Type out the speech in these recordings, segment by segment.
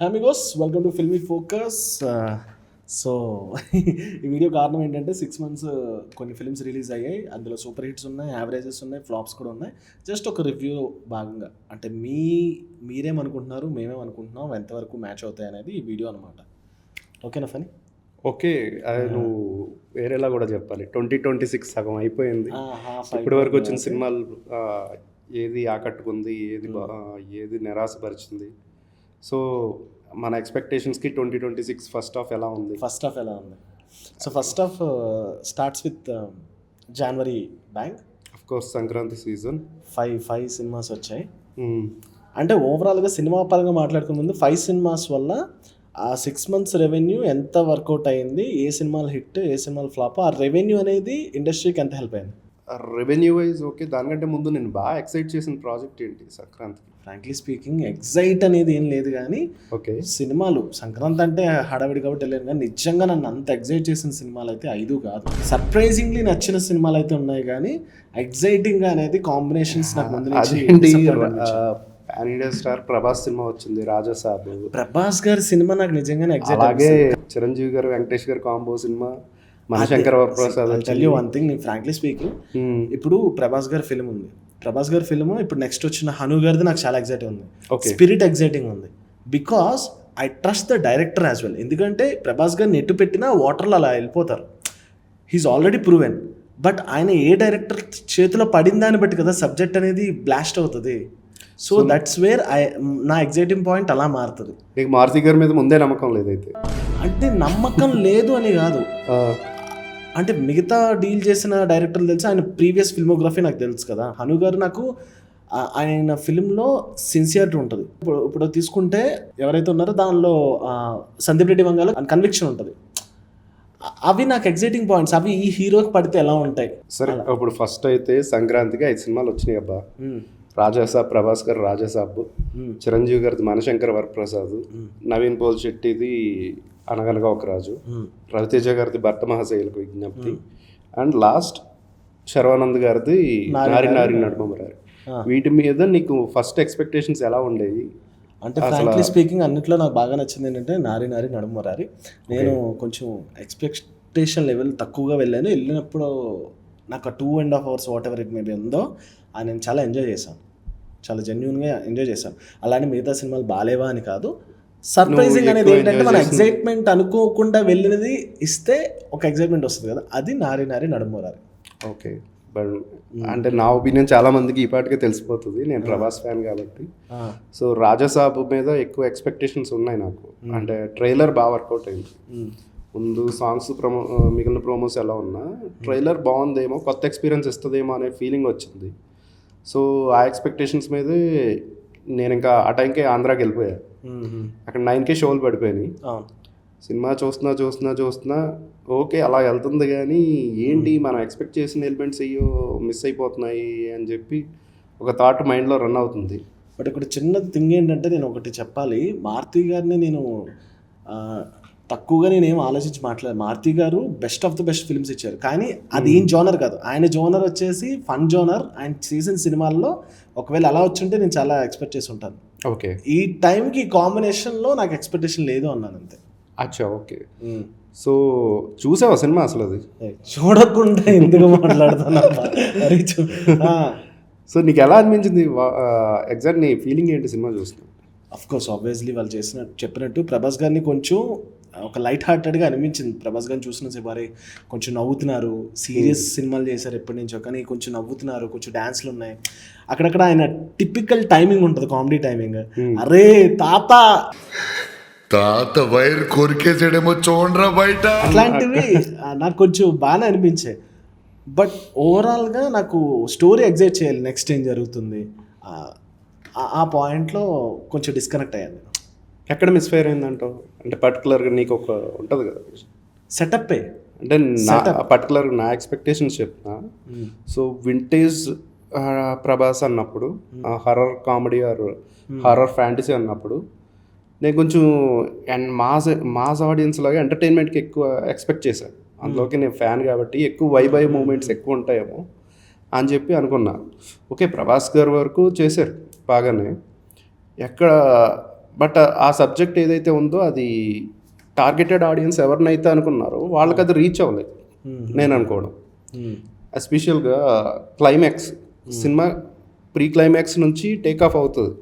Amigos welcome to filmy focus. So ఈ video కారణం ఏంటంటే 6 months కొన్ని ఫిల్మ్స్ రిలీజ్ అయ్యాయి. అందులో సూపర్ హిట్స్ ఉన్నాయి, యావరేజెస్ ఉన్నాయి, ఫ్లాప్స్ కూడా ఉన్నాయి. జస్ట్ ఒక రివ్యూ భాగంగా అంటే మీరేమనుకుంటున్నారు, మేమేమనుకుంటున్నాం, ఎంతవరకు మ్యాచ్ అవుతాయి అనేది ఈ వీడియో అనమాట. ఓకేనా ఫనీ? ఓకే, అది నువ్వు వేరేలా కూడా చెప్పాలి. 2026 సగం అయిపోయింది. ఇప్పటి వరకు వచ్చిన సినిమాలు ఏది ఆకట్టుకుంది, ఏది నిరాశపరిచింది. సో మన ఎక్స్పెక్టేషన్స్కి 2026 ఫస్ట్ హాఫ్ ఎలా ఉంది? So first half starts with January bank. Of course Sankranti season. 5 cinemas వచ్చాయి. అంటే ఓవరాల్గా సినిమా పరంగా మాట్లాడుకునే ముందు 5 సినిమాస్ వల్ల ఆ 6 months రెవెన్యూ ఎంత వర్కౌట్ అయింది, ఏ సినిమాలు హిట్, ఏ సినిమాలు ఫ్లాప్, ఆ రెవెన్యూ అనేది ఇండస్ట్రీకి ఎంత హెల్ప్ అయింది? Revenue wise okay. దానికంటే ముందు నేను బాగా ఎక్సైట్ చేసిన ప్రాజెక్ట్ ఏంటి సంక్రాంతి? ఫ్రాంక్లీ స్పీకింగ్ ఎగ్జైట్ అనేది ఏం లేదు, కానీ ఓకే సినిమాలు సంక్రాంతి అంటే హడావిడి కాబట్టి వెళ్ళాను, కానీ నిజంగా నన్ను అంత ఎగ్జైట్ చేసిన సినిమాలు అయితే 5 కాదు. సర్ప్రైజింగ్లీ నచ్చిన సినిమాలు అయితే ఉన్నాయి, కానీ ఎగ్జైటింగ్ అనేది కాంబినేషన్స్ నాకు ముందు నుంచి. Pan India star Prabhas cinema వచ్చింది, రాజాసాబ్. ప్రభాస్ గారి సినిమా నాకు నిజంగానే ఎగ్జైట్. అలాగే చిరంజీవి గారు వెంకటేష్ గారు combo cinema Manashankar Varaprasad. Tell you one thing, నేను ఫ్రాంక్లీ స్పీకింగ్ ఇప్పుడు ప్రభాస్ గారి ఫిల్మ్ ఉంది, ప్రభాస్ గారి ఫిల్మ్ ఇప్పుడు నెక్స్ట్ వచ్చిన హను గారిది నాకు చాలా ఎగ్జైటింగ్ ఉంది. స్పిరిట్ ఎగ్జైటింగ్ ఉంది, because I trust the director as well. ఎందుకంటే ప్రభాస్ గారిని ఎట్టు పెట్టినా వాటర్లో అలా వెళ్ళిపోతారు. He's already proven. బట్ ఆయన ఏ డైరెక్టర్ చేతిలో పడిన దాన్ని బట్టి కదా సబ్జెక్ట్ అనేది బ్లాస్ట్ అవుతుంది. సో దట్స్ వేర్ నా ఎగ్జైటింగ్ పాయింట్ అలా మారుతుంది. నీకు మారుతి గారి మీద ముందే నమ్మకం లేదైతే? అంటే నమ్మకం లేదు అని కాదు, అంటే మిగతా డీల్ చేసిన డైరెక్టర్లు తెలుసు, ఆయన ప్రీవియస్ ఫిల్మోగ్రఫీ నాకు తెలుసు కదా. హను గారు నాకు ఆయన ఫిల్మ్లో సిన్సియారిటీ ఉంటుంది. ఇప్పుడు తీసుకుంటే ఎవరైతే ఉన్నారో దానిలో సందీప్ రెడ్డి వంగాలో కన్విక్షన్ ఉంటుంది. అవి నాకు ఎగ్జైటింగ్ పాయింట్స్. అవి ఈ హీరోకి పడితే ఎలా ఉంటాయి? సరే, ఇప్పుడు ఫస్ట్ అయితే సంక్రాంతికి 5 సినిమాలు వచ్చినాయి అబ్బా. రాజాసాబ్, ప్రభాస్ గారు రాజాసాబ్, చిరంజీవి గారిది మనశంకర్ వరప్రసాద్, నవీన్ పోల్ శెట్టిది అనగనగా ఒక రాజు, రవితేజ గారిది భర్త మహాశైలకు విజ్ఞప్తి, అండ్ లాస్ట్ శర్వానంద్ గారిది నారి నారి నడుమరారి. వీటి మీద నీకు ఫస్ట్ ఎక్స్పెక్టేషన్స్ ఎలా ఉండేవి? అంటే ఫ్రాంక్లీ స్పీకింగ్ అన్నిట్లో నాకు బాగా నచ్చింది ఏంటంటే నారి నారి నడుమరారి. నేను కొంచెం ఎక్స్పెక్టేషన్ లెవెల్ తక్కువగా వెళ్ళాను. వెళ్ళినప్పుడు నాకు 2.5 hours what ever it maybe ఉందో నేను చాలా ఎంజాయ్ చేశాను, చాలా జెన్యూన్గా ఎంజాయ్ చేశాను. అలానే మిగతా సినిమాలు బాలేవా అని కాదు, సర్ప్రైజింగ్ అనేది ఏంటంటే మన ఎగ్జైట్మెంట్ అనుకోకుండా వెళ్ళినది ఇస్తే ఒక ఎగ్జైట్మెంట్ వస్తుంది కదా, అది నారి నారి నడుమరారి. ఓకే, బట్ అంటే నా ఒపీనియన్ చాలా మందికి ఈ పాటికే తెలిసిపోతుంది, నేను ప్రభాస్ ఫ్యాన్ కాబట్టి. సో రాజాసాబ్ మీద ఎక్కువ ఎక్స్పెక్టేషన్స్ ఉన్నాయి నాకు. అంటే ట్రైలర్ బాగా వర్కౌట్ అయింది. ముందు సాంగ్స్ మిగిలిన ప్రోమోస్ ఎలా ఉన్నా ట్రైలర్ బాగుందేమో, కొత్త ఎక్స్పీరియన్స్ ఇస్తుందేమో అనే ఫీలింగ్ వచ్చింది. సో ఆ ఎక్స్పెక్టేషన్స్ మీదే నేను ఇంకా ఆ టైంకే ఆంధ్రాకి వెళ్ళిపోయా. అక్కడ 9K షోలు పడిపోయినాయి. సినిమా చూస్తున్నా ఓకే అలా వెళ్తుంది, కానీ ఏంటి మనం ఎక్స్పెక్ట్ చేసిన ఎలిమెంట్స్ అయ్యో మిస్ అయిపోతున్నాయి అని చెప్పి ఒక థాట్ మైండ్లో రన్ అవుతుంది. బట్ ఇక్కడ చిన్న థింగ్ ఏంటంటే నేను ఒకటి చెప్పాలి, మారుతి గారిని నేను తక్కువగా నేనేం ఆలోచించి మాట్లాడాను. మారుతి గారు best of the best films ఇచ్చారు, కానీ అది ఏం జోనర్ కాదు. ఆయన జోనర్ వచ్చేసి ఫన్ జోనర్. ఆయన సీజన్ సినిమాల్లో ఒకవేళ అలా వచ్చుంటే నేను చాలా ఎక్స్పెక్ట్ చేసి ఉంటాను. ఓకే, ఈ టైంకి కాంబినేషన్లో నాకు ఎక్స్పెక్టేషన్ లేదు అన్నాను అంతే. అచ్చా, ఓకే. సో చూసావా సినిమా? అసలు అది చూడకుండా ఎందుకు మాట్లాడుతున్నా? సో నీకు ఎలా అనిపించింది? ఎగ్జాక్ట్ నీ ఫీలింగ్ ఏంటి సినిమా చూస్తున్నా? అఫ్ కోర్స్ ఆబ్వియస్లీ వాళ్ళు చెప్పినట్టు ప్రభాస్ గారిని కొంచెం ఒక లైట్ హార్టెడ్గా అనిపించింది. ప్రభాస్ గారిని చూసిన సేపారే కొంచెం నవ్వుతున్నారు. సీరియస్ సినిమాలు చేశారు ఎప్పటి నుంచో, కానీ కొంచెం నవ్వుతున్నారు, కొంచెం డ్యాన్స్లు ఉన్నాయి. అక్కడక్కడ ఆయన టిపికల్ టైమింగ్ ఉంటుంది, కామెడీ టైమింగ్. అరే తాత వైర్ కొరికేసాడేమో చూడరా బయట, అట్లాంటివి నాకు కొంచెం బాగానే అనిపించాయి. బట్ ఓవరాల్గా నాకు స్టోరీ ఎగ్జైట్ చేయాలి, నెక్స్ట్ ఏం జరుగుతుంది, ఆ పాయింట్లో కొంచెం డిస్కనెక్ట్ అయ్యాను. ఎక్కడ మిస్ఫైర్ అయిందంటావు? అంటే పర్టికులర్గా నీకు ఒక ఉంటుంది కదా సెటప్పే, అంటే నా పర్టికులర్గా నా ఎక్స్పెక్టేషన్స్ చెప్తున్నా. సో వింటేజ్ ప్రభాస్ అన్నప్పుడు, horror comedy or horror fantasy అన్నప్పుడు నేను కొంచెం మాస్ ఆడియన్స్ లాగా ఎంటర్టైన్మెంట్కి ఎక్కువ ఎక్స్పెక్ట్ చేశాను. అందులోకి నేను ఫ్యాన్ కాబట్టి ఎక్కువ వైబై మూమెంట్స్ ఎక్కువ ఉంటాయేమో అని చెప్పి అనుకున్నా. ఓకే, ప్రభాస్ గారి వరకు చేశారు బాగానే. ఎక్కడ బట్ ఆ సబ్జెక్ట్ ఏదైతే ఉందో అది టార్గెటెడ్ ఆడియన్స్ ఎవరినైతే అనుకున్నారో వాళ్ళకి అది రీచ్ అవ్వలేదు నేను అనుకోవడం. ఎస్పెషల్గా క్లైమాక్స్ సినిమా ప్రీ క్లైమాక్స్ నుంచి టేక్ ఆఫ్ అవుతుంది.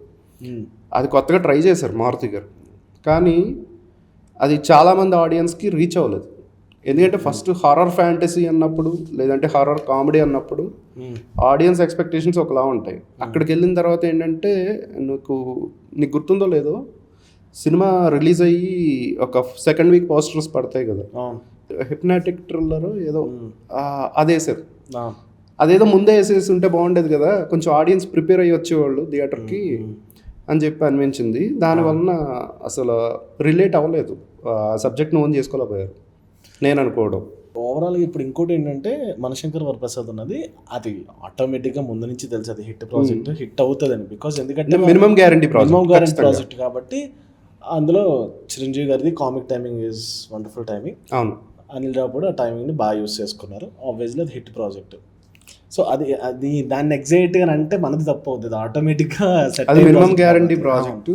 అది కొత్తగా ట్రై చేశారు మారుతి గారు, కానీ అది చాలామంది ఆడియన్స్కి రీచ్ అవ్వలేదు. ఎందుకంటే ఫస్ట్ హారర్ ఫ్యాంటసీ అన్నప్పుడు లేదంటే హారర్ కామెడీ అన్నప్పుడు ఆడియన్స్ ఎక్స్పెక్టేషన్స్ ఒకలా ఉంటాయి. అక్కడికి వెళ్ళిన తర్వాత ఏంటంటే నీకు గుర్తుందో లేదో సినిమా రిలీజ్ అయ్యి ఒక సెకండ్ వీక్ పోస్టర్స్ పడతాయి కదా, హిప్నాటిక్ థ్రిల్లర్ ఏదో అదే సార్, అదేదో ముందే వేసేసి ఉంటే బాగుండేది కదా, కొంచెం ఆడియన్స్ ప్రిపేర్ అయ్యి వచ్చేవాళ్ళు థియేటర్కి అని చెప్పి అనిపించింది. దానివలన అసలు రిలేట్ అవ్వలేదు, సబ్జెక్ట్ని ఓన్ చేసుకోలేకపోయారు నేను అనుకోవడం. ఓవరాల్గా ఇప్పుడు ఇంకోటి ఏంటంటే మనశంకర్ వరప్రసాద్ ఉన్నది అది ఆటోమేటిక్గా ముందు నుంచి తెలుసు అది హిట్ ప్రాజెక్ట్, హిట్ అవుతుందని. బికాస్ ఎందుకంటే మినిమం గ్యారంటీ ప్రాజెక్ట్ కాబట్టి అందులో చిరంజీవి గారిది comic timing is wonderful timing. అవును, అనిల్ రావుడ్ ఆ టైమింగ్ని బాగా యూస్ చేసుకున్నారు. ఆబ్వియస్లీ అది హిట్ ప్రాజెక్ట్. సో అది దాన్ని ఎగ్జైట్గా అంటే మనది తప్పు అవుతుంది, ఆటోమేటిక్గా మినిమం గ్యారంటీ ప్రాజెక్ట్.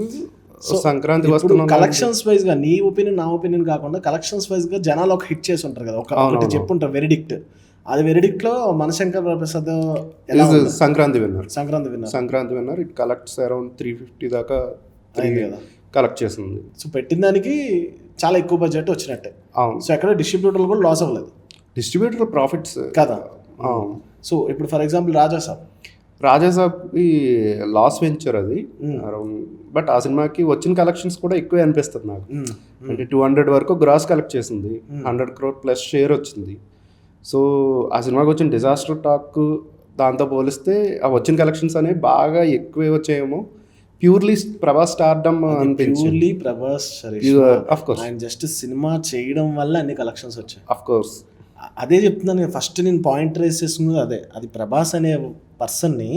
సంక్రాంతి వస్తున్న కలెక్షన్స్ వైజ్ గా నీ ఒపీనియన్ నా ఒపీనియన్ కాకుండా కలెక్షన్స్ వైజ్ గా జనాలు ఒక హిట్ చేసి ఉంటారు కదా, ఒకటి చెప్పుంటారు వెరిడిక్ట్. అది వెరిడిక్ట్ లో Manashankar Varaprasad Sankranti winner it collects around 350 దాకా కలెక్ట్ చేసింది. సో పెట్టిన దానికి చాలా ఎక్కువ బడ్జెట్ వచ్చినట్టే. అవును. సో ఎక్కడ డిస్ట్రిబ్యూటర్ కూడా లాస్ అవ్వలేదు, డిస్ట్రిబ్యూటర్ ప్రాఫిట్స్ కదా. సో ఇప్పుడు ఫర్ ఎగ్జాంపుల్ రాజాసాబ్ ఈ లాస్ వెంచర్ అది అరౌండ్, బట్ ఆ సినిమాకి వచ్చిన కలెక్షన్స్ కూడా ఎక్కువే అనిపిస్తుంది నాకు. అంటే 200 వరకు గ్రాస్ కలెక్ట్ చేసింది, 100 crore ప్లస్ షేర్ వచ్చింది. సో ఆ సినిమాకి వచ్చిన డిజాస్టర్ టాక్ దాంతో పోలిస్తే ఆ వచ్చిన కలెక్షన్స్ అనేవి బాగా ఎక్కువే వచ్చాయేమో. ప్యూర్లీ ప్రభాస్ స్టార్డమ్ అనిపించింది. ప్రభాస్ ఆఫ్ కోర్స్ ఆయన జస్ట్ సినిమా చేయడం వల్ల అన్ని కలెక్షన్స్ వచ్చాయి. ఆఫ్ కోర్స్ అదే చెప్తున్నాను ఫస్ట్ నేను పాయింట్ రేస్ చేసుకున్నది అదే. అది ప్రభాస్ అనే పర్సన్ని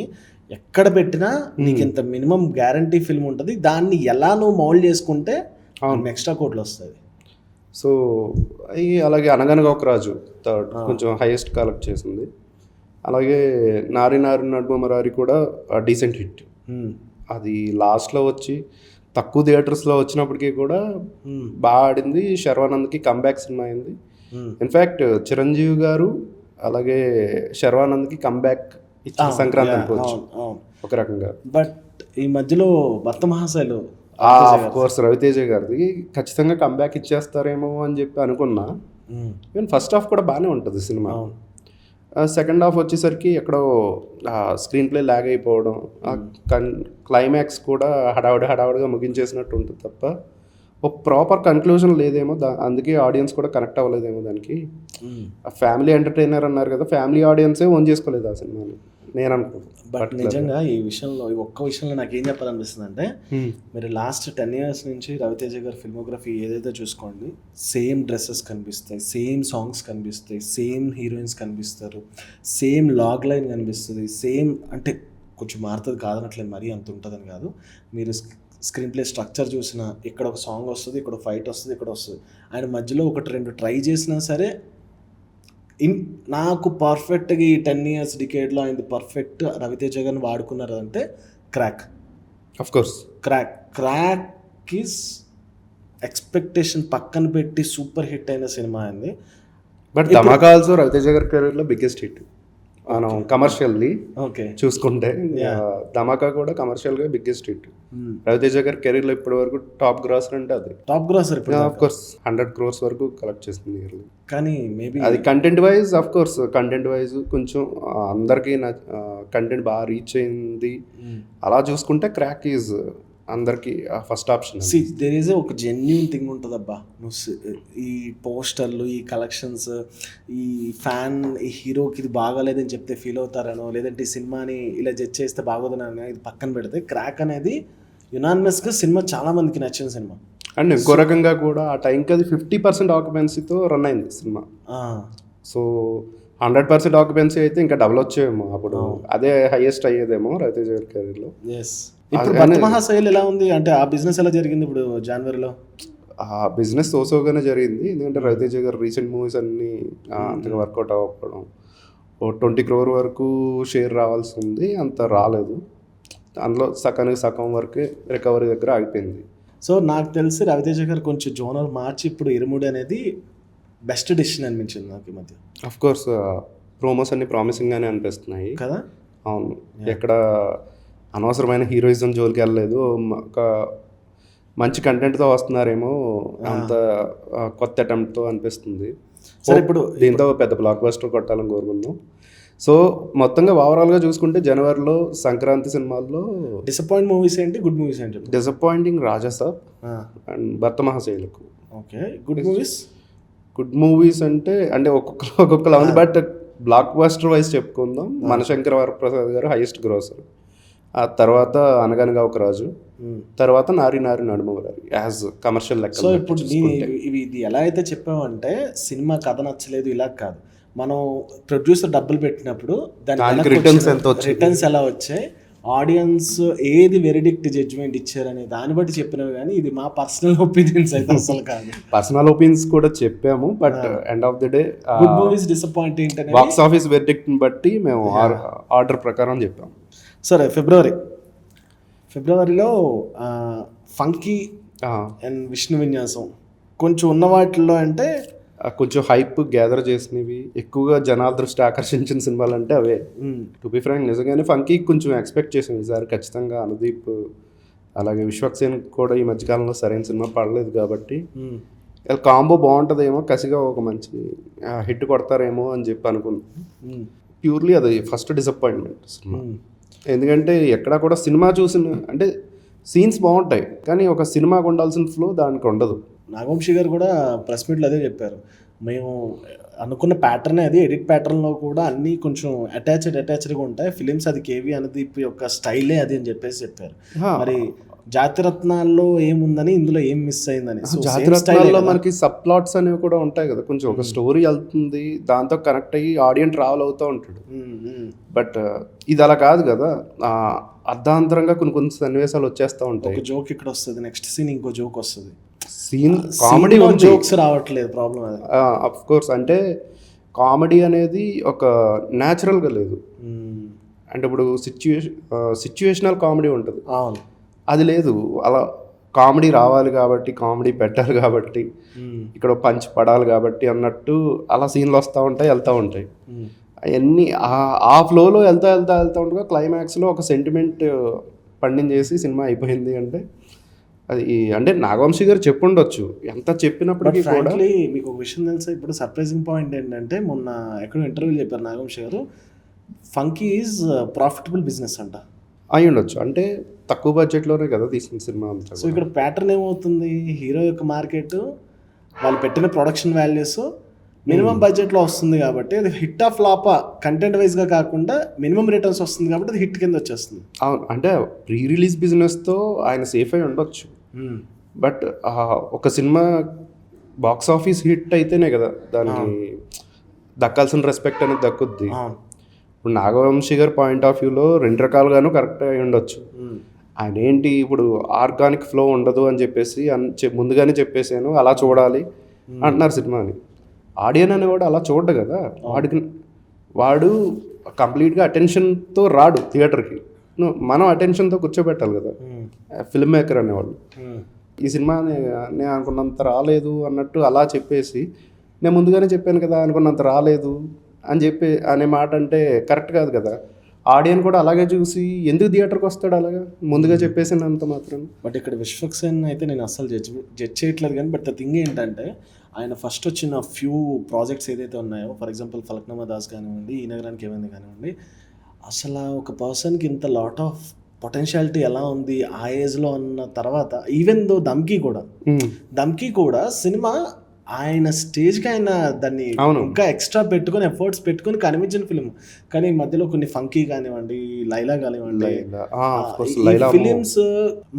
ఎక్కడ పెట్టినా నీకు ఇంత మినిమం గ్యారంటీ ఫిల్మ్ ఉంటుంది, దాన్ని ఎలా నువ్వు మౌల్డ్ చేసుకుంటే ఎక్స్ట్రా కోట్లు వస్తుంది. సో అలాగే అనగనగా ఒక రాజు థర్డ్ కొంచెం హైయెస్ట్ కలెక్ట్ చేసింది. అలాగే నారి నడుమరారి కూడా డీసెంట్ హిట్. అది లాస్ట్లో వచ్చి తక్కువ థియేటర్స్లో వచ్చినప్పటికీ కూడా బాగా ఆడింది. శర్వానంద్కి కంబ్యాక్ సినిమా అయింది. ఇన్ఫ్యాక్ట్ చిరంజీవి గారు అలాగే శర్వానంద్కి కంబ్యాక్ ఇచ్చిన సంక్రాంతి అనుకోవచ్చు ఒక రకంగా. బట్ ఈ మధ్యలో భర్త మహాశైలు ఆఫ్ కోర్స్ రవితేజ గారిది ఖచ్చితంగా కంబ్యాక్ ఇచ్చేస్తారేమో అని చెప్పి అనుకున్నా. ఈవెన్ ఫస్ట్ హాఫ్ కూడా బాగానే ఉంటుంది సినిమా. సెకండ్ హాఫ్ వచ్చేసరికి ఎక్కడో స్క్రీన్ ప్లే ల్యాగ్ అయిపోవడం, క్లైమాక్స్ కూడా హడావుడిగా ముగించేసినట్టు ఉంటుంది తప్ప ఒక ప్రాపర్ కన్క్లూజన్ లేదేమో. అందుకే ఆడియన్స్ కూడా కనెక్ట్ అవ్వలేదేమో దానికి. ఫ్యామిలీ ఎంటర్టైనర్ అన్నారు కదా, ఫ్యామిలీ ఆడియన్సే ఓన్ చేసుకోలేదు ఆ సినిమాని నేను అనుకుంటున్నాను. బట్ నిజంగా ఈ విషయంలో ఈ ఒక్క విషయంలో నాకు ఏం చెప్పాలనిపిస్తుంది అంటే, మీరు లాస్ట్ 10 years నుంచి రవితేజ గారి ఫిల్మోగ్రఫీ ఏదైతే చూసుకోండి, సేమ్ డ్రెస్సెస్ కనిపిస్తాయి, సేమ్ సాంగ్స్ కనిపిస్తాయి, సేమ్ హీరోయిన్స్ కనిపిస్తారు, సేమ్ లాగ్ లైన్ కనిపిస్తుంది, సేమ్ అంటే కొంచెం మారుతుంది కాదనట్లేదు, మరీ అంత ఉంటుందని కాదు. మీరు స్క్రీన్ ప్లే స్ట్రక్చర్ చూసినా ఇక్కడ ఒక సాంగ్ వస్తుంది, ఇక్కడ ఫైట్ వస్తుంది, ఇక్కడ వస్తుంది. ఆయన మధ్యలో 1-2 ట్రై చేసినా సరే నాకు పర్ఫెక్ట్గా ఈ 10 years డికేడ్లో అయింది పర్ఫెక్ట్ రవితేజ గారిని వాడుకున్నారు అంటే crack. Of course crack is expectation పక్కన పెట్టి సూపర్ హిట్ అయిన సినిమా అయింది. బట్ ధమాకా ఆల్సో రవితేజ గారి కెరీర్లో బిగ్గెస్ట్ హిట్. మనం కమర్షియల్లీ చూసుకుంటే ధమాకా కూడా కమర్షియల్గా బిగ్గెస్ట్ హిట్. రవితేజ గారి కెరీర్లో ఇప్పటి వరకు టాప్ గ్రాసర్ అంటే అది top grosser. Of course 100 crores వరకు కలెక్ట్ చేస్తుంది ఇయర్లీ. కానీ మేబీ అది content wise of course content wise కొంచెం అందరికీ కంటెంట్ బాగా రీచ్ అయింది. అలా చూసుకుంటే క్రాక్ ఈజ్ అందరికి ఫస్ట్ ఆప్షన్. దేర్ ఈజ్ ఒక జెన్యూన్ థింగ్ ఉంటుంది అబ్బా, నువ్వు ఈ పోస్టర్లు, ఈ కలెక్షన్స్, ఈ ఫ్యాన్ ఈ హీరోకి ఇది బాగాలేదని చెప్తే ఫీల్ అవుతారనో, లేదంటే ఈ సినిమాని ఇలా జడ్జ్ చేస్తే బాగోదనో ఇది పక్కన పెడితే క్రాక్ అనేది యునానిమస్గా సినిమా చాలా మందికి నచ్చిన సినిమా. అండ్ ఇంకో రకంగా కూడా ఆ టైంకి అది 50% ఆక్యుపెన్సీతో రన్ అయింది సినిమా. సో 100% ఆక్యుపెన్సీ అయితే ఇంకా డబుల్ వచ్చేమో అప్పుడు, అదే హైయెస్ట్ అయ్యేదేమో రవితేజ గారి కెరీర్లో. ఇప్పుడు భర్త మహాశైల్ ఎలా ఉంది అంటే ఆ బిజినెస్ ఎలా జరిగింది ఇప్పుడు జనవరిలో? ఆ బిజినెస్ సోసోగానే జరిగింది, ఎందుకంటే రవితేజ గారు రీసెంట్ మూవీస్ అన్నీ అంతగా వర్కౌట్ అవ్వకపోవడం. 20 crore వరకు షేర్ రావాల్సి ఉంది, అంత రాలేదు. అందులో సగం వరకే రికవరీ దగ్గర ఆగిపోయింది. సో నాకు తెలిసి రవితేజ గారు కొంచెం జోనర్ మార్చి ఇప్పుడు ఇరుముడి అనేది బెస్ట్ డెసిషన్ అనిపించింది నాకు ఈ మధ్య. అఫ్ కోర్స్ ప్రోమోస్ అన్ని ప్రామిసింగ్గానే అనిపిస్తున్నాయి కదా. అవును, ఎక్కడ అనవసరమైన హీరోయిజం జోలికి వెళ్ళలేదు. ఒక మంచి కంటెంట్తో వస్తున్నారేమో, అంత కొత్త అటెంప్ట్తో అనిపిస్తుంది. సరే, ఇప్పుడు దీంతో పెద్ద బ్లాక్ బస్టర్ కొట్టాలని కోరుకుందాం. సో మొత్తంగా ఓవరాల్గా చూసుకుంటే జనవరిలో సంక్రాంతి సినిమాల్లో డిసప్పాయింట్ మూవీస్ ఏంటి, గుడ్ మూవీస్ ఏంటి? Disappointing Raja Saab and Bhartha Mahasayulaku. Okay, good movies. Good movies అంటే ఒక్కొక్కలా ఉంది, బట్ బ్లాక్ బస్టర్ వైజ్ చెప్పుకుందాం. మనశంకర వరప్రసాద్ గారు హైయెస్ట్ గ్రోసర్, ఆ తర్వాత అనగనగా ఒక రాజు, తర్వాత నారి నారి నడుమవరారి యాజ్ కమర్షియల్ లెక్క. సో ఇప్పుడు ఇది ఎలా అయితే చెప్పామంటే సినిమా కథ నచ్చలేదు ఇలా కాదు, మనం ప్రొడ్యూసర్ డబ్బులు పెట్టినప్పుడు దానికి రిటర్న్స్ ఎలా వచ్చాయి, ఆడియన్స్ ఏది వెరిడిక్ట్ జడ్జ్మెంట్ ఇచ్చారని దాన్ని బట్టి చెప్పినవి. కానీ ఇది మా పర్సనల్ ఒపీనియన్స్ అయితే అసలు కాదు. పర్సనల్ ఒపీనియన్స్ కూడా చెప్పాము, but end of the day good movies disappointing అంటే బాక్స్ ఆఫీస్ వెర్డిక్ట్ బట్టి మేము ఆర్డర్ ప్రకారం చెప్పాము. సరే, ఫిబ్రవరిలో ఫంకీ అండ్ విష్ణు విన్యాసం కొంచెం ఉన్న వాటిల్లో అంటే కొంచెం హైప్ గ్యాదర్ చేసినవి, ఎక్కువగా జనాల దృష్టి ఆకర్షించిన సినిమాలు అంటే అవే. టు బి ఫ్రాంక్ నిజంగానే ఫంకీ కొంచెం ఎక్స్పెక్ట్ చేసాం ఈసారి ఖచ్చితంగా. అనుదీప్ అలాగే విశ్వక్సేన్ కూడా ఈ మధ్యకాలంలో సరైన సినిమా పడలేదు కాబట్టి కాంబో బాగుంటుందేమో, కసిగా ఒక మంచి హిట్ కొడతారేమో అని చెప్పి అనుకున్నాం. ప్యూర్లీ అది ఫస్ట్ డిసప్పాయింట్మెంట్ సినిమా. ఎందుకంటే ఎక్కడా కూడా సినిమా చూసిన అంటే సీన్స్ బాగుంటాయి, కానీ ఒక సినిమాకు ఉండాల్సిన ఫ్లో దానికి ఉండదు. నాగవంశీ గారు కూడా ప్రెస్ మీట్లో అదే చెప్పారు, మేము అనుకున్న ప్యాటర్నే అది, ఎడిట్ ప్యాటర్న్లో కూడా అన్నీ కొంచెం అటాచ్డ్గా ఉంటాయి ఫిలిమ్స్, అది కేవీ అనుదీప్ యొక్క స్టైలే అది అని చెప్పారు. మరి జాతిరత్నాల్లో ఏముందని, ఇందులో ఏం మిస్ అయిందని. జాతిరత్నాల్లో మనకి సబ్ ప్లాట్స్ అనేవి కూడా ఉంటాయి కదా, కొంచెం ఒక స్టోరీ వెళ్తుంది, దాంతో కనెక్ట్ అయ్యి ఆడియన్స్ ట్రావెల్ అవుతూ ఉంటాడు. బట్ ఇది అలా కాదు కదా, అర్ధాంతరంగా కొన్ని సన్నివేశాలు వచ్చేస్తూ ఉంటాయి. ఒక జోక్ ఇక్కడ వస్తుంది, నెక్స్ట్ సీన్ ఇంకో జోక్ వస్తుంది, సీన్ కామెడీ జోక్స్ రావట్లేదు, ప్రాబ్లం అది. అఫ్ కోర్స్ అంటే కామెడీ అనేది ఒక న్యాచురల్గా లేదు. అంటే ఇప్పుడు సిచ్యువేషనల్ కామెడీ ఉంటుంది, అది లేదు. అలా కామెడీ రావాలి కాబట్టి, కామెడీ పెట్టాలి కాబట్టి, ఇక్కడ పంచ్ పడాలి కాబట్టి అన్నట్టు అలా సీన్లు వస్తూ ఉంటాయి, వెళ్తూ ఉంటాయి. అవన్నీ ఆ ఫ్లోలో వెళ్తా ఉండగా క్లైమాక్స్లో ఒక సెంటిమెంట్ పండించేసి సినిమా అయిపోయింది అంటే అది అంటే నాగవంశీ గారు చెప్పుండొచ్చు, ఎంత చెప్పినప్పటికీ కూడా. మీకు ఒక విషయం తెలుసా, ఇప్పుడు సర్ప్రైజింగ్ పాయింట్ ఏంటంటే మొన్న ఎక్కడో ఇంటర్వ్యూ చెప్పారు నాగవంశీ గారు, ఫంకీ ఈజ్ ప్రాఫిటబుల్ బిజినెస్ అంట. అయి ఉండొచ్చు, అంటే తక్కువ బడ్జెట్లోనే కదా తీసిన సినిమా అంతా. సో ఇక్కడ ప్యాటర్న్ ఏమవుతుంది, హీరో యొక్క మార్కెట్ వాళ్ళు పెట్టిన ప్రొడక్షన్ వాల్యూస్ మినిమం బడ్జెట్లో వస్తుంది కాబట్టి అది హిట్ ఆఫ్ ఫ్లాపా కంటెంట్ వైజ్గా కాకుండా మినిమం రిటర్న్స్ వస్తుంది కాబట్టి అది హిట్ కింద వచ్చేస్తుంది. అవును, అంటే ప్రీ రిలీజ్ బిజినెస్తో ఆయన సేఫ్ అయి ఉండొచ్చు, బట్ ఒక సినిమా బాక్స్ ఆఫీస్ హిట్ అయితేనే కదా దానికి దక్కాల్సిన రెస్పెక్ట్ అనేది దక్కుద్ది. ఇప్పుడు నాగవంశీ గారి పాయింట్ ఆఫ్ వ్యూలో రెండు రకాలుగాను కరెక్ట్ అయి ఉండొచ్చు. ఆయన ఏంటి ఇప్పుడు ఆర్గానిక్ ఫ్లో ఉండదు అని చెప్పేసి ముందుగానే చెప్పేసాను, అలా చూడాలి అంటున్నారు సినిమాని. ఆడియన్ అనేవాడు అలా చూడడు కదా, వాడు కంప్లీట్గా అటెన్షన్తో రాడు థియేటర్కి, మనం అటెన్షన్తో కూర్చోబెట్టాలి కదా ఫిల్మ్ మేకర్ అనేవాళ్ళు. ఈ సినిమా నేను అనుకున్నంత రాలేదు అన్నట్టు అలా చెప్పేసి, నేను ముందుగానే చెప్పాను కదా అనుకున్నంత రాలేదు అని చెప్పి అనే మాట అంటే కరెక్ట్ కాదు కదా. ఆడియన్ కూడా అలాగే చూసి ఎందుకు థియేటర్కి వస్తాడు అలాగా ముందుగా చెప్పేసినంత మాత్రం. బట్ ఇక్కడ విశ్వక్సేన్ అయితే నేను అస్సలు జడ్జ్ చేయట్లేదు కానీ, బట్ ద థింగ్ ఏంటంటే ఆయన ఫస్ట్ వచ్చిన ఫ్యూ ప్రాజెక్ట్స్ ఏదైతే ఉన్నాయో, ఫర్ ఎగ్జాంపుల్ ఫలక్నామా దాస్ కానివ్వండి, ఈ నగరానికి ఏమైంది కానివ్వండి, అసలు ఒక పర్సన్కి ఇంత లాట్ ఆఫ్ పొటెన్షియాలిటీ ఎలా ఉంది ఆ ఏజ్లో అన్న తర్వాత, ఈవెన్ దో దమ్కి కూడా సినిమా ఆయన స్టేజ్కి ఆయన దాన్ని ఇంకా ఎక్స్ట్రా పెట్టుకొని ఎఫర్ట్స్ పెట్టుకొని కనిపించిన ఫిలిం. కానీ మధ్యలో కొన్ని ఫంకీ కానివ్వండి, లైలా కానివ్వండి, ఫిలిమ్స్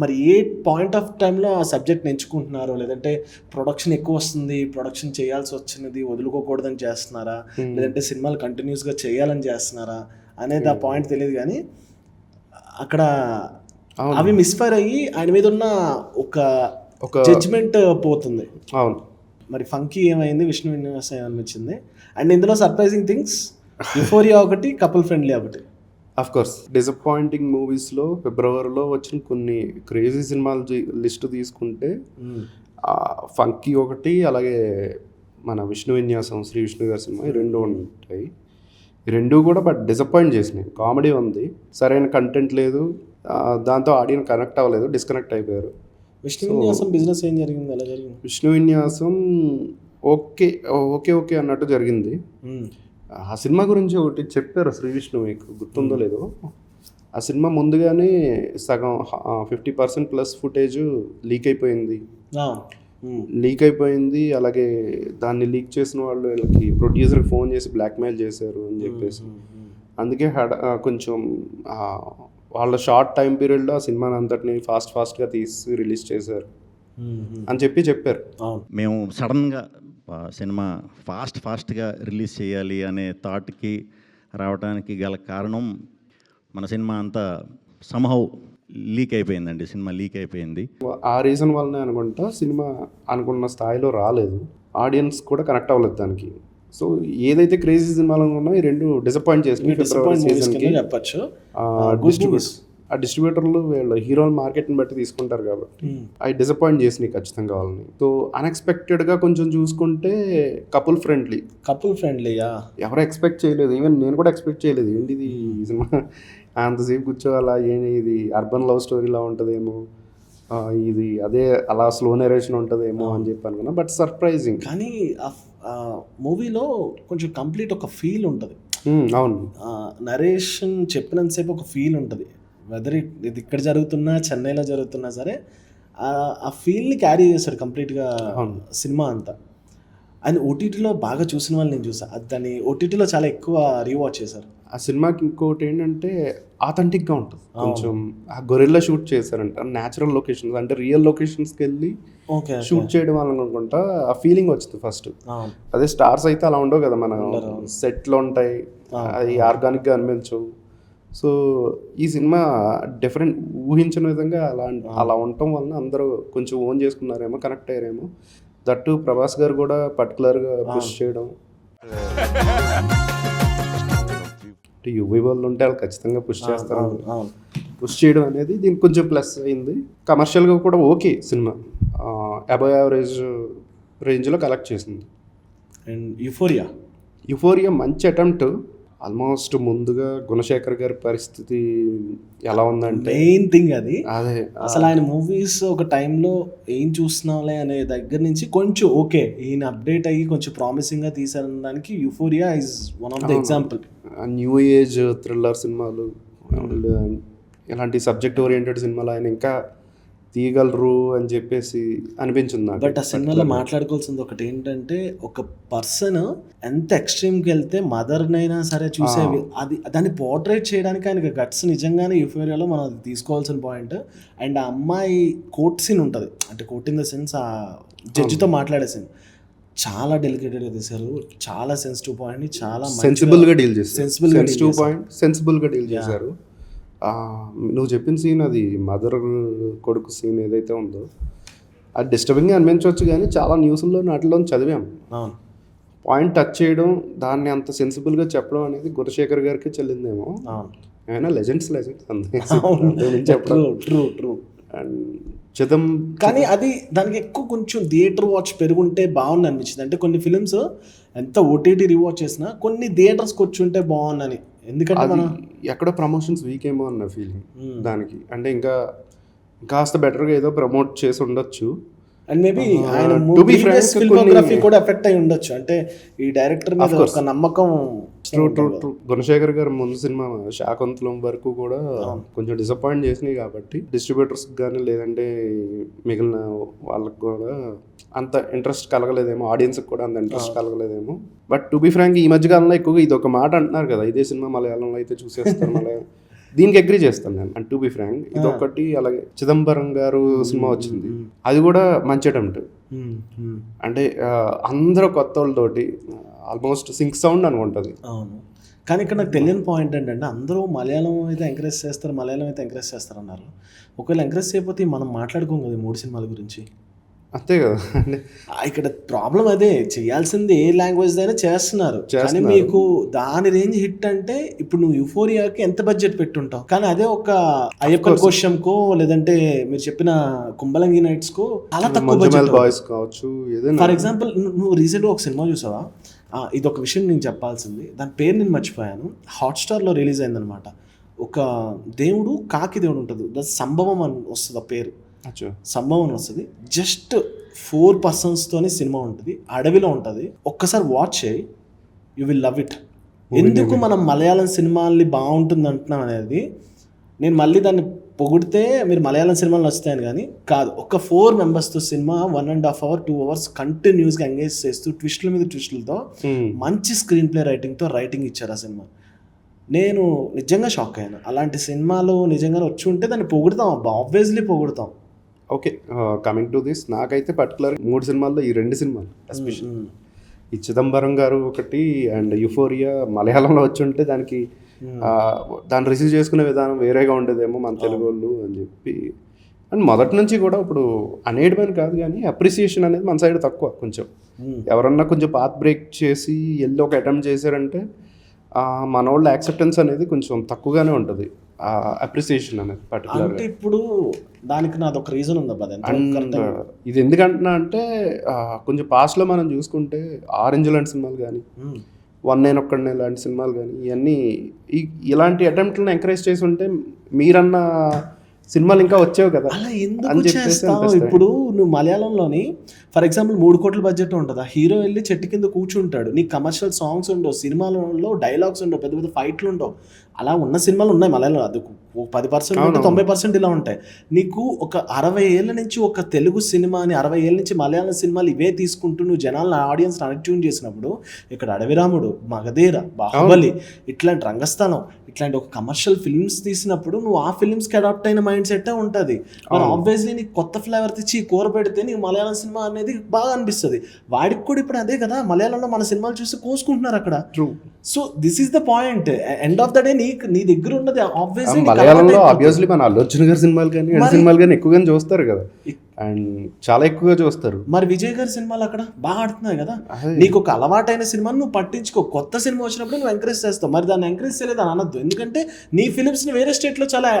మరి ఏ పాయింట్ ఆఫ్ టైంలో ఆ సబ్జెక్ట్ ఎంచుకుంటున్నారో, లేదంటే ప్రొడక్షన్ ఎక్కువ వస్తుంది, ప్రొడక్షన్ చేయాల్సి వచ్చినది వదులుకోకూడదని చేస్తున్నారా, లేదంటే సినిమాలు కంటిన్యూస్గా చేయాలని చేస్తున్నారా అనేది ఆ పాయింట్ తెలియదు. కానీ అక్కడ అవి మిస్ఫైర్ అయ్యి ఆయన మీద ఉన్న ఒక జడ్జ్మెంట్ పోతుంది. అవును, మరి ఫంకీ ఏమైంది, విష్ణు విన్యాసం ఏమనిపించింది, అండ్ ఇందులో సర్ప్రైజింగ్ థింగ్స్ యుఫోరియా ఒకటి, కపుల్ ఫ్రెండ్లీ ఒకటి. అఫ్ కోర్స్ డిసప్పాయింటింగ్ మూవీస్లో ఫిబ్రవరిలో వచ్చిన కొన్ని క్రేజీ సినిమాలు లిస్ట్ తీసుకుంటే ఫంకీ ఒకటి, అలాగే మన విష్ణు విన్యాసం శ్రీ విష్ణు గారి సినిమా, ఈ రెండు ఉంటాయి. ఈ రెండు కూడా బట్ డిసప్పాయింట్ చేసినాయి. కామెడీ ఉంది, సరైన కంటెంట్ లేదు, దాంతో ఆడియన్స్ కనెక్ట్ అవ్వలేదు, డిస్కనెక్ట్ అయిపోయారు. విష్ణు విన్యాసం బిజినెస్ ఏం జరిగింది, ఎలా జరిగింది? విష్ణు విన్యాసం ఓకే ఓకే ఓకే అన్నట్టు జరిగింది. ఆ సినిమా గురించి ఒకటి చెప్పారు శ్రీ విష్ణు, మీకు గుర్తుందో లేదో. ఆ సినిమా ముందుగానే సగం 50% ప్లస్ ఫుటేజ్ లీక్ అయిపోయింది. అలాగే దాన్ని లీక్ చేసిన వాళ్ళు వీళ్ళకి ప్రొడ్యూసర్కి ఫోన్ చేసి బ్లాక్మెయిల్ చేశారు అని చెప్పేసి, అందుకే కొంచెం వాళ్ళ షార్ట్ టైం పీరియడ్లో ఆ సినిమాని అంతటిని ఫాస్ట్గా తీసి రిలీజ్ చేశారు అని చెప్పారు. మేము సడన్గా సినిమా ఫాస్ట్గా రిలీజ్ చేయాలి అనే థాట్కి రావడానికి గల కారణం మన సినిమా అంతా సంహౌ లీక్ అయిపోయిందండి. సినిమా లీక్ అయిపోయింది. ఆ రీజన్ వల్లనే అనుకుంటా సినిమా అనుకున్న స్థాయిలో రాలేదు, ఆడియన్స్ కూడా కనెక్ట్ అవ్వలేదు దానికి. సో ఏదైతే క్రేజీ సినిమాలు ఉన్నాయో ఈ రెండు డిసప్పాయింట్ చేసినాయి. ఆ డిస్ట్రిబ్యూటర్లు వీళ్ళు హీరోల మార్కెట్ని బట్టి తీసుకుంటారు కాబట్టి అవి డిసప్పాయింట్ చేసినాయి ఖచ్చితంగా వాళ్ళని. సో అన్ఎక్స్పెక్టెడ్గా కొంచెం చూసుకుంటే కపుల్ ఫ్రెండ్లీయా ఎవరు ఎక్స్పెక్ట్ చేయలేదు, ఈవెన్ నేను కూడా ఎక్స్పెక్ట్ చేయలేదు. ఏంటి ఇది సినిమా అంతసేపు కూర్చోవాలా, ఇది అర్బన్ లవ్ స్టోరీలా ఉంటుందేమో, ఇది అదే అలా స్లో నరేషన్ ఉంటుందేమో అని చెప్పి అనుకున్నా. But surprising. కానీ ఆ మూవీలో కొంచెం కంప్లీట్ ఒక ఫీల్ ఉంటుంది. అవును, నరేషన్ చెప్పినంతసేపు ఒక ఫీల్ ఉంటుంది. వెదర్ ఇది ఇక్కడ జరుగుతున్నా చెన్నైలో జరుగుతున్నా సరే ఆ ఫీల్ని క్యారీ చేస్తాడు కంప్లీట్గా సినిమా అంతా. అండ్ ఓటీటీలో బాగా చూసిన వాళ్ళు నేను చూసాను, దాన్ని ఓటీటీలో చాలా ఎక్కువ రీవాచ్ చేశారు. ఆ సినిమాకి ఇంకోటి ఏంటంటే ఆథెంటిక్గా ఉంటుంది కొంచెం. ఆ గొరిల్లా షూట్ చేశారంట, న్యాచురల్ లొకేషన్స్ అంటే రియల్ లొకేషన్స్కి వెళ్ళి షూట్ చేయడం వల్ల అనుకుంటా ఆ ఫీలింగ్ వచ్చింది ఫస్ట్. అదే స్టార్స్ అయితే అలా ఉండవు కదా, మన సెట్లో ఉంటాయి, అది ఆర్గానిక్గా అనిపించవు. సో ఈ సినిమా డిఫరెంట్, ఊహించిన విధంగా అలా ఉండటం వలన అందరూ కొంచెం ఓన్ చేసుకున్నారేమో, కనెక్ట్ అయ్యారేమో. దట్టు ప్రభాస్ గారు కూడా పర్టికులర్గా పుష్ చేయడం, యువీ వాళ్ళు ఉంటే వాళ్ళు ఖచ్చితంగా పుష్ చేస్తారు. పుష్ చేయడం అనేది దీనికి కొంచెం ప్లస్ అయింది. కమర్షియల్గా కూడా ఓకే సినిమా, అబవ్ యావరేజ్ రేంజ్లో కలెక్ట్ చేసింది. అండ్ యుఫోరియా మంచి అటెంప్ట్. ఆల్మోస్ట్ ముందుగా గుణశేఖర్ గారి పరిస్థితి ఎలా ఉందంటే మెయిన్ థింగ్ అదే అసలు ఆయన మూవీస్ మూవీస్ ఒక టైంలో ఏం చూస్తున్నాంలే అనే దగ్గర నుంచి కొంచెం ఓకే ఈయన అప్డేట్ అయ్యి కొంచెం ప్రామిసింగ్గా తీసారనడానికి Euphoria is one of the example. New age thriller సినిమాలు, ఇలాంటి సబ్జెక్ట్ ఓరియంటెడ్ సినిమాలు ఆయన ఇంకా తీయగలరు అని చెప్పేసి అనిపించింది నాకు. బట్ ఆ సినిమాలో మాట్లాడుకోవాల్సింది ఒకటి ఏంటంటే, ఒక పర్సన్ ఎంత ఎక్స్ట్రీమ్కి వెళ్తే మదర్నైనా సరే చూసేవి, అది దాన్ని పోర్ట్రేట్ చేయడానికి ఆయనకి గట్స్ నిజంగానే యూఫోరియాలో మనం అది తీసుకోవాల్సిన పాయింట్. అండ్ ఆ అమ్మాయి కోర్ట్ సీన్ ఉంటుంది, అంటే కోర్ట్ ఇన్ ద సెన్స్ ఆ జడ్జితో మాట్లాడే సీన్ చాలా డెలికేటెడ్గా తీశారు, చాలా సెన్సిటివ్ పాయింట్ని చాలా సెన్సిబుల్గా డీల్ చేశారు. సెన్సిబుల్గా డీల్ చేశారు. నువ్వు చెప్పిన సీన్, అది మదర్ కొడుకు సీన్ ఏదైతే ఉందో అది డిస్టర్బింగ్గా అనిపించవచ్చు, కానీ చాలా న్యూస్లో నాటిలో చదివాం. పాయింట్ టచ్ చేయడం, దాన్ని అంత సెన్సిబుల్గా చెప్పడం అనేది గుణశేఖర్ గారికి చెల్లిందేమో. అయినా లెజెండ్స్ చెప్పడం అండ్ చిదం. కానీ అది దానికి ఎక్కువ కొంచెం థియేటర్ వాచ్ పెరుగుంటే బాగుంది అనిపించింది. అంటే కొన్ని ఫిలిమ్స్ ఎంత ఓటీటీ రివాచ్ చేసినా కొన్ని థియేటర్స్కి వచ్చి ఉంటే బాగుందని, ఎందుకంటే మనం ఎక్కడో ప్రమోషన్స్ వీక్ ఏమో అన్న ఫీలింగ్ దానికి. అంటే ఇంకా కాస్త బెటర్గా ఏదో ప్రమోట్ చేసి ఉండొచ్చు. అండ్ మేబీ ఆయన ఫిల్మోగ్రఫీ కూడా ఎఫెక్ట్ అయి ఉండొచ్చు. అంటే ఈ డైరెక్టర్ మీద ఒక నమ్మకం. గుణశేఖర్ గారు ముందు సినిమా శాకుంతలం వరకు కూడా కొంచెం డిసప్పాయింట్ చేసినాయి కాబట్టి డిస్ట్రిబ్యూటర్స్ కానీ లేదంటే మిగిలిన వాళ్ళకి కూడా అంత ఇంట్రెస్ట్ కలగలేదేమో, ఆడియన్స్కి కూడా అంత ఇంట్రెస్ట్ కలగలేదేమో. బట్ టు బి ఫ్రాంక్ ఈ మధ్యకాలంలో ఎక్కువగా ఇది ఒక మాట అంటున్నారు కదా, ఇదే సినిమా మలయాళంలో అయితే చూసేస్తారు, మలయాళం దీనికి అగ్రీ చేస్తాను నేను. అండ్ టు బి ఫ్రాంక్ ఇది ఒకటి. అలాగే చిదంబరం గారు సినిమా వచ్చింది, అది కూడా మంచి అటెంప్ట్. అంటే అందరూ కొత్త వాళ్ళతోటి ఆల్మోస్ట్ సింక్ సౌండ్ అనుకుంటుంది. అవును, కానీ ఇక్కడ నాకు తెలియని పాయింట్ ఏంటంటే, అందరూ మలయాళం అయితే ఎంకరేజ్ చేస్తారు, మలయాళం అయితే ఎంకరేజ్ చేస్తారు అన్నారు. ఒకవేళ ఎంకరేజ్ చేయకపోతే మనం మాట్లాడుకోం కదా 3 సినిమాల గురించి. అంతే కదా అంటే ఇక్కడ ప్రాబ్లం అదే, చేయాల్సింది ఏ లాంగ్వేజ్ అయినా చేస్తున్నారు, కానీ మీకు దాని రేంజ్ హిట్ అంటే ఇప్పుడు నువ్వు యూఫోరియాకి ఎంత బడ్జెట్ పెట్టుంటావు, కానీ అదే ఒక అయ్యప్పన్ కోశంకో లేదంటే మీరు చెప్పిన కుంభలంగి నైట్స్ కో చాలా తక్కువ బడ్జెట్ బాయ్స్ కావచ్చు. ఫర్ ఎగ్జాంపుల్ నువ్వు రీసెంట్గా ఒక సినిమా చూసావా, ఇది ఒక విషయం నేను చెప్పాల్సింది, దాని పేరు నేను మర్చిపోయాను, హాట్స్టార్లో రిలీజ్ అయిందనమాట. ఒక దేవుడు కాకి దేవుడు ఉంటుంది, ద సంభవం అని వస్తుంది ఆ పేరు, సంభవం అని వస్తుంది. జస్ట్ 4 personsతోనే సినిమా ఉంటుంది, అడవిలో ఉంటుంది. ఒక్కసారి వాచ్ చేయి, యూ విల్ లవ్ ఇట్. ఎందుకు మనం మలయాళం సినిమాల్ని బాగుంటుంది అంటున్నాం అనేది, నేను మళ్ళీ దాన్ని పొగిడితే మీరు మలయాళం సినిమాలు వస్తాయని కానీ కాదు. ఒక 4 members సినిమా 1.5 hours 2 hours కంటిన్యూస్గా ఎంగేజ్ చేస్తూ ట్విస్టుల మీద ట్విస్టులతో మంచి స్క్రీన్ ప్లే రైటింగ్ ఇచ్చారు ఆ సినిమా. నేను నిజంగా షాక్ అయ్యాను. అలాంటి సినిమాలు నిజంగా వచ్చి ఉంటే దాన్ని పొగుడుతాం, ఆబ్వియస్లీ పొగుడుతాం. ఓకే, కమింగ్ టు దిస్, నాకైతే పర్టికులర్ 3 సినిమాల్లో ఈ 2 సినిమాలు ఎస్పెషల్లీ ఈ చిదంబరం గారు ఒకటి అండ్ యుఫోరియా మలయాళంలో వచ్చి ఉంటే దానికి దాన్ని రిసీవ్ చేసుకునే విధానం వేరేగా ఉండేదేమో మన తెలుగు వాళ్ళు అని చెప్పి. అండ్ మొదటి నుంచి కూడా ఇప్పుడు అనేయడమని కాదు కానీ అప్రిసియేషన్ అనేది మన సైడ్ తక్కువ కొంచెం. ఎవరన్నా కొంచెం పాత్ బ్రేక్ చేసి వెళ్ళి ఒక అటెంప్ట్ చేశారంటే మన వాళ్ళ యాక్సెప్టెన్స్ అనేది కొంచెం తక్కువగానే ఉంటుంది, అప్రిసియేషన్ అనేది పర్టికులర్. అంటే ఇప్పుడు దానికి నాది ఒక రీజన్ ఉంది. అండ్ ఇది ఎందుకంటున్నా అంటే కొంచెం పాస్ట్లో మనం చూసుకుంటే ఆరెంజ్ లాంటి సినిమాలు కానీ, 1 లాంటి సినిమాలు కానీ, ఇవన్నీ ఇలాంటి అటెంప్ట్లను ఎంకరేజ్ చేసి ఉంటే మీరన్న సినిమాలు ఇంకా వచ్చేవి కదా అలా ఎందుకు చేస్తావు. ఇప్పుడు నువ్వు మలయాళంలోని ఫర్ ఎగ్జాంపుల్ 3 కోట్ల బడ్జెట్ ఉంటుంది, ఆ హీరో వెళ్ళి చెట్టు కింద కూర్చుంటాడు, నీకు కమర్షియల్ సాంగ్స్ ఉండవు, సినిమాలలో డైలాగ్స్ ఉండవు, పెద్ద పెద్ద ఫైట్లు ఉండవు. అలా ఉన్న సినిమాలు ఉన్నాయి మలయాళంలో, అది 10% 90% ఇలా ఉంటాయి. నీకు ఒక 60 ఏళ్ళ నుంచి ఒక తెలుగు సినిమాని 60 ఏళ్ళ నుంచి మలయాళం సినిమాలు ఇవే తీసుకుంటూ నువ్వు జనాలను ఆడియన్స్ అట్యూన్ చేసినప్పుడు ఇక్కడ అడవిరాముడు, మగధీర, బాహుబలి ఇట్లాంటి రంగస్థలం ఇట్లాంటి ఒక కమర్షియల్ ఫిల్మ్స్ తీసినప్పుడు నువ్వు ఆ ఫిల్మ్స్కి అడాప్ట్ అయిన మైండ్ సెట్ ఉంటుంది. మరి ఆబ్వియస్లీ నీకు కొత్త ఫ్లేవర్ తెచ్చి కూర పెడితే నీకు మలయాళం సినిమా అనేది బాగా అనిపిస్తుంది. వాడికి కూడా ఇప్పుడు అదే కదా, మలయాళంలో మన సినిమాలు చూసి కోసుకుంటున్నారు అక్కడ. True. So this is the point, end of the day నీ దగ్గర ఉన్నది ఆబ్వియస్లీ మలయాళంలో ఆబ్వియస్లీ మన అల్లు అర్జున్ గారి సినిమాలు కానీ సినిమాలు కానీ ఎక్కువగా చూస్తారు కదా, అండ్ చాలా ఎక్కువగా చూస్తారు. మరి విజయ్ గారి సినిమాలు అక్కడ బాగా ఆడుతున్నాయి కదా. నీకు ఒక అలవాటైన సినిమాని నువ్వు పట్టించుకో, కొత్త సినిమా వచ్చినప్పుడు నువ్వు ఎంకరేజ్ చేస్తావు. మరి దాన్ని ఎంకరేజ్ చేయలేదు అని అనొద్దు, ఎందుకంటే నీ ఫిలిమ్స్ ని వేరే స్టేట్ లో చాలా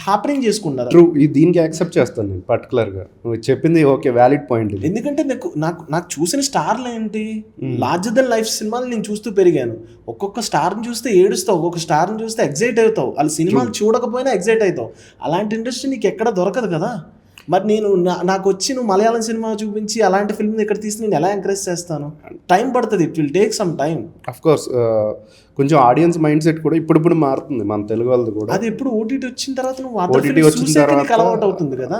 హ్యాపీనింగ్ చేసుకున్నారు. ట్రూ, దీనికి యాక్సెప్ట్ చేస్తాను నేను పర్టికులర్ గా, నువ్వు చెప్పింది ఓకే వ్యాలిడ్ పాయింట్. ఎందుకంటే నాకు చూసిన స్టార్లు ఏంటి, లార్జర్ దెన్ లైఫ్ సినిమాలు నేను చూస్తూ పెరిగాను. ఒక్కొక్క స్టార్ని చూస్తే ఏడుస్తావు, ఒక్కొక్క స్టార్ని చూస్తే ఎగ్జైట్ అవుతావు, వాళ్ళ సినిమాలు చూడకపోయినా ఎగ్జైట్ అవుతావు. అలాంటి ఇండస్ట్రీ నీకు ఎక్కడ దొరకదు కదా. మరి నేను నాకు వచ్చి నువ్వు మలయాళం సినిమా చూపించి అలాంటి ఫిల్మ్ ఇక్కడ తీసి నేను ఎలా ఎంకరేజ్ చేస్తాను? టైం పడుతుంది, it will take some time. Of course కొంచెం ఆడియన్స్ మైండ్ సెట్ కూడా ఇప్పుడు మారుతుంది మన తెలుగు వాళ్ళది కూడా. అది ఎప్పుడు ఓటీటీ వచ్చిన తర్వాత నువ్వు అలవాటు అవుతుంది కదా.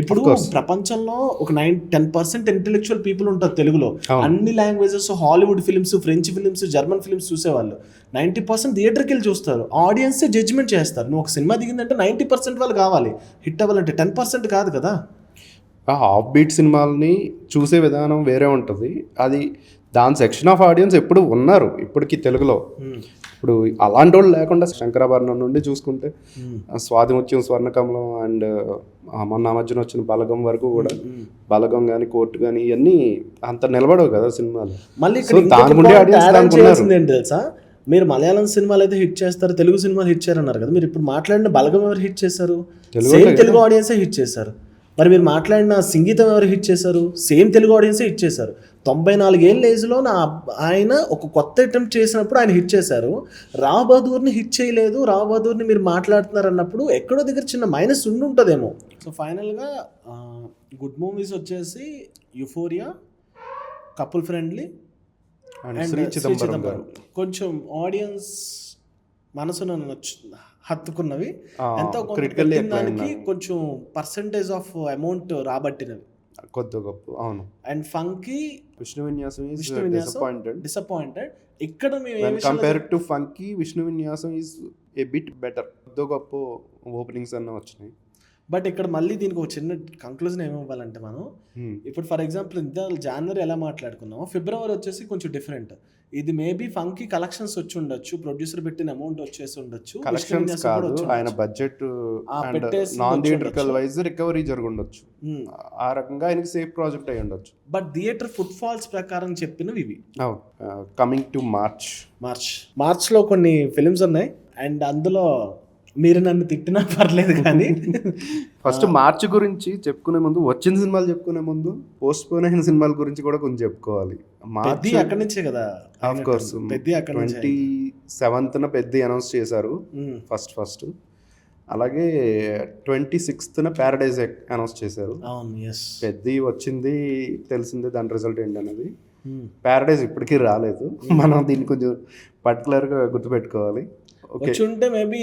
ఇప్పుడు ప్రపంచంలో ఒక 10% ఇంటెలెక్చువల్ పీపుల్ ఉంటారు తెలుగులో, అన్ని languages, Hollywood films, French films, German films చూసేవాళ్ళు 90% థియేటర్కి వెళ్ళి చూస్తారు, ఆడియన్స్ జడ్జ్మెంట్ చేస్తారు. నువ్వు ఒక సినిమా దిగిందంటే 90% వాళ్ళు కావాలి, హిట్ అవ్వాలంటే 10% కాదు కదా. హాఫ్ బీట్ సినిమాలని చూసే విధానం వేరే ఉంటుంది, అది దాని సెక్షన్ ఆఫ్ ఆడియన్స్ ఎప్పుడు ఉన్నారు ఇప్పటికీ తెలుగులో. ఇప్పుడు అలాంటి వాళ్ళు లేకుండా శంకరాభరణం నుండి చూసుకుంటే స్వాతిముత్యం, స్వర్ణకమలం అండ్ మొన్న మధ్యన వచ్చిన బలగం వరకు కూడా, బలగం కానీ కోర్టు కానీ ఇవన్నీ అంత నిలబడవు కదా సినిమాలు. మళ్ళీ తెలుసా, మీరు మలయాళం సినిమాలు అయితే హిట్ చేస్తారు, తెలుగు సినిమాలు హిట్ చేయారన్నారు కదా. మీరు ఇప్పుడు మాట్లాడిన బలగం ఎవరు హిట్ చేశారు? సేమ్ తెలుగు ఆడియన్సే హిట్ చేశారు. మరి మీరు మాట్లాడిన సంగీతం ఎవరు హిట్ చేశారు? సేమ్ తెలుగు ఆడియన్సే హిట్ చేశారు. 94 ఏళ్ళ ఏజ్లో ఆయన ఒక కొత్త అటెంప్ట్ చేసినప్పుడు ఆయన హిట్ చేశారు. రావ్ బహదూర్ని హిట్ చేయలేదు, రావ్ బహదూర్ని మీరు మాట్లాడుతున్నారు అన్నప్పుడు ఎక్కడో దగ్గర చిన్న మైనస్ ఉంటుందేమో. సో ఫైనల్గా గుడ్ మూవీస్ వచ్చేసి euphoria, couple friendly and Shri Chidambaram. కొంచెం ఆడియన్స్ మనసును హత్తుకున్నవి, ఎంతో దానికి కొంచెం పర్సంటేజ్ ఆఫ్ అమౌంట్ రాబట్టినవి కొద్ది గొప్ప. అవును. అండ్ ఫంకీ విష్ణు విన్యాసం డిసప్పాయింటెడ్. ఇక్కడ మేము కంపేర్ టు ఫంకీ విష్ణు విన్యాసం ఈజ్ ఏ బిట్ బెటర్. కొద్ది గొప్ప ఓపెనింగ్స్ అన్న వచ్చినాయి. బట్ ఇక్కడ మళ్ళీ దీనికి ఒక చిన్న కంక్లూజన్ ఏమివ్వాలంటే మనం ఇప్పుడు ఫర్ ఎగ్జాంపుల్ ఇంత జనవరి ఎలా మాట్లాడుకున్నామో ఫిబ్రవరి వచ్చేసి కొంచెం డిఫరెంట్. ఇది మేబీ ఫంకీ కలెక్షన్స్ వచ్చి ఉండొచ్చు, ప్రొడ్యూసర్ పెట్టిన అమౌంట్ వచ్చేసి ఉండొచ్చు, కలెక్షన్స్ కాదు ఆయన budget non theatrical wise recovery జరుగుండొచ్చు, ఆ రకంగా ఆయనకి సేఫ్ ప్రాజెక్ట్ అయి ఉండొచ్చు. బట్ థియేటర్ ఫుట్ ఫాల్స్ ప్రకారం చెప్పినవి ఇవి. కమింగ్ టు మార్చ్లో కొన్ని ఫిలిమ్స్ ఉన్నాయి అండ్ అందులో మీరు నన్ను తిట్టినా పర్లేదు కానీ ఫస్ట్ మార్చ్ గురించి చెప్పుకునే ముందు, వచ్చిన సినిమాలు చెప్పుకునే ముందు పోస్ట్ పోన్ అయిన సినిమాల గురించి కూడా కొంచెం చెప్పుకోవాలి. మార్చి అక్కడి నుంచే కదా, of course 27th Peddi announce చేశారు ఫస్ట్. అలాగే 26th ప్యారడైజ్ అనౌన్స్ చేశారు. పెద్ది వచ్చింది తెలిసిందే దాని రిజల్ట్ ఏంటనేది. ప్యారడైజ్ ఇప్పటికీ రాలేదు, మనం దీన్ని కొంచెం పర్టికులర్గా గుర్తుపెట్టుకోవాలి. వచ్చి ఉంటే మేబీ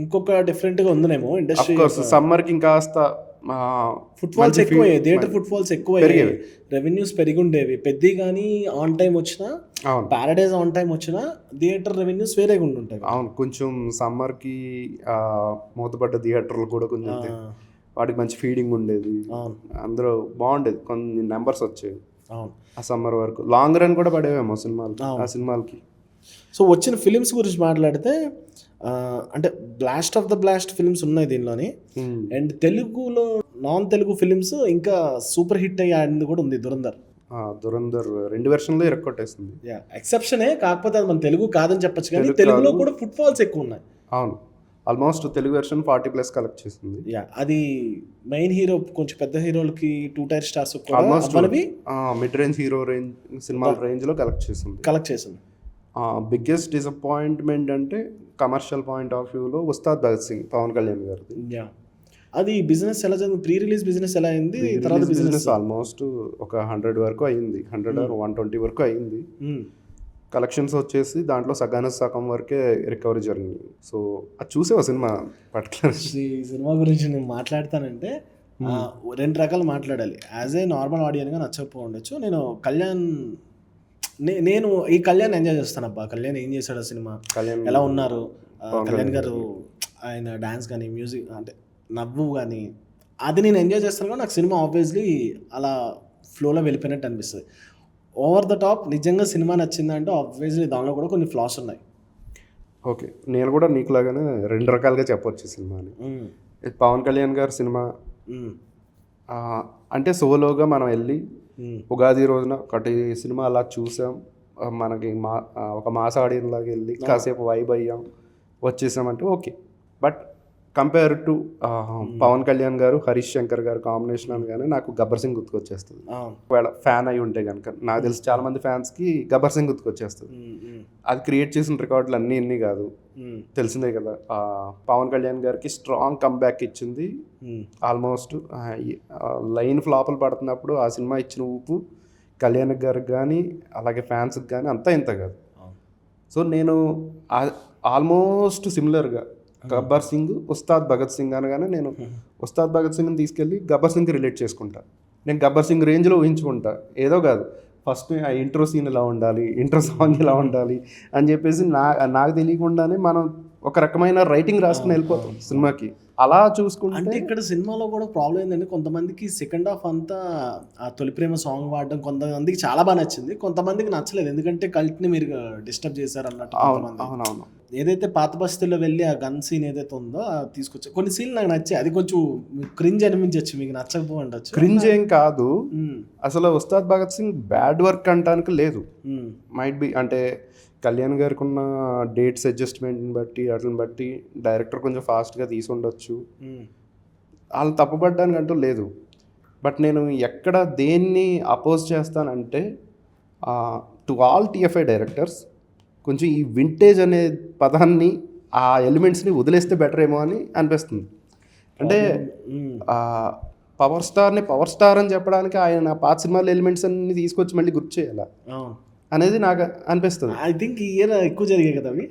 ఇంకొక డిఫరెంట్ గా ఉందనేమో ఇండస్ట్రీ. సమ్మర్ కి ఇంకాస్త ఫుట్ఫాల్స్ ఎక్కువ, థియేటర్ ఫుట్ఫాల్స్ ఎక్కువ, రెవెన్యూస్ పెరిగి ఉండేవి. పెద్ద కానీ ఆన్ టైం వచ్చినా, ప్యారడైజ్ ఆన్ టైం వచ్చినా థియేటర్ రెవెన్యూస్ వేరేగా ఉంటుంటాయి. అవును, కొంచెం సమ్మర్ కి మూతపడ్డ థియేటర్లు కూడా కొంచెం వాటికి మంచి ఫీడింగ్ ఉండేది, అందరూ బాగుండేది, కొన్ని నెంబర్స్ వచ్చేవి ఆ సమ్మర్ వరకు. లాంగ్ రన్ కూడా పడేవేమో సినిమాలు ఆ సినిమాలకి. సో వచ్చిన ఫిలిమ్స్ గురించి మాట్లాడితే అంటే blast of the blast films ఉన్నాయి దీనిలోని. అండ్ తెలుగులో నాన్ తెలుగు ఫిలిమ్స్ ఇంకా సూపర్ హిట్ అయ్యింది కూడా ఉంది. దురంధర్ 2 వెర్షన్లో ఇరక్కొట్టేసింది. ఎక్సెప్షనే, కాకపోతే అది మన తెలుగు కాదని చెప్పొచ్చు కానీ తెలుగులో కూడా ఫుట్ ఫాల్స్ ఎక్కువ ఉన్నాయి. అవును, ఆల్మోస్ట్ తెలుగు వెర్షన్ 40+ కలెక్ట్ చేసింది. అది మెయిన్ హీరో కొంచెం పెద్ద హీరోలకి 2 tier stars mid range hero range cinema range లో కలెక్ట్ చేసింది. బిగ్గెస్ట్ డిసప్పాయింట్మెంట్ అంటే కమర్షియల్ పాయింట్ ఆఫ్ వ్యూలో ఉస్తాద్ భగత్ సింగ్ పవన్ కళ్యాణ్ గారిది. అది బిజినెస్ ఎలా జరిగింది, ప్రీ రిలీజ్ బిజినెస్ ఎలా అయింది, తర్వాత బిజినెస్ ఆల్మోస్ట్ ఒక 100 వరకు అయింది, 100 or 120 వరకు అయింది. కలెక్షన్స్ వచ్చేసి దాంట్లో సగం వరకే రికవరీ జరిగింది. సో అది చూసేవా సినిమా పర్టికులర్? ఈ సినిమా గురించి నేను మాట్లాడతానంటే 2 రకాలు మాట్లాడాలి. యాజ్ ఏ నార్మల్ ఆడియన్గా నచ్చకపోవచ్చు. నేను ఈ కళ్యాణ్ ఎంజాయ్ చేస్తాను. అబ్బా కళ్యాణ్ ఏం చేశాడు, ఆ సినిమా ఎలా ఉన్నారు కళ్యాణ్ గారు, ఆయన డాన్స్ కానీ మ్యూజిక్ అంటే నవ్వు కానీ అది నేను ఎంజాయ్ చేస్తాను. కానీ నాకు సినిమా ఆబ్వియస్లీ అలా ఫ్లోలో వెళ్ళిపోయినట్టు అనిపిస్తుంది. ఓవర్ ద టాప్ నిజంగా సినిమా నచ్చిందంటే ఆబ్వియస్లీ దానిలో కూడా కొన్ని ఫ్లాస్ ఉన్నాయి. ఓకే, నేను కూడా నీకులాగానే 2 రకాలుగా చెప్పొచ్చు సినిమాని. పవన్ కళ్యాణ్ గారి సినిమా అంటే సోలోగా మనం వెళ్ళి ఉగాది రోజున ఒకటి సినిమా అలా చూసాం, మనకి ఒక మాస్ ఆడియన్ లాగా వెళ్ళి కాసేపు వైబ్ అయ్యాం వచ్చేసామంటే okay. But compare to Pawan Kalyan garu Harish Shankar గారు కాంబినేషన్ అనగానే నాకు గబ్బర్ సింగ్ గుర్తుకొచ్చేస్తుంది. ఒకవేళ ఫ్యాన్ అయి ఉంటే కనుక, నాకు తెలిసి చాలా మంది ఫ్యాన్స్కి గబ్బర్ సింగ్ గుర్తుకొచ్చేస్తుంది. అది క్రియేట్ చేసిన రికార్డులు అన్నీ కాదు, తెలిసిందే కదా. పవన్ కళ్యాణ్ గారికి స్ట్రాంగ్ కంబ్యాక్ ఇచ్చింది. ఆల్మోస్ట్ లైన్ ఫ్లాపులు పడుతున్నప్పుడు ఆ సినిమా ఇచ్చిన ఊపు కళ్యాణ్ గారికి కానీ అలాగే ఫ్యాన్స్కి కానీ అంతా ఇంత కాదు. సో నేను ఆల్మోస్ట్ సిమిలర్గా గబ్బర్ సింగ్ ఉస్తాద్ భగత్ సింగ్ అనగానే నేను ఉస్తాద్ భగత్ సింగ్ని తీసుకెళ్ళి గబ్బర్ సింగ్కి రిలేట్ చేసుకుంటా. నేను గబ్బర్ సింగ్ రేంజ్లో ఊహించుకుంటా. ఏదో కాదు, ఫస్ట్ ఆ ఇంట్రో సీన్ ఎలా ఉండాలి, ఇంట్రో సాంగ్ ఎలా ఉండాలి అని చెప్పేసి నాకు తెలియకుండానే మనం ఒక రకమైన రైటింగ్ రాసుకుని వెళ్ళిపోతాం సినిమాకి. అలా చూసుకుంటే అంటే ఇక్కడ సినిమాలో కూడా ప్రాబ్లం ఏంటంటే కొంతమందికి సెకండ్ హాఫ్ అంతా ఆ తొలి ప్రేమ సాంగ్ వాడడం కొంతమందికి చాలా బాగా నచ్చింది, కొంతమందికి నచ్చలేదు. ఎందుకంటే కల్ట్ని మీరు డిస్టర్బ్ చేశారు అన్నట్టు. అవునవును, ఏదైతే పాత బస్తీల్లో వెళ్ళి ఆ గన్ సీన్ ఏదైతే ఉందో తీసుకొచ్చా. కొన్ని సీన్లు నాకు నచ్చాయి, అది కొంచెం క్రింజ్ అనిపించచ్చు, మీకు నచ్చకపో ఉండొచ్చు. క్రింజ్ ఏం కాదు, అసలు ఉస్తాద్ భగత్ సింగ్ బ్యాడ్ వర్క్ అంటానికి లేదు. మైట్ బి అంటే కళ్యాణ్ గారికి ఉన్న డేట్స్ అడ్జస్ట్మెంట్ని బట్టి వాటిని బట్టి డైరెక్టర్ కొంచెం ఫాస్ట్గా తీసి ఉండొచ్చు, వాళ్ళు తప్పుపడ్డానికి అంటూ లేదు. బట్ నేను ఎక్కడ దేన్ని అపోజ్ చేస్తానంటే టు ఆల్ TFI డైరెక్టర్స్ కొంచెం ఈ వింటేజ్ అనే పదాన్ని ఆ ఎలిమెంట్స్ని వదిలేస్తే బెటర్ ఏమో అని అనిపిస్తుంది. అంటే పవర్ స్టార్ అని చెప్పడానికి ఆయన పాత సినిమాల ఎలిమెంట్స్ అన్ని తీసుకొచ్చి మళ్ళీ గుర్తు చేయాలా అనేది నాకు అనిపిస్తుంది. ఐ థింక్ ఈ ఇయర్ ఎక్కువ జరిగాయి కదా అవి.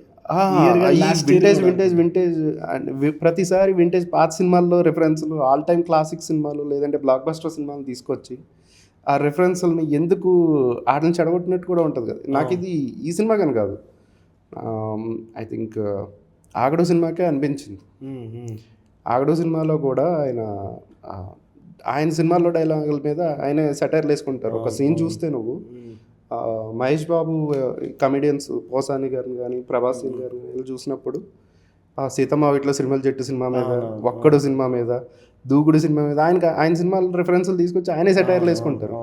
వింటేజ్ ప్రతిసారి వింటేజ్ పాత సినిమాల్లో రెఫరెన్స్లు, ఆల్ టైమ్ క్లాసిక్ సినిమాలు లేదంటే బ్లాక్ బస్టర్ సినిమాలు తీసుకొచ్చి ఆ రెఫరెన్స్లని ఎందుకు ఆటలను చెడగొట్టినట్టు కూడా ఉంటుంది కదా. నాకు ఇది ఈ సినిమా కానీ కాదు, ఐ థింక్ ఆగడు సినిమాకే అనిపించింది. ఆగడు సినిమాలో కూడా ఆయన సినిమాల్లో డైలాగుల మీద ఆయన సెటైర్లు వేసుకుంటారు. ఒక సీన్ చూస్తే నువ్వు మహేష్ బాబు కమెడియన్స్ పోసాని గారిని కానీ ప్రభాస్ గారిని వీళ్ళు చూసినప్పుడు సీతమ్మ వీటిలో సినిమాలు జట్టు సినిమా మీద, ఒక్కడు సినిమా మీద, దూకుడు సినిమా మీద ఆయన సినిమాల రిఫరెన్స్లు తీసుకొచ్చి ఆయనే సెటైర్లు వేసుకుంటారు.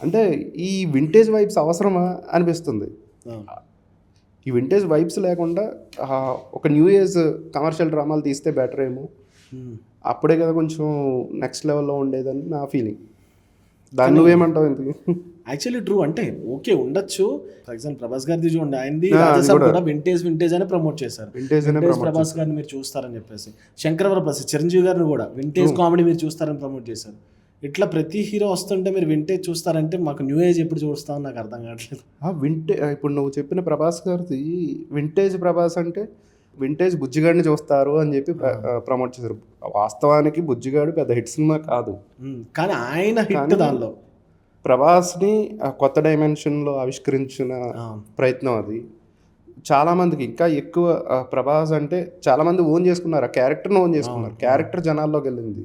అంటే ఈ వింటేజ్ వైబ్స్ అవసరమా అనిపిస్తుంది. ఈ వింటేజ్ వైబ్స్ లేకుండా ఒక న్యూ ఏజ్ కమర్షియల్ డ్రామాలు తీస్తే బెటర్ ఏమో, అప్పుడే కదా కొంచెం నెక్స్ట్ లెవెల్లో ఉండేదని నా ఫీలింగ్. దాన్ని నువ్వేమంటావు? ఇంతకి యాక్చువల్లీ ట్రూ. అంటే ఓకే ఉండొచ్చు. ఫర్ ఎగ్జాంపుల్ ప్రభాస్ గారిది చూడండి, ఆయనది రాజసాబ్ కూడా వింటేజ్ అని ప్రమోట్ చేశారు. వింటేజ్ ప్రభాస్ గారిని మీరు చూస్తారని చెప్పేసి, శంకరవర ప్రసాద్ చిరంజీవి గారిని కూడా వింటేజ్ కామెడీ మీరు చూస్తారని ప్రమోట్ చేశారు. ఇట్లా ప్రతి హీరో వస్తుంటే మీరు వింటేజ్ చూస్తారంటే మాకు న్యూ ఏజ్ ఎప్పుడు చూస్తామని నాకు అర్థం కావట్లేదు. ఇప్పుడు నువ్వు చెప్పిన ప్రభాస్ గారిది వింటేజ్ ప్రభాస్ అంటే వింటేజ్ బుజ్జిగాడిని చూస్తారు అని చెప్పి ప్రమోట్ చేశారు. వాస్తవానికి బుజ్జిగాడు పెద్ద హిట్ సినిమా కాదు, కానీ ఆయన హిట్ దానిలో ప్రభాస్ని కొత్త డైమెన్షన్లో ఆవిష్కరించిన ప్రయత్నం అది. చాలామందికి ఇంకా ఎక్కువ ప్రభాస్ అంటే చాలామంది ఓన్ చేసుకున్నారు, ఆ క్యారెక్టర్ని ఓన్ చేసుకున్నారు, క్యారెక్టర్ జనాల్లోకి వెళ్ళింది.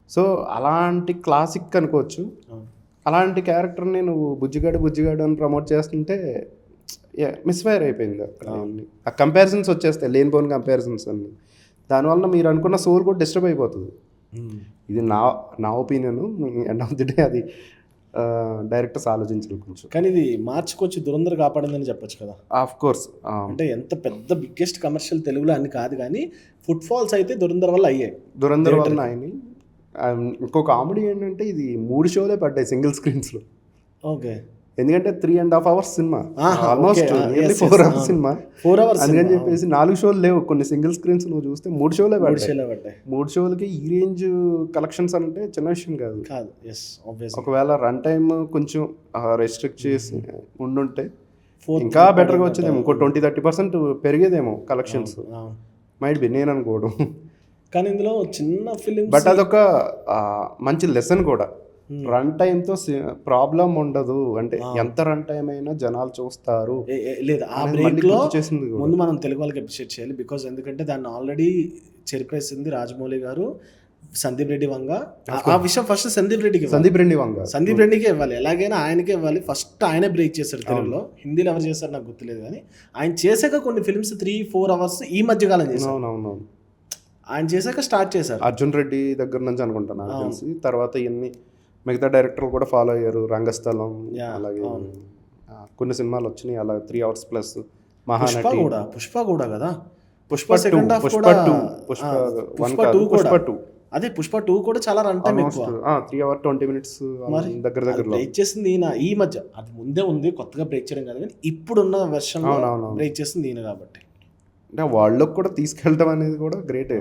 సో అలాంటి క్లాసిక్ అనుకోవచ్చు. అలాంటి క్యారెక్టర్ని నువ్వు బుజ్జిగాడు అని ప్రమోట్ చేస్తుంటే మిస్ఫైర్ అయిపోయింది అక్కడ. ఆ కంపారిజన్స్ వచ్చేస్తాయి, లేనిపోని కంపారిజన్స్ అన్ని. దానివల్ల మీరు అనుకున్న సోల్ కూడా డిస్టర్బ్ అయిపోతుంది. ఇది నా opinion. End of the day అది డైరెక్టర్స్ ఆలోచించాలి కొంచెం. కానీ ఇది మార్చికి వచ్చి దురంధర్ కాపాడిందని చెప్పొచ్చు కదా. Of course. అంటే ఎంత పెద్ద బిగ్గెస్ట్ కమర్షియల్ తెలుగులో అని కాదు, కానీ ఫుట్ ఫాల్స్ అయితే దురంధర్ వల్ల అయ్యాయి. దురంధర్ వల్ల అయినాయి. ఇంకో కామెడీ ఏంటంటే ఇది 3 షోలే పడ్డాయి సింగిల్ స్క్రీన్స్లో. ఓకే. ఎందుకంటే 3.5 hours cinema, almost 4 hours cinema. 4 hours అందుకని చెప్పేసి 4 షోలు లేవు. కొన్ని సింగిల్ స్క్రీన్స్ నువ్వు చూస్తే 3 షోలే పడ్డాయి. 3 షోలకి ఈ రేంజ్ కలెక్షన్స్ అంటే చిన్న విషయం కాదు. ఒకవేళ రన్ టైమ్ కొంచెం రెస్ట్రిక్ట్ చేసి ఉండుంటే ఇంకా బెటర్గా వచ్చేదేమో, ఇంకో 20-30% పెరిగేదేమో కలెక్షన్స్. మైట్ బి నేను అనుకోవడం. కానీ ఇందులో చిన్న ఫిలిం, బట్ అదొక మంచి లెసన్ కూడా. రన్ టైంతో ప్రాబ్లం ఉండదు, అంటే ఎంత రన్ టైం అయినా జనాలు చూస్తారు. లేదు ఆ బ్రేక్లో ముందు మనం తెలుగు వాళ్ళకి అప్రిషియేట్ చేయాలి. బికాజ్ ఎందుకంటే దాన్ని ఆల్రెడీ చెరిపేసింది రాజమౌళి గారు, సందీప్ రెడ్డి వంగ. ఆ విషయం ఫస్ట్ సందీప్ రెడ్డికి ఇవ్వాలి, ఎలాగైనా ఆయనకే ఇవ్వాలి. ఫస్ట్ ఆయనే బ్రేక్ చేశారు తెలుగులో. హిందీలో ఎవరు చేశారు నాకు గుర్తులేదు, కానీ ఆయన చేశాక కొన్ని ఫిల్మ్స్ 3-4 hours ఈ మధ్యకాలం చేశారు. ఆయన చేశాక స్టార్ట్ చేశారు. అర్జున్ రెడ్డి దగ్గర నుంచి అనుకుంటాను నాకు తెలిసి. తర్వాత ఇవన్నీ మిగతా డైరెక్టర్లు కూడా ఫాలో అయ్యారు. రంగస్థలం, అలాగే కొన్ని సినిమాలు వచ్చినాయి అలా 3 hours plus. మహానటి, పుష్ప కూడా కదా, పుష్ప సెకండ్ హాఫ్ కూడా, పుష్ప 2 అదే పుష్ప 2 కూడా చాలా రన్ టైం ఎక్కువ, 3 hours 20 minutes దగ్గర బ్రేక్ చేసింది ఈయన ఈ మధ్య. అది ముందే ఉంది, కొత్తగా బ్రేక్ చేయడం కాదు, కానీ ఇప్పుడున్న వెర్షన్ బ్రేక్ చేసింది ఈయన. కాబట్టి అంటే వాళ్ళకి కూడా తీసుకెళ్ళడం అనేది కూడా గ్రేటే.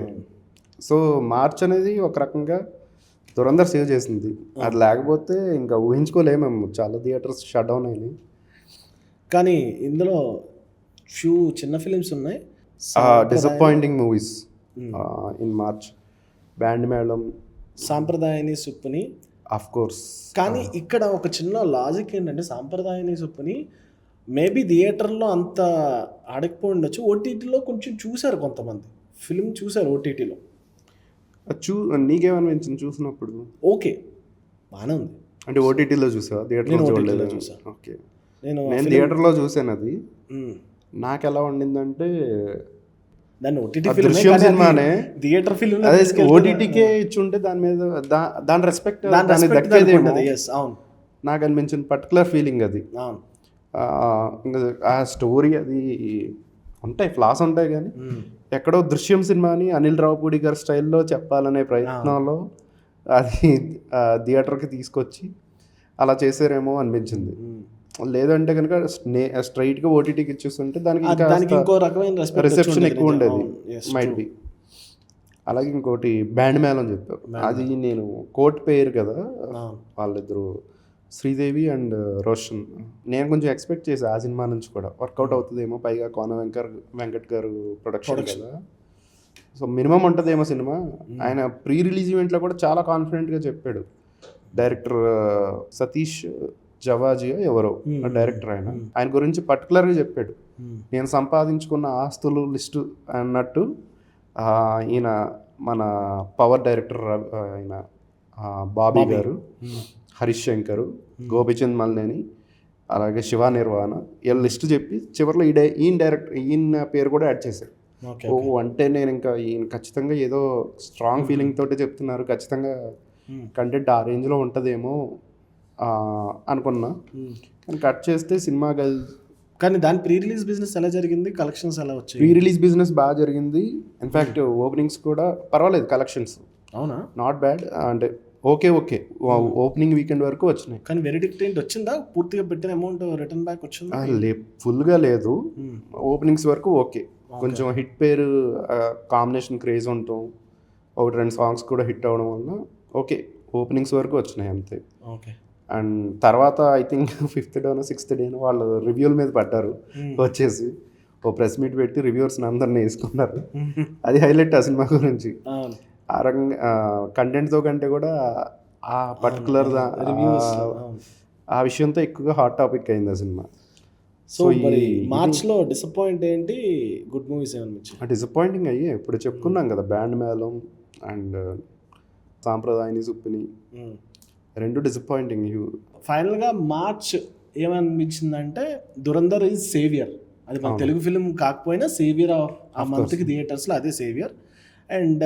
సో మార్చ్ అనేది ఒక రకంగా దురంధర్ సేవ్ చేసింది. అది లేకపోతే ఇంకా ఊహించుకోలేమేమో. చాలా థియేటర్స్ షట్ డౌన్ అయినాయి. కానీ ఇందులో ఫ్యూ చిన్న ఫిలిమ్స్ ఉన్నాయి, disappointing movies in March. Band Melam, Sampradayini సుప్పుని, of course. కానీ ఇక్కడ ఒక చిన్న లాజిక్ ఏంటంటే, సాంప్రదాయని సుప్పుని మేబీ థియేటర్లో అంత ఆడకపోయి ఉండొచ్చు, ఓటీటీలో కొంచెం చూశారు కొంతమంది, ఫిల్మ్ చూశారు ఓటీటీలో. నీకేమనిపించింది చూసినప్పుడు? ఓకే, బాగానే ఉంది. అంటే ఓటీటీలో చూసా, థియేటర్లో చూసా. ఓకే, నేను థియేటర్లో చూసాను. అది నాకు ఎలా ఉండిందంటే, దాన్ని ఓటీటీ దృశ్యం సినిమానే థియేటర్ ఫిల్మ్ ఓటీటీకే ఇచ్చుంటే దాని మీద దాని రెస్పెక్ట్ దక్కేదేమో నాకు అనిపించిన పర్టికులర్ ఫీలింగ్ అది. ఆ స్టోరీ అది ఉంటాయి, ఫ్లాస్ ఉంటాయి, కానీ ఎక్కడో దృశ్యం సినిమాని అనిల్ రావుపూడి గారి స్టైల్లో చెప్పాలనే ప్రయత్నంలో అది థియేటర్కి తీసుకొచ్చి అలా చేసారేమో అనిపించింది. లేదంటే కనుక స్ట్రైట్గా ఓటీటీకి ఇచ్చేస్తుంటే దానికి ఇంకో రకమైన రిసెప్షన్ ఎక్కువ ఉండేది, మైట్ బి. అలాగే ఇంకోటి బ్యాండ్ మేళం చెప్పారు, అది నేను కోర్ట్ పేరు కదా వాళ్ళిద్దరు, శ్రీదేవి అండ్ రోషన్. నేను కొంచెం ఎక్స్పెక్ట్ చేశాను ఆ సినిమా నుంచి కూడా వర్కౌట్ అవుతుందేమో, పైగా కోన వెంకట్ గారు ప్రొడక్షన్ కదా, సో మినిమం ఉంటుందేమో సినిమా. ఆయన ప్రీ రిలీజ్ ఈవెంట్లో కూడా చాలా కాన్ఫిడెంట్గా చెప్పాడు. డైరెక్టర్ సతీష్ జవాజీ ఎవరో డైరెక్టర్, ఆయన గురించి పర్టికులర్గా చెప్పాడు. నేను సంపాదించుకున్న ఆస్తులు లిస్టు అన్నట్టు ఈయన మన పవర్ డైరెక్టర్ అయిన బాబీ గారు, హరీష్ శంకర్, గోపిచంద్ మల్నేని, అలాగే శివ నిర్వాణ, వీళ్ళ లిస్ట్ చెప్పి చివరిలో ఈయన పేరు కూడా యాడ్ చేశారు. అంటే నేను ఇంకా ఈయన ఖచ్చితంగా ఏదో స్ట్రాంగ్ ఫీలింగ్ తోటి చెప్తున్నారు, ఖచ్చితంగా కంటెంట్ ఆ రేంజ్లో ఉంటుందేమో అనుకున్నా. కానీ కట్ చేస్తే సినిమా కానీ దాని ప్రీ రిలీజ్ బిజినెస్ ఎలా జరిగింది, కలెక్షన్స్ ఎలా వచ్చాయి? ప్రీ రిలీజ్ బిజినెస్ బాగా జరిగింది. ఇన్ఫ్యాక్ట్ ఓపెనింగ్స్ కూడా పర్వాలేదు, కలెక్షన్స్ అవునా, నాట్ బ్యాడ్. అంటే ఓకే ఓపెనింగ్ వీకెండ్ వరకు వచ్చినాయి. కానీ వెరిడిక్ట్ ఏంటి వచ్చిందా? పూర్తిగా పెట్టిన అమౌంట్ రిటర్న్ బ్యాక్ వచ్చిందా? ఫుల్గా లేదు, ఓపెనింగ్స్ వరకు ఓకే. కొంచెం హిట్ పేరు కాంబినేషన్ క్రేజ్ ఉండటం, 1-2 సాంగ్స్ కూడా హిట్ అవ్వడం వల్ల ఓకే ఓపెనింగ్స్ వరకు వచ్చినాయి అంతే. ఓకే. అండ్ తర్వాత I think 5th day 6th day వాళ్ళు రివ్యూల మీద పడ్డారు. వచ్చేసి ఓ ప్రెస్ మీట్ పెట్టి రివ్యూవర్స్ని అందరినీ వేసుకున్నారు. అది హైలైట్ ఆ సినిమా గురించి. ఆ రకంగా కంటెంట్తో కంటే కూడా ఆ పర్టికులర్ ఆ విషయంతో ఎక్కువగా హాట్ టాపిక్ అయింది ఆ సినిమా. సో మార్చ్లో డిసప్పాయింట్ ఏంటి, గుడ్ మూవీస్ ఏమనిపించాయి? డిసప్పాయింటింగ్ అయ్యే ఇప్పుడు చెప్పుకున్నాం కదా, బ్యాండ్ మేళం అండ్ సాంప్రదాయని సుప్పిని, రెండు డిసప్పాయింటింగ్. ఫైనల్గా మార్చ్ ఏమనిపించిందంటే దురంధర్ ఈజ్ సేవియర్. అది మన తెలుగు ఫిలిం కాకపోయినా సేవియర్ ఆఫ్ ఆ మంత్కి థియేటర్స్లో అదే సేవియర్. అండ్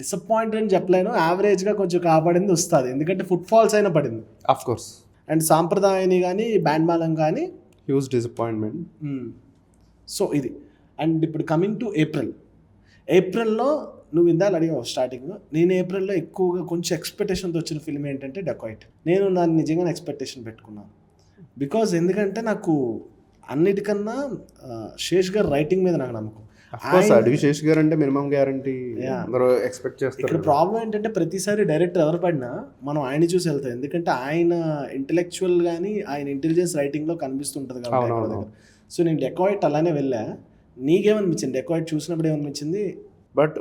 డిసప్పాయింట్ అని చెప్పలేను, యావరేజ్గా కొంచెం కాపాడింది వస్తుంది, ఎందుకంటే ఫుట్ ఫాల్స్ అయినా పడింది ఆఫ్ కోర్స్. అండ్ సాంప్రదాయని కానీ బ్యాండ్ మేళం కానీ హ్యూజ్ డిసప్పాయింట్మెంట్. సో ఇది. అండ్ ఇప్పుడు కమింగ్ టు ఏప్రిల్లో నువ్వు ఇందాలు అడిగావు స్టార్టింగ్, నేను ఏప్రిల్లో ఎక్కువగా కొంచెం ఎక్స్పెక్టేషన్తో వచ్చిన ఫిల్మ్ ఏంటంటే డెకాయిట్. నేను దాన్ని నిజంగా ఎక్స్పెక్టేషన్ పెట్టుకున్నాను, బికాజ్ ఎందుకంటే నాకు అన్నిటికన్నా శేష్ గారు రైటింగ్ మీద నాకు నమ్మకం. అడిగి శేష్ గారు అంటే మినిమం గ్యారంటీ అందరూ ఎక్స్పెక్ట్ చేస్తారు. ఇక్కడ ప్రాబ్లం ఏంటంటే ప్రతిసారి డైరెక్టర్ ఎవరు పడినా మనం ఆయన చూసి వెళ్తాం, ఎందుకంటే ఆయన ఇంటెలెక్చువల్ కానీ ఆయన ఇంటెలిజెన్స్ రైటింగ్లో కనిపిస్తుంటుంది కాబట్టి. సో నేను డెకాయిట్ అలానే వెళ్ళా. నీకేమనిపించింది డెకాయిట్ చూసినప్పుడు? ఏమనిపించింది? బట్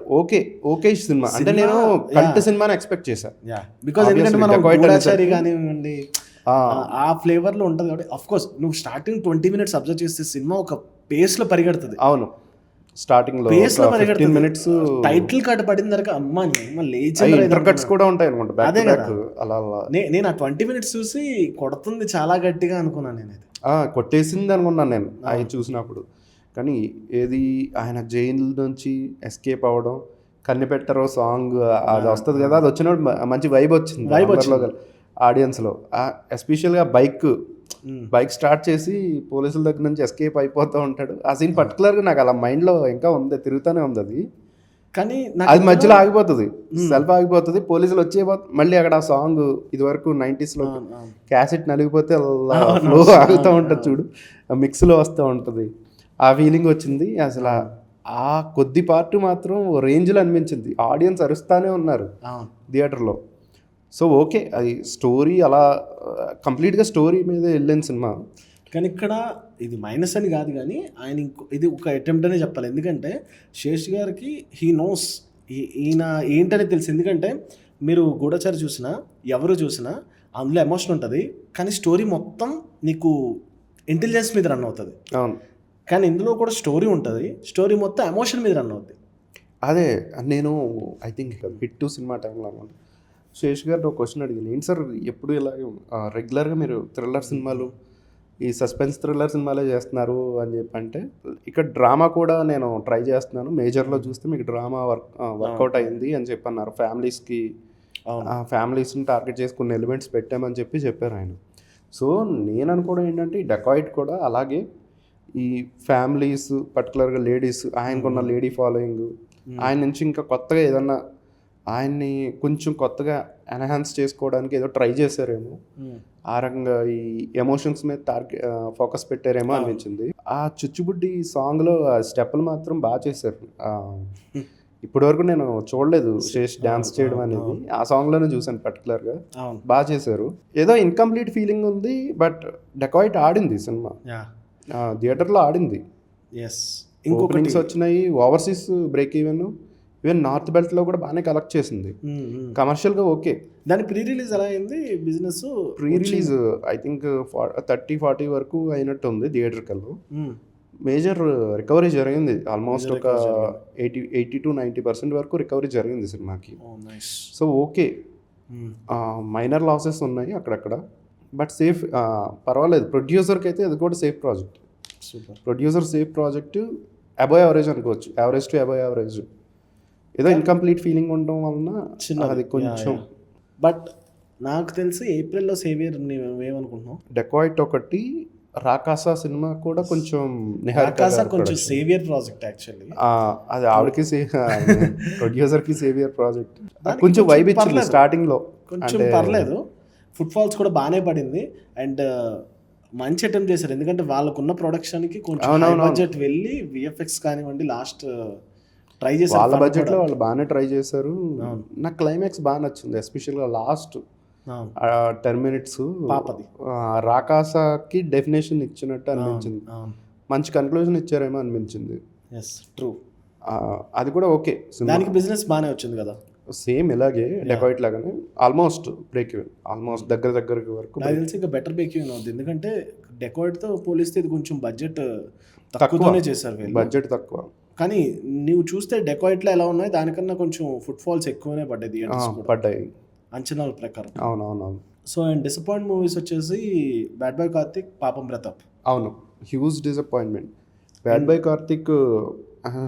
ఓకే సినిమా అంటే నేను కల్ట్ సినిమాని ఎక్స్పెక్ట్ చేశాను. బికాజ్ ఎందుకంటే మనం గూఢాచారి కానివ్వండి ఆ ఫ్లేవర్లో ఉంటుంది కాబట్టి. అఫ్ కోర్స్ నువ్వు స్టార్టింగ్ 20 minutes అబ్జర్వ్ చేస్తే సినిమా ఒక పేస్లో పరిగెడుతుంది. అవును, స్టార్టింగ్ లో 15 minutes టైటిల్ కార్డ్ పడిన తర్వాత అమ్మాని లేచి ఇంటర్ కట్స్ కూడా ఉంటాయి అనుకుంటా. అదే కదా, నేను ఆ 20 minutes చూసి కొడుతుంది చాలా గట్టిగా అనుకున్నాను. నేనైతే కొట్టేసింది అనుకున్నాను నేను అవి చూసినప్పుడు. కానీ ఏది ఆయన జైలు నుంచి ఎస్కేప్ అవ్వడం, కన్నెపెట్టరో సాంగ్ అది వస్తుంది కదా, అది వచ్చినప్పుడు మంచి వైబ్ వచ్చింది ఆడియన్స్లో. ఎస్పెషల్గా బైక్ స్టార్ట్ చేసి పోలీసుల దగ్గర నుంచి ఎస్కేప్ అయిపోతూ ఉంటాడు. ఆ సీన్ పర్టికులర్గా నాకు అలా మైండ్లో ఇంకా ఉంది, తిరుగుతూనే ఉంది అది. కానీ అది మధ్యలో ఆగిపోతుంది, సెల్ఫ్ ఆగిపోతుంది, పోలీసులు వచ్చే మళ్ళీ అక్కడ ఆ సాంగ్ ఇది వరకు 90s క్యాసెట్ నలిగిపోతే ఫ్లో ఆగుతూ ఉంటుంది చూడు, మిక్స్లో వస్తూ ఉంటుంది. ఆ ఫీలింగ్ వచ్చింది. అసలు ఆ కొద్ది పార్ట్ మాత్రం రేంజ్లో అనిపించింది, ఆడియన్స్ అరుస్తూనే ఉన్నారు థియేటర్లో. సో ఓకే, అది స్టోరీ అలా కంప్లీట్గా స్టోరీ మీద వెళ్ళిన సినిమా. కానీ ఇక్కడ ఇది మైనస్ అని కాదు, కానీ ఆయన ఇది ఒక అటెంప్ట్ అనే చెప్పాలి. ఎందుకంటే శేష్ గారికి హీ నోస్ ఈయన ఏంటనే తెలుసు. ఎందుకంటే మీరు గూఢచారి చూసినా ఎవరు చూసినా అందులో ఎమోషన్ ఉంటుంది, కానీ స్టోరీ మొత్తం నీకు ఇంటెలిజెన్స్ మీద రన్ అవుతుంది. అవును, కానీ ఇందులో కూడా స్టోరీ ఉంటుంది, స్టోరీ మొత్తం ఎమోషన్ మీద రన్ అవుతుంది. అదే నేను ఐ థింక్ హిట్ 2 సినిమా టైంలో అనమాట శేష్ గారు ఒక క్వశ్చన్ అడిగింది, ఏంటి సార్ ఎప్పుడు ఇలా రెగ్యులర్గా మీరు థ్రిల్లర్ సినిమాలు, ఈ సస్పెన్స్ థ్రిల్లర్ సినిమాలే చేస్తున్నారు అని చెప్పి అంటే, ఇక్కడ డ్రామా కూడా నేను ట్రై చేస్తున్నాను, మేజర్లో చూస్తే మీకు డ్రామా వర్కౌట్ అయింది అని చెప్పి అన్నారు. ఫ్యామిలీస్ని టార్గెట్ చేసి కొన్ని ఎలిమెంట్స్ పెట్టామని చెప్పారు ఆయన. సో నేను అనుకోవడం ఏంటంటే ఈ డెకాయిట్ కూడా అలాగే ఈ ఫ్యామిలీస్ పర్టికులర్గా లేడీస్, ఆయనకున్న లేడీ ఫాలోయింగ్, ఆయన నుంచి ఇంకా కొత్తగా ఏదన్నా ఆయన్ని కొంచెం కొత్తగా ఎన్హాన్స్ చేసుకోవడానికి ఏదో ట్రై చేశారేమో, ఆ రకంగా ఈ ఎమోషన్స్ మీద ఫోకస్ పెట్టారేమో అనిపించింది. ఆ చుచ్చుబుడ్డి సాంగ్లో ఆ స్టెప్పులు మాత్రం బాగా చేశారు. ఇప్పటి వరకు నేను చూడలేదు శేష్ డాన్స్ చేయడం అనేది, ఆ సాంగ్లోనే చూసాను పర్టికులర్గా. బాగా చేశారు. ఏదో ఇన్కంప్లీట్ ఫీలింగ్ ఉంది, బట్ డెకాయిట్ ఆడింది సినిమా, థియేటర్లో ఆడింది. ఓపెనింగ్స్ వచ్చినాయి, ఓవర్సీస్ బ్రేక్ ఈవెన్ నార్త్ బెల్ట్లో కూడా బాగానే కలెక్ట్ చేసింది. కమర్షియల్గా ఓకే. దాని ప్రీ రిలీజ్ ఎలా అయింది business? Pre release I think 30-40 వరకు అయినట్టు ఉంది థియేటర్కల్లో. మేజర్ రికవరీ జరిగింది. ఆల్మోస్ట్ ఒక 80 to 90% వరకు రికవరీ జరిగింది సినిమాకి. Oh nice. So okay, minor losses ఉన్నాయి అక్కడక్కడ, బట్ సేఫ్, పర్వాలేదు. ప్రొడ్యూసర్కి అయితే అది కూడా safe project. Super. Producer safe project, above average అనుకోవచ్చు, యావరేజ్ టు అబవ్ యావరేజ్. ఏదో ఇన్కంప్లీట్ ఫీలింగ్ ఉండడం వలన అది కొంచెం. బట్ నాకు తెలిసి ఏప్రిల్లో సేవియర్ ఏమనుకుంటున్నావు? డెకాయిట్ ఒకటి, రాకాసా సినిమా కూడా కొంచెం రాకాసా కొంచెం సేవియర్ ప్రాజెక్ట్ యాక్చువల్లీ. అది ఆవిడకి ప్రొడ్యూసర్కి సేవియర్ ప్రాజెక్ట్. కొంచెం వైబ్ ఇచ్చింది స్టార్టింగ్ లో, కొంచెం పర్లేదు. ఫుట్ ఫాల్స్ కూడా బాగానే పడింది అండ్ మంచి అటెంప్ట్ చేశారు, ఎందుకంటే వాళ్ళకున్న ప్రొడక్షన్కి కొంచెం బడ్జెట్ వెళ్ళి విఎఫ్ఎక్స్ కానివ్వండి లాస్ట్ ట్రై చేశారు. వాళ్ళ బడ్జెట్లో వాళ్ళు బాగానే ట్రై చేశారు. నాకు క్లైమాక్స్ బాగా నచ్చింది, ఎస్పెషల్గా లాస్ట్ 10 minutes పాపది రాకాసాకి డెఫినేషన్ ఇచ్చినట్టు అనిపించింది. మంచి కన్క్లూజన్ ఇచ్చారేమో అనిపించింది. ట్రూ. అది కూడా ఓకే. దానికి బిజినెస్ బాగానే వచ్చింది కదా, సేమ్ ఇలాగే డెకాయిట్ లాగానే ఆల్మోస్ట్ బ్రేక్ ఈవెన్, ఆల్మోస్ట్ దగ్గర వరకు. నాకు తెలిసి ఇంకా బెటర్ బ్రేక్ ఈవెన్ అవుతుంది, ఎందుకంటే డెకాయిట్తో పోలిస్తే ఇది కొంచెం బడ్జెట్ తక్కువనే చేశారు. బడ్జెట్ తక్కువ, కానీ నువ్వు చూస్తే డెకాయిట్లో ఎలా ఉన్నాయి దానికన్నా కొంచెం ఫుట్ ఫాల్స్ ఎక్కువనే పడ్డాయి అంచనాల ప్రకారం. అవునవునవును. సో అండ్ డిసప్పాయింట్ మూవీస్ వచ్చేసి బ్యాడ్ బాయ్ కార్తిక్, పాపం ప్రతాప్. అవును, huge disappointment. Bad boy Karthik,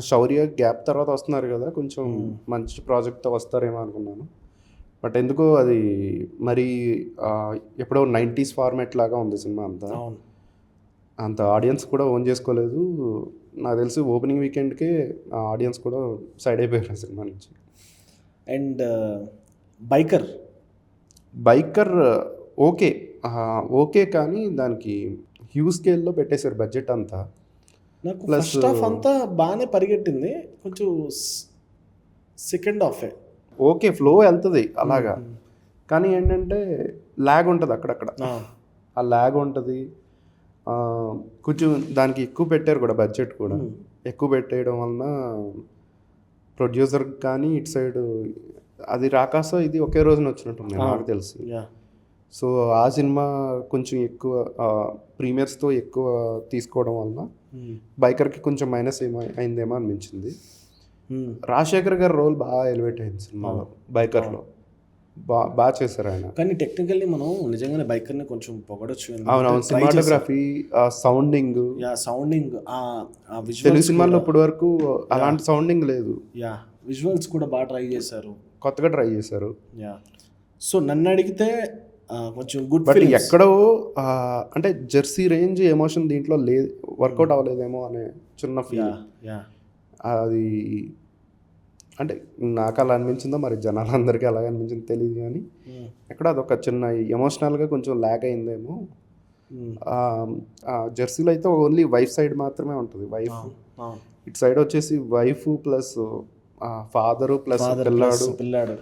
Shaurya gap తర్వాత వస్తున్నారు కదా, కొంచెం మంచి ప్రాజెక్ట్తో వస్తారేమో అనుకున్నాను. బట్ ఎందుకో అది మరి ఎప్పుడో 90s ఫార్మాట్ లాగా ఉంది సినిమా అంతా. అంత ఆడియన్స్ కూడా ఓన్ చేసుకోలేదు. నాకు తెలిసి ఓపెనింగ్ వీకెండ్కే ఆడియన్స్ కూడా సైడ్ అయిపోయారు సినిమా నుంచి. అండ్ బైకర్ ఓకే కానీ దానికి హ్యూజ్ స్కేల్లో పెట్టేశారు బడ్జెట్ అంతా. నాకు ఫస్ట్ హాఫ్ అంతా బాగానే పరిగెట్టింది, కొంచెం సెకండ్ హాఫే ఓకే ఫ్లో వెళ్తుంది అలాగా, కానీ ఏంటంటే ల్యాగ్ ఉంటుంది అక్కడక్కడ. ఆ ల్యాగ్ ఉంటుంది, కొంచెం దానికి ఎక్కువ పెట్టారు కూడా, బడ్జెట్ కూడా ఎక్కువ పెట్టేయడం వలన ప్రొడ్యూసర్ కానీ ఇటు సైడ్ అది రాకాసా ఇది ఒకే రోజున వచ్చినట్టుంది నాకు తెలిసి. సో ఆ సినిమా కొంచెం ఎక్కువ ప్రీమియర్స్తో ఎక్కువ తీసుకోవడం వలన బైకర్కి కొంచెం మైనస్ అయిందేమో అనిపించింది. రాజశేఖర్ గారి రోల్ బాగా ఎలివేట్ అయింది సినిమాలో, బైకర్లో బాగా చేశారు ఆయన. కానీ టెక్నికల్లీ మనం నిజంగానే బైకర్ని కొంచెం పొగడొచ్చు. అవునవును, సినిమాటోగ్రఫీ, సౌండింగ్ తెలుగు సినిమాల్లో ఇప్పటి వరకు అలాంటి సౌండింగ్ లేదు. విజువల్స్ కూడా బాగా ట్రై చేశారు, కొత్తగా ట్రై చేశారు. సో నన్ను అడిగితే కొంచెం గుడ్, బట్ ఎక్కడో అంటే జెర్సీ రేంజ్ ఎమోషన్ దీంట్లో లేదు, వర్కౌట్ అవ్వలేదేమో అనే చిన్న ఫీల్. అది అంటే నాకు అలా అనిపించిందో మరి జనాలందరికీ అలాగే అనిపించిందో తెలియదు, కానీ ఎక్కడ అదొక చిన్న ఎమోషనల్గా కొంచెం ల్యాగ్ అయిందేమో. జెర్సీలో అయితే ఓన్లీ వైఫ్ సైడ్ మాత్రమే ఉంటుంది, వైఫ్. ఇటు సైడ్ వచ్చేసి వైఫ్ ప్లస్ ఫాదరు ప్లస్ పిల్లాడు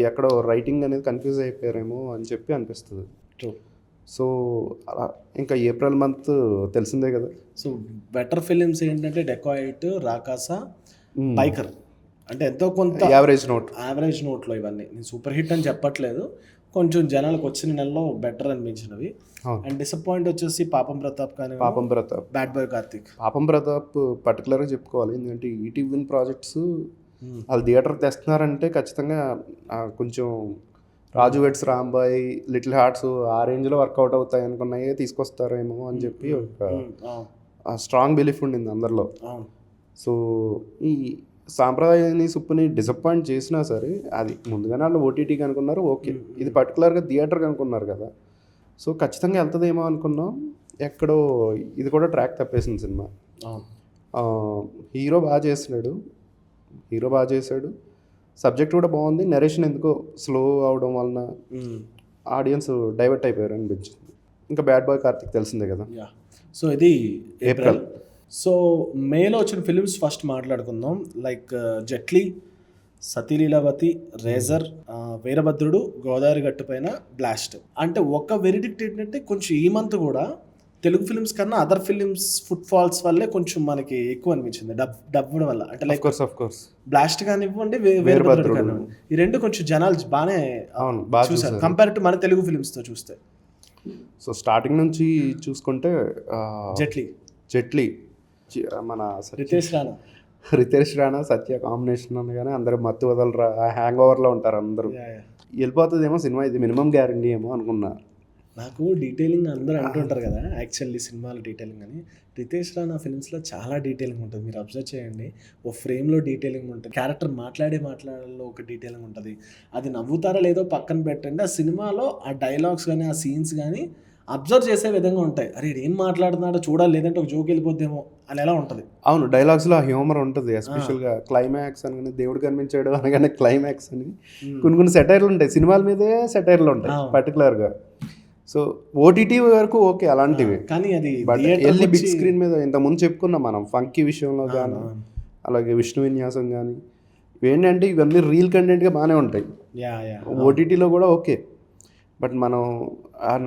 ఎక్కడో రైటింగ్ అనేది కన్ఫ్యూజ్ అయిపోయారేమో అని చెప్పి అనిపిస్తుంది. సో అలా ఇంకా ఏప్రిల్ మంత్ తెలిసిందే కదా. సో బెటర్ ఫిలిమ్స్ ఏంటంటే డెకాయిట్, రాకాసా, బైకర్, అంటే ఎంతో కొంత యావరేజ్ నోట్లో ఇవన్నీ. నేను సూపర్ హిట్ అని చెప్పట్లేదు, కొంచెం జనాలకు వచ్చిన నెలలో బెటర్ అనిపించినవి. అండ్ డిసప్పాయింట్ వచ్చేసి పాపం ప్రతాప్, బ్యాడ్ బాయ్ కార్తిక్. పాపం ప్రతాప్ పర్టికులర్గా చెప్పుకోవాలి, ఎందుకంటే ఈటీవీ విన్ ప్రాజెక్ట్స్ వాళ్ళు థియేటర్ తెస్తున్నారంటే ఖచ్చితంగా కొంచెం రాజు వెడ్స్ రాంబాయ్, లిటిల్ హార్ట్స్ ఆ రేంజ్లో వర్కౌట్ అవుతాయి అనుకున్నాయే తీసుకొస్తారేమో అని చెప్పి ఒక స్ట్రాంగ్ బిలీఫ్ ఉండింది అందరిలో. సో ఈ సాంప్రదాయాన్ని సుప్పుని డిసప్పాయింట్ చేసినా సరే అది ముందుగానే వాళ్ళు ఓటీటీకి అనుకున్నారు, ఓకే. ఇది పర్టికులర్గా థియేటర్కి అనుకున్నారు కదా, సో ఖచ్చితంగా వెళ్తుందేమో అనుకున్నాం. ఎక్కడో ఇది కూడా ట్రాక్ తప్పేసింది సినిమా. హీరో బాగా చేశాడు, సబ్జెక్ట్ కూడా బాగుంది, నరేషన్ ఎందుకో స్లో అవడం వలన ఆడియన్స్ డైవర్ట్ అయిపోయారు అనిపించింది. ఇంకా బ్యాడ్ బాయ్ కార్తిక్ తెలిసిందే కదా. సో ఇది ఏప్రిల్. సో మేలో వచ్చిన ఫిలిమ్స్ ఫస్ట్ మాట్లాడుకుందాం. లైక్ జెట్లీ, సతీలీలావతి, రేజర్, వీరభద్రుడు, గోదావరి గట్టు పైన, బ్లాస్ట్. అంటే ఒక వెరిడిక్ట్ ఏంటంటే కొంచెం ఈ మంత్ కూడా తెలుగు ఫిలిమ్స్ కన్నా అదర్ ఫిలిమ్స్ ఫుట్ ఫాల్స్ వల్లే కొంచెం మనకి ఎక్కువ అనిపించింది, డబ్బు వల్ల. అంటే లైక్ బ్లాస్ట్ కానివ్వండి, వీరభద్రుడు కానివ్వండి, ఈ రెండు కొంచెం జనాలు బాగానే చూసారు కంపేర్ టు మన తెలుగు ఫిలిమ్స్తో చూస్తే. సో స్టార్టింగ్ నుంచి చూసుకుంటే జెట్లీ మన రితేష్ రాణా సత్య కాంబినేషన్ అనగానే అందరూ మత్తు వదలరా హ్యాంగ్ ఓవర్లో ఉంటారు అందరూ. వెళ్ళిపోతుందేమో సినిమా, ఇది మినిమం గ్యారంటీ ఏమో అనుకున్నా. నాకు డీటెయిలింగ్ అందరూ అంటుంటారు కదా యాక్చువల్లీ సినిమాలో డీటెయిలింగ్ అని. రితేష్ రాణా ఫిల్మ్స్లో చాలా డీటెయిలింగ్ ఉంటుంది, మీరు అబ్జర్వ్ చేయండి. ఓ ఫ్రేమ్లో డీటెయిలింగ్ ఉంటుంది, క్యారెక్టర్ మాట్లాడాలో ఒక డీటెయిలింగ్ ఉంటుంది. అది నవ్వుతారా లేదో పక్కన పెట్టండి, ఆ సినిమాలో ఆ డైలాగ్స్ కానీ ఆ సీన్స్ కానీ అబ్జర్వ్ చేసే విధంగా ఉంటాయి. అరే ఏం మాట్లాడుతున్నాడో చూడాలి, లేదంటే ఒక జోక్ వెళ్ళిపోద్దేమో అని ఎలా ఉంటుంది. అవును, డైలాగ్స్లో ఆ హ్యూమర్ ఉంటుంది, ఎస్పెషల్గా క్లైమాక్స్ అనగానే దేవుడు కనిపించాడు అనగానే క్లైమాక్స్ అని కొన్ని సెటైర్లు ఉంటాయి, సినిమాల మీదే సెటైర్లు ఉంటాయి పర్టికులర్గా. సో ఓటీటీ వరకు ఓకే అలాంటివి, కానీ అది బట్ వెళ్ళి బిగ్ స్క్రీన్ మీద ఇంతకుముందు చెప్పుకున్నాం మనం ఫంకీ విషయంలో కానీ, అలాగే విష్ణు విన్యాసం కానీ, ఏంటంటే ఇవన్నీ రీల్ కంటెంట్గా బాగానే ఉంటాయి. ఓటీటీలో కూడా ఓకే, బట్ మనం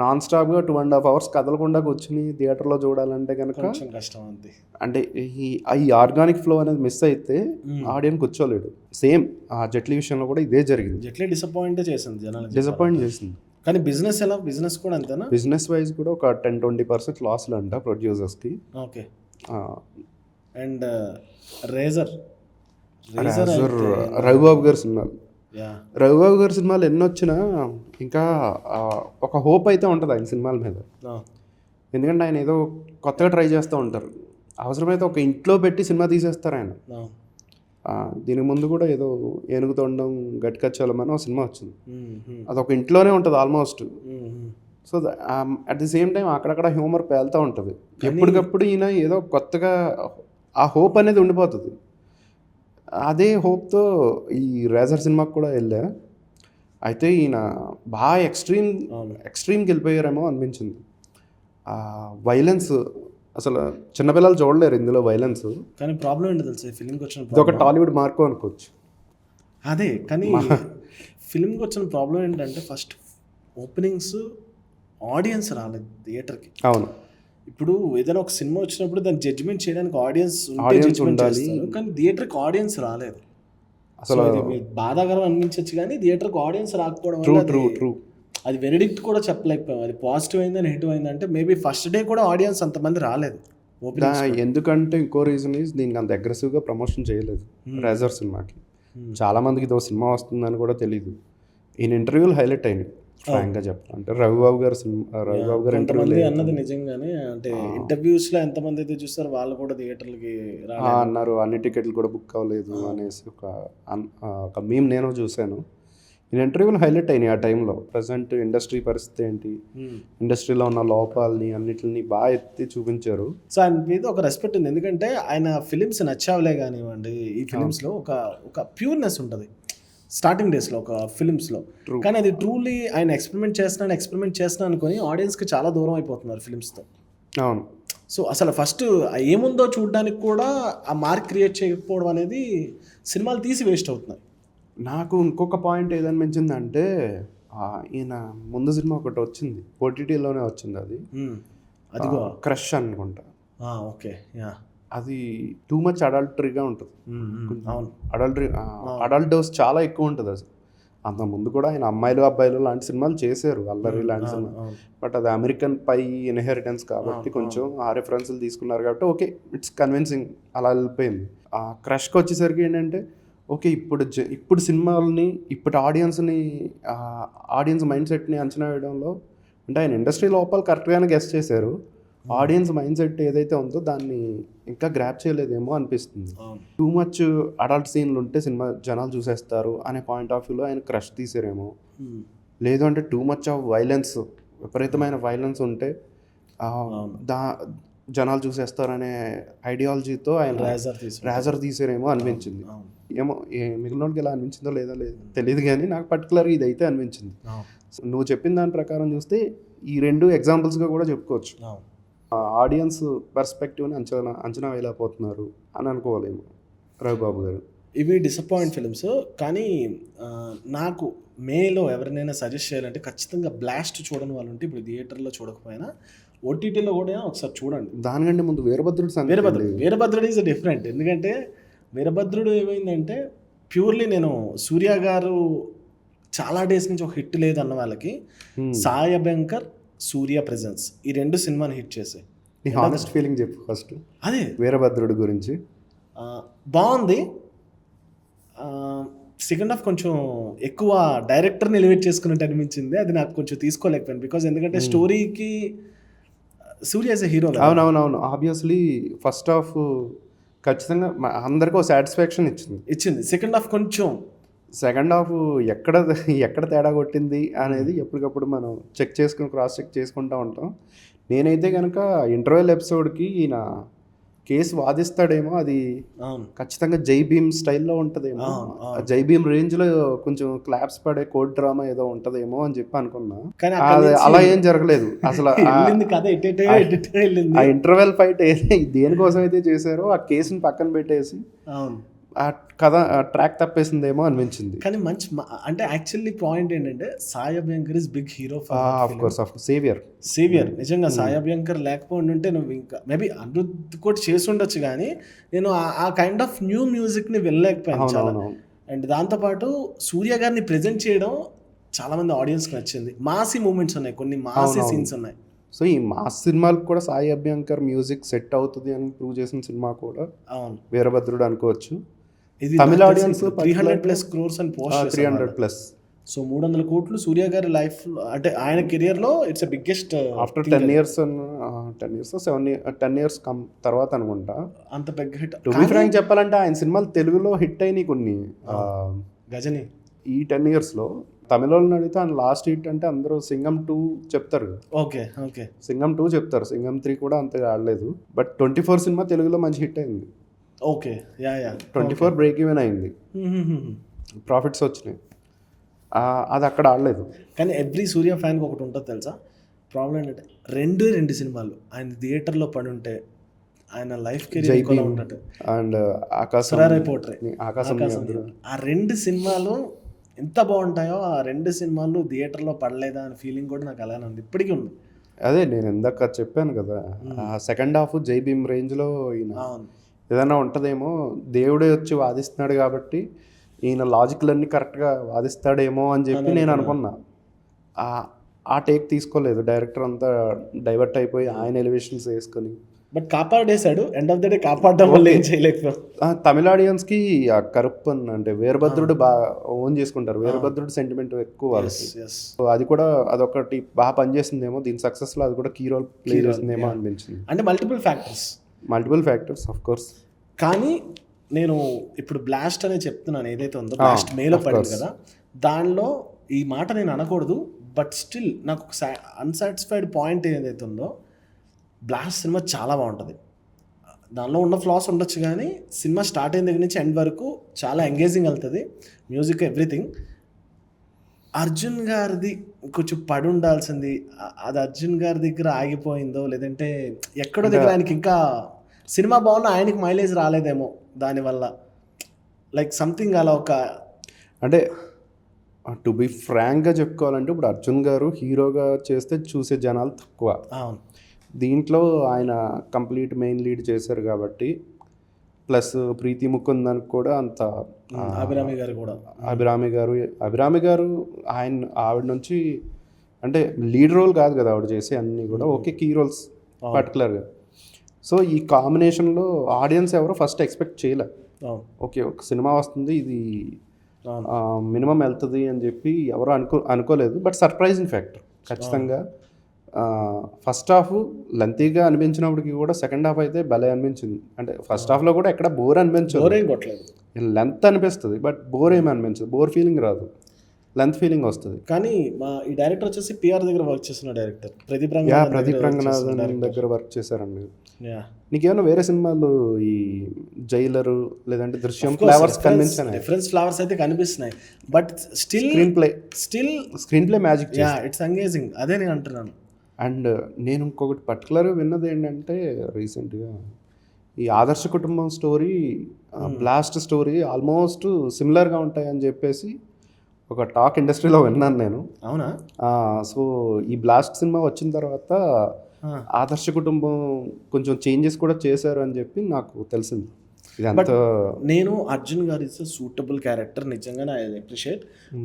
నాన్ స్టాప్గా 2.5 hours కదలకుండా కూర్చుని థియేటర్లో చూడాలంటే కనుక కష్టం అంతే. అంటే ఈ ఆర్గానిక్ ఫ్లో అనేది మిస్ అయితే ఆడియన్స్ కూర్చోలేడు. సేమ్ ఆ జెట్లీ విషయంలో కూడా ఇదే జరిగింది. జెట్లీ డిసప్పాయింట్ చేసింది. కానీ బిజినెస్ కూడా అంతేనా? బిజినెస్ వైజ్ కూడా ఒక 10-20% లాస్లు అంట ప్రొడ్యూసర్స్కి. ఓకే. అండ్ రేజర్ రవిబాబు గారి సినిమాలు, రవిబాబు గారి సినిమాలు ఎన్ని వచ్చినా ఇంకా ఒక హోప్ అయితే ఉంటుంది ఆయన సినిమాల మీద. ఎందుకంటే ఆయన ఏదో కొత్తగా ట్రై చేస్తూ ఉంటారు. అవసరమైతే ఒక ఇంట్లో పెట్టి సినిమా తీసేస్తారు ఆయన. దీనికి ముందు కూడా ఏదో ఏనుగు తొండం గట్టికచ్చాలమని ఒక సినిమా వచ్చింది, అది ఒక ఇంట్లోనే ఉంటుంది almost. So at the same time అక్కడక్కడ హ్యూమర్ పేలుతూ ఉంటుంది. ఎప్పటికప్పుడు ఈయన ఏదో కొత్తగా ఆ హోప్ అనేది ఉండిపోతుంది. అదే హోప్తో ఈ రేజర్ సినిమాకి కూడా వెళ్ళా. అయితే ఈయన బాగా ఎక్స్ట్రీమ్కి వెళ్ళిపోయారేమో అనిపించింది. వైలెన్స్ అసలు చిన్నపిల్లలు చూడలేరు ఇందులో వైలెన్స్. కానీ ప్రాబ్లం ఏంటో తెలుసు, ఫిలింకి వచ్చిన ఇది ఒక టాలీవుడ్ మార్కు అనుకోవచ్చు. అదే, కానీ ఫిలింకి వచ్చిన ప్రాబ్లం ఏంటంటే ఫస్ట్ ఓపెనింగ్స్ ఆడియన్స్ రాలేదు థియేటర్కి. అవును, ఇప్పుడు ఏదైనా ఒక సినిమా వచ్చినప్పుడు దాన్ని జడ్జిమెంట్ చేయడానికి ఆడియన్స్ ఉండాలి, కానీ థియేటర్కి ఆడియన్స్ రాలేదు. అసలు బాధాకరం అనిపించచ్చు, కానీ థియేటర్కి ఆడియన్స్ రాకపోవడం వల్ల అది వెరిడిక్ట్ కూడా చెప్పలేకపోయాం. అది పాజిటివ్ అయిందా నెగిటివ్ అయిందా అంటే మేబీ ఫస్ట్ డే కూడా ఆడియన్స్ అంతమంది రాలేదు. ఎందుకంటే ఇంకో రీజన్ ఈజ్ దీనికి అంత అగ్రెసివ్గా ప్రమోషన్ చేయలేదు రేజర్ సినిమాకి. చాలా మందికి ఇదో సినిమా వస్తుందని కూడా తెలియదు. ఈయన ఇంటర్వ్యూలు హైలైట్ అయినాయి ఫ్రాంక్గా చెప్పాలంటే. రవిబాబు గారు ఇంటర్వ్యూ అన్నది నిజంగానే, అంటే ఇంటర్వ్యూస్లో ఎంతమంది అయితే చూస్తారు వాళ్ళు కూడా థియేటర్లకి అన్నారు, అన్ని టికెట్లు కూడా బుక్ అవ్వలేదు అనేసి ఒక మీమ్ నేను చూశాను. ఈ ఇంటర్వ్యూలు హైలైట్ అయినాయి ఆ టైంలో. ప్రజెంట్ ఇండస్ట్రీ పరిస్థితి ఏంటి, ఇండస్ట్రీలో ఉన్న లోపాలని అన్నిటిని బాగా ఎత్తి చూపించారు. సో ఆయన మీద ఒక రెస్పెక్ట్ ఉంది, ఎందుకంటే ఆయన ఫిలిమ్స్ నచ్చావులే కానివ్వండి, ఈ ఫిలిమ్స్లో ఒక ప్యూర్నెస్ ఉంటుంది స్టార్టింగ్ డేస్లో ఒక ఫిలిమ్స్లో. కానీ అది ట్రూలీ ఆయన ఎక్స్పెరిమెంట్ చేస్తున్నాను అనుకొని ఆడియన్స్కి చాలా దూరం అయిపోతున్నారు ఫిలిమ్స్తో. అవును. సో అసలు ఫస్ట్ ఏముందో చూడడానికి కూడా ఆ మార్క్ క్రియేట్ చేయకపోవడం అనేది సినిమాలు తీసి వేస్ట్ అవుతున్నాయి. నాకు ఇంకొక పాయింట్ ఏదనిపించిందంటే, ఈయన ముందు సినిమా ఒకటి వచ్చింది ఓటీటీలోనే వచ్చింది, అది క్రష్ అనుకుంటా. ఓకే, అది టూ మచ్ అడల్టరీగా ఉంటుంది. అవును, అడల్ట్ డోస్ చాలా ఎక్కువ ఉంటుంది అసలు. అంత ముందు కూడా ఆయన అమ్మాయిలు అబ్బాయిలు లాంటి సినిమాలు చేశారు, అల్లరి లాంటి సినిమా. బట్ అది అమెరికన్ పై ఇన్హెరిటెన్స్ కాబట్టి కొంచెం ఆ రెఫరెన్స్లు తీసుకున్నారు కాబట్టి ఓకే, ఇట్స్ కన్విన్సింగ్, అలా వెళ్ళిపోయింది. ఆ క్రష్కి వచ్చేసరికి ఏంటంటే ఓకే, ఇప్పుడు సినిమాలని ఇప్పుడు ఆడియన్స్ మైండ్ సెట్ని అంచనా వేయడంలో అంటే ఆయన ఇండస్ట్రీ లోపల కరెక్ట్గానే గెస్ట్ చేశారు. ఆడియన్స్ మైండ్ సెట్ ఏదైతే ఉందో దాన్ని ఇంకా గ్రాప్ చేయలేదేమో అనిపిస్తుంది. టూ మచ్ అడల్ట్ సీన్లు ఉంటే సినిమా జనాలు చూసేస్తారు అనే పాయింట్ ఆఫ్ వ్యూలో ఆయన క్రష్ తీసారేమో. లేదు అంటే టూ మచ్ ఆఫ్ వైలెన్స్, విపరీతమైన వైలెన్స్ ఉంటే జనాలు చూసేస్తారనే ఐడియాలజీతో ఆయన రేజర్ తీసారేమో అనిపించింది. ఏమో మిగిలిన వాళ్ళకి ఎలా అనిపించిందో లేదా తెలియదు, కానీ నాకు పర్టికులర్గా ఇది అయితే అనిపించింది. నువ్వు చెప్పిన దాని ప్రకారం చూస్తే ఈ రెండు ఎగ్జాంపుల్స్గా కూడా చెప్పుకోవచ్చు. ఆడియన్స్ పర్స్పెక్టివ్ని అంచనా వేయలేకపోతున్నారు అని అనుకోవాలేమో రవిబాబు గారు. ఇవి డిసప్పాయింట్ ఫిల్మ్స్. కానీ నాకు మేలో ఎవరినైనా సజెస్ట్ చేయాలంటే ఖచ్చితంగా బ్లాస్ట్ చూడని వాళ్ళు ఉంటే ఇప్పుడు థియేటర్లో చూడకపోయినా ఓటీటీలో కూడా ఒకసారి చూడండి. దానికంటే ముందు వీరభద్రుడు ఈజ్ డిఫరెంట్. ఎందుకంటే వీరభద్రుడు ఏమైందంటే ప్యూర్లీ నేను సూర్య గారు చాలా డేస్ నుంచి ఒక హిట్ లేదన్న వాళ్ళకి సాయి అభ్యంకర్, సూర్య ప్రెజెన్స్ ఈ రెండు సినిమాని హిట్ చేసాయి. నీ హానెస్ట్ ఫీలింగ్ చెప్పు ఫస్ట్ అదే వీరభద్రుడి గురించి. బాగుంది. సెకండ్ హాఫ్ కొంచెం ఎక్కువ డైరెక్టర్ని ఎలివేట్ చేసుకున్నట్టు అనిపించింది. అది నాకు కొంచెం తీసుకోలేకపోయాను. బికాజ్ ఎందుకంటే స్టోరీకి సూర్య యాజ్ ఎ హీరో. అవునవునవును, ఆబ్వియస్లీ ఫస్ట్ హాఫ్ ఖచ్చితంగా అందరికీ ఒక సాటిస్ఫాక్షన్ ఇచ్చింది. సెకండ్ హాఫ్ కొంచెం, సెకండ్ హాఫ్ ఎక్కడ తేడా కొట్టింది అనేది ఎప్పటికప్పుడు మనం క్రాస్ చెక్ చేసుకుంటూ ఉంటాం. నేనైతే కనుక ఇంటర్వెల్ ఎపిసోడ్కి ఈయన కేసు వాదిస్తాడేమో, అది ఖచ్చితంగా జై భీమ్ స్టైల్లో ఉంటుందేమో, జై భీమ్ రేంజ్లో కొంచెం క్లాప్స్ పడే కోర్ట్ డ్రామా ఏదో ఉంటుందేమో అని చెప్పి అనుకున్నా. అలా ఏం జరగలేదు అసలు. ఆ ఇంటర్వెల్ ఫైట్ దేనికోసం అయితే చేశారో ఆ కేసుని పక్కన పెట్టేసి ఆ కథ ట్రాక్ తప్పేసిందేమో అనిపించింది. కానీ మంచి అంటే యాక్చువల్లీ పాయింట్ ఏంటంటే Sai Abhyankar is big hero, saviour. నిజంగా సాయి అభ్యంకర్ లేకపోయి ఉంటే నువ్వు ఇంకా మేబీ అనిరుద్ధ్ కూడా చేసి ఉండొచ్చు, కానీ నేను ఆ కైండ్ ఆఫ్ న్యూ మ్యూజిక్ని వెళ్ళలేకపోయాను చాలా. అండ్ దాంతోపాటు సూర్య గారిని ప్రెజెంట్ చేయడం చాలా మంది ఆడియన్స్కి నచ్చింది. మాసీ మూమెంట్స్ ఉన్నాయి, కొన్ని మాసీ సీన్స్ ఉన్నాయి. సో ఈ మాస్ సినిమాలకు కూడా సాయి అభ్యంకర్ మ్యూజిక్ సెట్ అవుతుంది అని ప్రూవ్ చేసిన సినిమా కూడా వీరభద్రుడు అనుకోవచ్చు. తమిళ ఆడియన్స్ 300+ crores అని పోస్ట్ 300+. సో 300 కోట్లు సూర్య గారి లైఫ్, అంటే ఆయన కెరియర్ లో it's biggest after 10 years 10 years తర్వాత అనుకుంటా అంత పెద్ద హిట్. టు బి ఫ్రాంక్ చెప్పాలంటే ఆయన సినిమాలు తెలుగులో హిట్ అయినాయి కొన్ని. గజని ఈ 10 years లో తమిళని అడిగితే ఆయన లాస్ట్ హిట్ అంటే అందరూ సింగం 2 చెప్తారు. ఓకే సింగం 2 చెప్తారు, సింగం 3 కూడా అంతగా ఆడలేదు. బట్ 24 సినిమా తెలుగులో మంచి హిట్ అయింది. ఓకే 24 బ్రేక్ ఈవెన్ అయింది, ప్రాఫిట్స్ వచ్చినాయి. అది అక్కడ ఆడలేదు. కానీ ఎవ్రీ సూర్య ఫ్యాన్కి ఒకటి ఉంటుంది తెలుసా ప్రాబ్లం ఏంటంటే, రెండు సినిమాలు ఆయన థియేటర్లో పడి ఉంటే ఆయన లైఫ్ కెరీర్ ఉన్నట్టు. అండ్ ఆకాశం, ఆ 2 సినిమాలు ఎంత బాగుంటాయో, ఆ 2 సినిమాలు థియేటర్లో పడలేదా అని ఫీలింగ్ కూడా నాకు అలానే ఉంది, ఇప్పటికీ ఉంది. అదే నేను ఇందాక చెప్పాను కదా, సెకండ్ హాఫ్ జై భీమ్ రేంజ్లో ఈయన ఏదైనా ఉంటుందేమో, దేవుడే వచ్చి వాదిస్తున్నాడు కాబట్టి ఈయన లాజిక్లన్నీ కరెక్ట్గా వాదిస్తాడేమో అని చెప్పి నేను అనుకున్నా. ఆ టేక్ తీసుకోలేదు, డైరెక్టర్ అంతా డైవర్ట్ అయిపోయి ఆయన ఎలివేషన్స్ వేసుకొని. బట్ కాపాడేశాడు, ఎండ్ ఆఫ్ ద డే కాపాడడం వల్ల ఏం చేయలేకపోయాం. తమిళ ఆడియన్స్కి ఆ కరుప్పన్ అంటే వీరభద్రుడు బాగా ఓన్ చేసుకుంటారు, వీరభద్రుడు సెంటిమెంట్ ఎక్కువ వాళ్ళకి. సో అది కూడా అదొకటి బాగా పనిచేసిందేమో, దీని సక్సెస్లో అది కూడా కీ రోల్ ప్లే చేసిందేమో అనిపించింది. అంటే మల్టిపుల్ ఫ్యాక్టర్స్ ఆఫ్ కోర్స్. కానీ నేను ఇప్పుడు బ్లాస్ట్ అనే చెప్తున్నాను, ఏదైతే ఉందో బ్లాస్ట్ మేలో పడింది కదా, దానిలో ఈ మాట నేను అనకూడదు. బట్ స్టిల్ నాకు ఒక అన్సాటిస్ఫైడ్ పాయింట్ ఏదైతే ఉందో, బ్లాస్ట్ సినిమా చాలా బాగుంటుంది. దానిలో ఉన్న ఫ్లాస్ ఉండొచ్చు, కానీ సినిమా స్టార్ట్ అయిన దగ్గర నుంచి ఎండ్ వరకు చాలా ఎంగేజింగ్ వెళ్తుంది, మ్యూజిక్ ఎవ్రీథింగ్. అర్జున్ గారిది కొంచెం పడి ఉండాల్సింది, అది అర్జున్ గారి దగ్గర ఆగిపోయిందో, లేదంటే ఎక్కడో దగ్గర ఆయనకి ఇంకా సినిమా బాగున్నా ఆయనకి మైలేజ్ రాలేదేమో దానివల్ల, లైక్ సంథింగ్ అలా ఒక. అంటే టు బి ఫ్రాంక్గా చెప్పుకోవాలంటే, ఇప్పుడు అర్జున్ గారు హీరోగా చేస్తే చూసే జనాలు తక్కువ. అవును, దీంట్లో ఆయన కంప్లీట్ మెయిన్ లీడ్ చేశారు కాబట్టి, ప్లస్ ప్రీతి ముకుందన్కి కూడా అంత, అభిరామి గారు ఆవిడ నుంచి అంటే లీడ్ రోల్ కాదు కదా ఆవిడ చేసే అన్నీ కూడా, ఓకే కీ రోల్స్ పర్టికులర్గా. సో ఈ కాంబినేషన్లో ఆడియన్స్ ఎవరో ఫస్ట్ ఎక్స్పెక్ట్ చేయలే. ఓకే ఒక సినిమా వస్తుంది, ఇది మినిమం వెళ్తుంది అని చెప్పి ఎవరు అనుకోలేదు. బట్ సర్ప్రైజింగ్ ఫ్యాక్టర్ ఖచ్చితంగా. ఫస్ట్ హాఫ్ లెంతీగా అనిపించినప్పటికీ కూడా సెకండ్ హాఫ్ అయితే భలే అనిపించింది. అంటే ఫస్ట్ హాఫ్లో కూడా ఎక్కడ బోర్ అనిపించదు, లెంత్ అనిపిస్తుంది బట్ బోర్ ఏమి అనిపించదు, బోర్ ఫీలింగ్ రాదు, లెంత్ ఫీలింగ్ వస్తుంది. కానీ ఈ డైరెక్టర్ వచ్చేసి పిఆర్ దగ్గర వర్క్ చేస్తున్న డైరెక్టర్ ప్రదీప్ రంగనాథన్ దగ్గర వర్క్ చేశారండి. నీకేమైనా వేరే సినిమాలు ఈ జైలరు లేదంటే దృశ్యం ఫ్లవర్స్ కనిపించాయి? డిఫరెన్స్ ఫ్లవర్స్ అయితే కనిపిస్తున్నాయి, but still screen play magic, it's engaging, అదే నేను అంటున్నాను. అండ్ నేను ఇంకొకటి పర్టికులర్గా విన్నది ఏంటంటే, రీసెంట్గా ఈ ఆదర్శ కుటుంబం స్టోరీ బ్లాస్ట్ స్టోరీ ఆల్మోస్ట్ సిమిలర్గా ఉంటాయని చెప్పేసి ఒక టాక్ ఇండస్ట్రీలో విన్నాను నేను. అవునా? సో ఈ బ్లాస్ట్ సినిమా వచ్చిన తర్వాత ఆదర్శ కుటుంబం కొంచెం చేంజెస్ కూడా చేశారు అని చెప్పి నాకు తెలిసింది. నేను అర్జున్ గారు ఇస్ సూటబుల్ క్యారెక్టర్, నిజంగానే ఐ అప్రిషియేట్.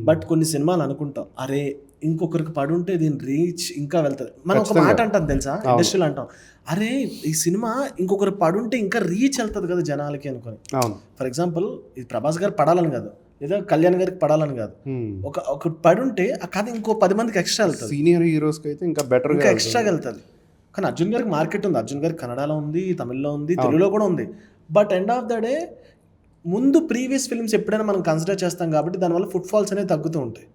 బట్ కొన్ని సినిమాలు అనుకుంటాం, అరే ఇంకొకరికి పడుంటే దీని రీచ్ ఇంకా వెళ్తుంది. మనం ఒక మాట అంటాం తెలుసా, ఇండస్ట్రీలో అంటాం, అరే ఈ సినిమా ఇంకొకరు పడుంటే ఇంకా రీచ్ వెళ్తుంది కదా జనాలకి అనుకొని. ఫర్ ఎగ్జాంపుల్ ఇది ప్రభాస్ గారు పడాలని కాదు, లేదా కళ్యాణ్ గారికి పడాలని కాదు, ఒక పడుంటే ఆ కథ ఇంకో 10 మందికి ఎక్స్ట్రా వెళ్తుంది. సీనియర్ హీరోస్కి అయితే ఇంకా బెటర్ ఇంకా ఎక్స్ట్రాగా వెళ్తుంది. కానీ అర్జున్ గారికి మార్కెట్ ఉంది, అర్జున్ గారికి కన్నడలో ఉంది, తమిళ్లో ఉంది, తెలుగులో కూడా ఉంది. But end of the day ముందు ప్రీవియస్ ఫిల్మ్స్ ఎప్పుడైనా మనం కన్సిడర్ చేస్తాం కాబట్టి దానివల్ల ఫుట్ ఫాల్స్ అనేవి తగ్గుతూ ఉంటాయి.